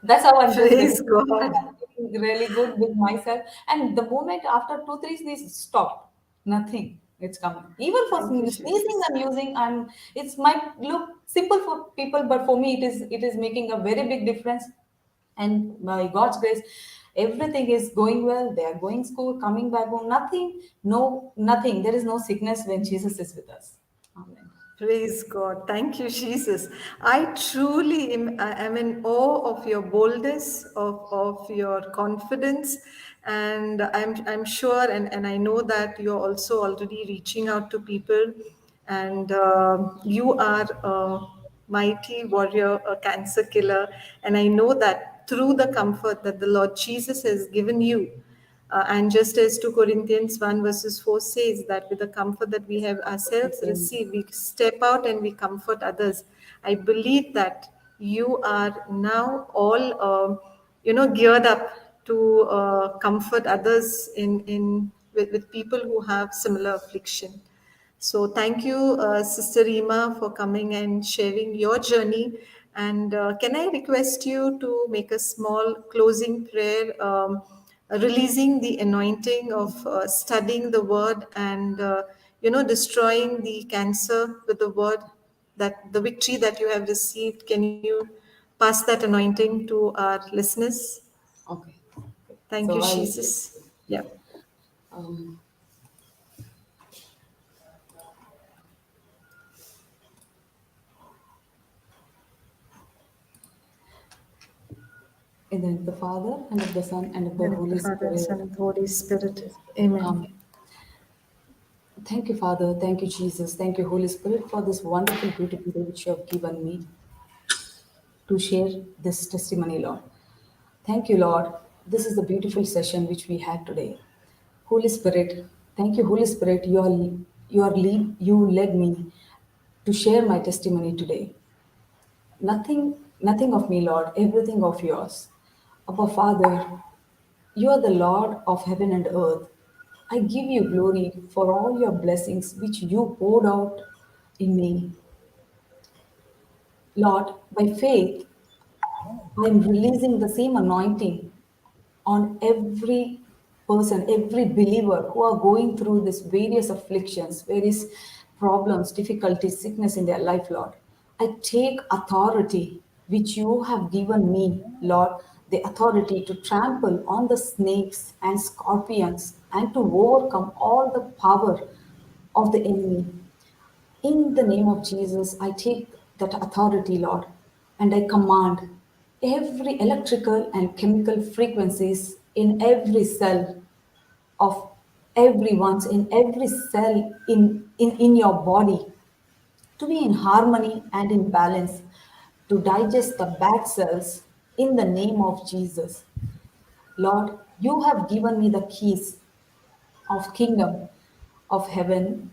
That's how I'm just Praise living. God. I'm feeling really good with myself. And the moment after 2, 3 sneezes, stop. Nothing. It's coming. Even for Thank you, sneezing, Jesus. I'm using. It might look simple for people, but for me, it is making a very big difference. And by God's grace, everything is going well. They are going school, coming back home. Nothing, no, nothing. There is no sickness when Jesus is with us. Amen. Praise God. Thank you, Jesus. I truly am in awe of your boldness, of your confidence. And I'm sure, and I know that you're also already reaching out to people. And you are a mighty warrior, a cancer killer. And I know that through the comfort that the Lord Jesus has given you, and just as 2 Corinthians 1 verses 4 says that with the comfort that we have ourselves received, we step out and we comfort others. I believe that you are now all, geared up to comfort others with people who have similar affliction. So thank you, Sister Rima, for coming and sharing your journey. And can I request you to make a small closing prayer, releasing the anointing of studying the word and destroying the cancer with the word, that the victory that you have received? Can you pass that anointing to our listeners? Okay. Thank you, So Jesus. Yeah. um, in the name of the Father and of the Son and of the And of the Holy Father, and Son, Spirit. and the Holy Spirit. Amen. Amen. Thank you, Father. Thank you, Jesus. Thank you, Holy Spirit, for this wonderful, beautiful day which you have given me to share this testimony, Lord. Thank you, Lord. This is the beautiful session which we had today. Holy Spirit, thank you, Holy Spirit. You led me to share my testimony today. Nothing of me, Lord, everything of yours. Abba Father, you are the Lord of heaven and earth. I give you glory for all your blessings which you poured out in me. Lord, by faith, I am releasing the same anointing on every person, every believer who are going through this various afflictions, various problems, difficulties, sickness in their life, Lord. I take authority which you have given me, Lord, the authority to trample on the snakes and scorpions and to overcome all the power of the enemy. In the name of Jesus, I take that authority, Lord, and I command every electrical and chemical frequencies in every cell of everyone's, in every cell in your body to be in harmony and in balance, to digest the bad cells in the name of Jesus. Lord, you have given me the keys of kingdom of heaven.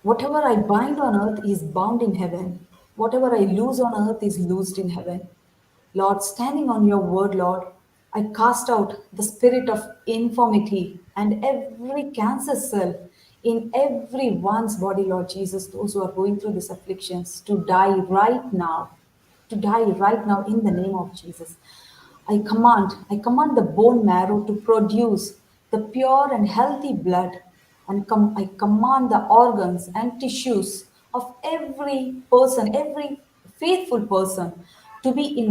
Whatever I bind on earth is bound in heaven. Whatever I loose on earth is loosed in heaven. Lord, standing on your word, Lord, I cast out the spirit of infirmity and every cancer cell in everyone's body, Lord Jesus, those who are going through these afflictions, to die right now in the name of Jesus. I command the bone marrow to produce the pure and healthy blood, and I command the organs and tissues of every person, every faithful person, to be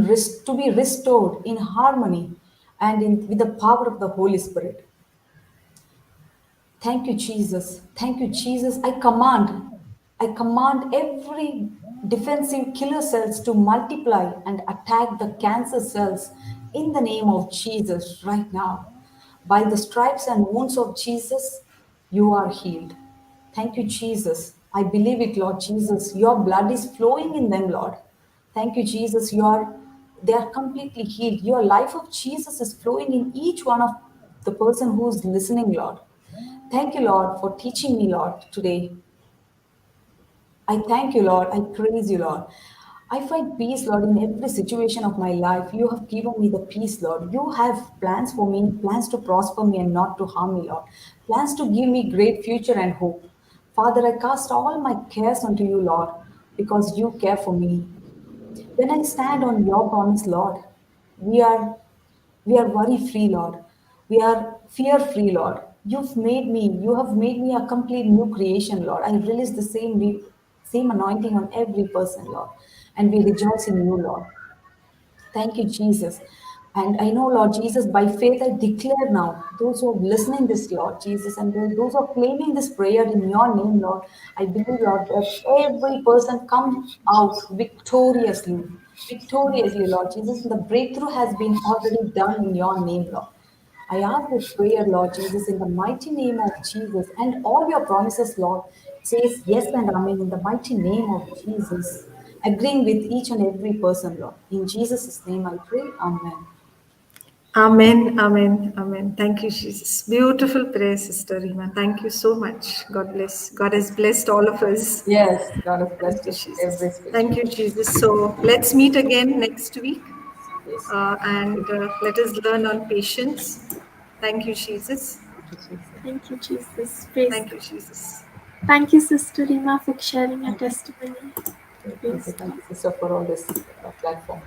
restored in harmony and with the power of the Holy Spirit. Thank you, Jesus. Thank you, Jesus. I command every defensive killer cells to multiply and attack the cancer cells in the name of Jesus right now. By the stripes and wounds of Jesus, you are healed. Thank you, Jesus. I believe it, Lord Jesus. Your blood is flowing in them, Lord. Thank you, Jesus. They are completely healed. Your life of Jesus is flowing in each one of the person who is listening, Lord. Thank you, Lord, for teaching me, Lord, today. I thank you, Lord. I praise you, Lord. I find peace, Lord, in every situation of my life. You have given me the peace, Lord. You have plans for me, plans to prosper me and not to harm me, Lord. Plans to give me great future and hope. Father, I cast all my cares unto you, Lord, because you care for me. When I stand on your promise, Lord, we are we are worry free, Lord. We are fear free, Lord. You have made me a complete new creation, Lord. I release the same anointing on every person, Lord. And we rejoice in you, Lord. Thank you, Jesus. And I know, Lord Jesus, by faith I declare now, those who are listening this, Lord Jesus, and those who are claiming this prayer in your name, Lord, I believe, Lord, that every person come out victoriously, Lord Jesus, and the breakthrough has been already done in your name, Lord. I ask this prayer, Lord Jesus, in the mighty name of Jesus, and all your promises, Lord, says yes and amen in the mighty name of Jesus, agreeing with each and every person, Lord. In Jesus' name I pray, amen. Amen, amen, amen. Thank you, Jesus. Beautiful prayer, Sister Rima. Thank you so much. God bless. God has blessed all of us. Yes, God has Thank blessed you, us every Jesus. spiritual. Thank you, Jesus. So let's meet again next week Yes. and let us learn on patience. Thank you, Jesus. Thank you, Jesus. Praise Thank you, God. Jesus. Thank you, Sister Rima, for sharing your testimony. Thank you, Praise God. thank you, sister, for all this platform.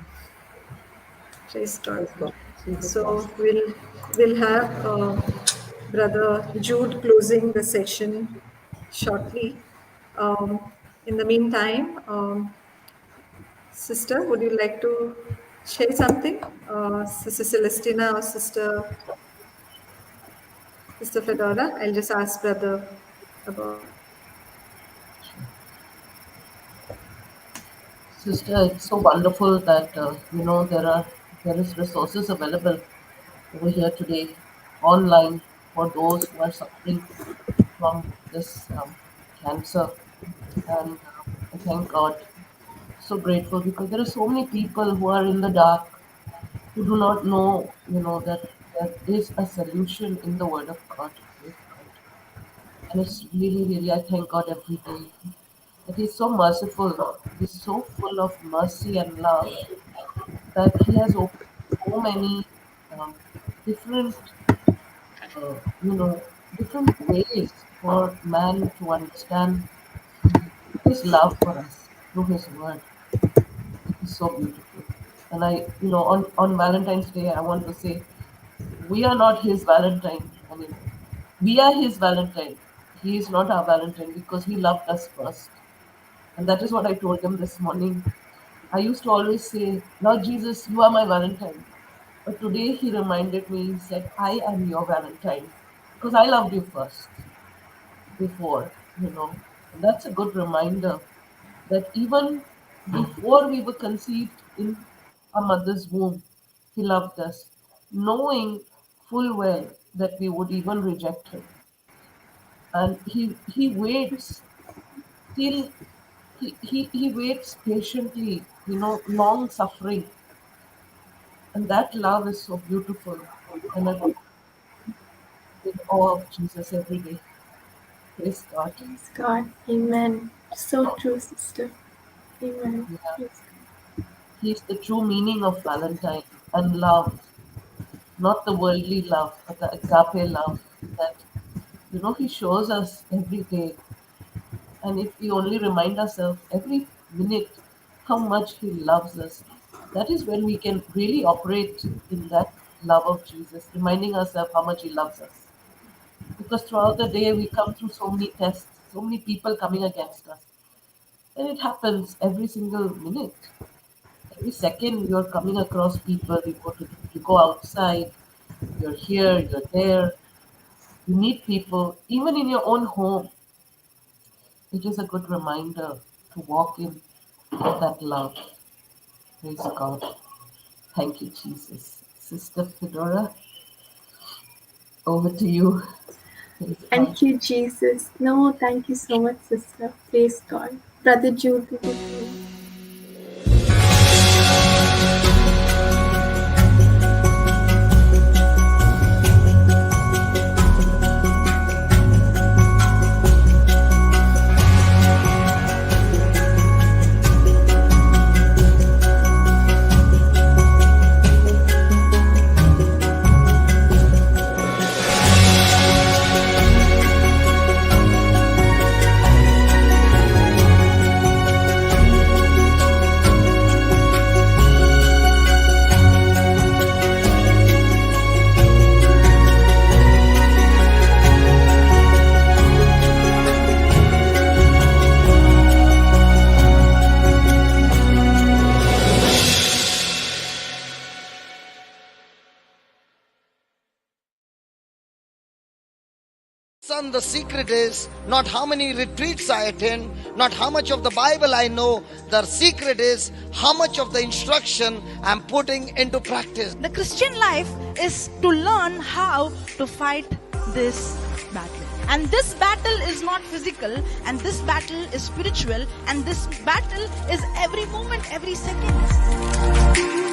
Praise God. Praise God. Jesus loves. So we'll have Brother Jude closing the session shortly. In the meantime, Sister, would you like to share something? Sister Celestina or Sister Fedora? I'll just ask Brother about. Sister, it's so wonderful that there is resources available over here today online for those who are suffering from this cancer. And I thank God. So grateful because there are so many people who are in the dark, who do not know, that there is a solution in the Word of God. Praise God. And it's really, really, I thank God every day that He's so merciful. He's so full of mercy and love that He has opened so many um, different, uh, you know, different ways for man to understand His love for us through His Word. It is so beautiful. And on Valentine's Day, I want to say, we are not His Valentine anymore. We are His Valentine. He is not our Valentine because He loved us first. And that is what I told Him this morning. I used to always say, Lord Jesus, you are my Valentine. But today He reminded me, He said, I am your Valentine because I loved you first before. And that's a good reminder that even before we were conceived in our mother's womb, He loved us, knowing full well that we would even reject Him. And He waits till he waits patiently, long suffering. And that love is so beautiful. And I'm in awe of Jesus every day. Praise God. Praise God. Amen. So true, sister. Amen. Yeah. Praise He's the true meaning of Valentine and love, not the worldly love, but the agape love that He shows us every day. And if we only remind ourselves every minute how much He loves us, that is when we can really operate in that love of Jesus, reminding ourselves how much He loves us. Because throughout the day we come through so many tests, so many people coming against us. And it happens every single minute. Every second you're coming across people, you go outside, you're here, you're there, you meet people, even in your own home. It is a good reminder to walk in that love. Praise God. Thank you, Jesus. Sister Fedora, over to you. Praise God. Thank you, Jesus. No, thank you so much, sister. Praise God. Brother Jude, over to you. Son, the secret is not how many retreats I attend, not how much of the Bible I know. The secret is how much of the instruction I'm putting into practice. The Christian life is to learn how to fight this battle. And this battle is not physical, and this battle is spiritual, and this battle is every moment, every second.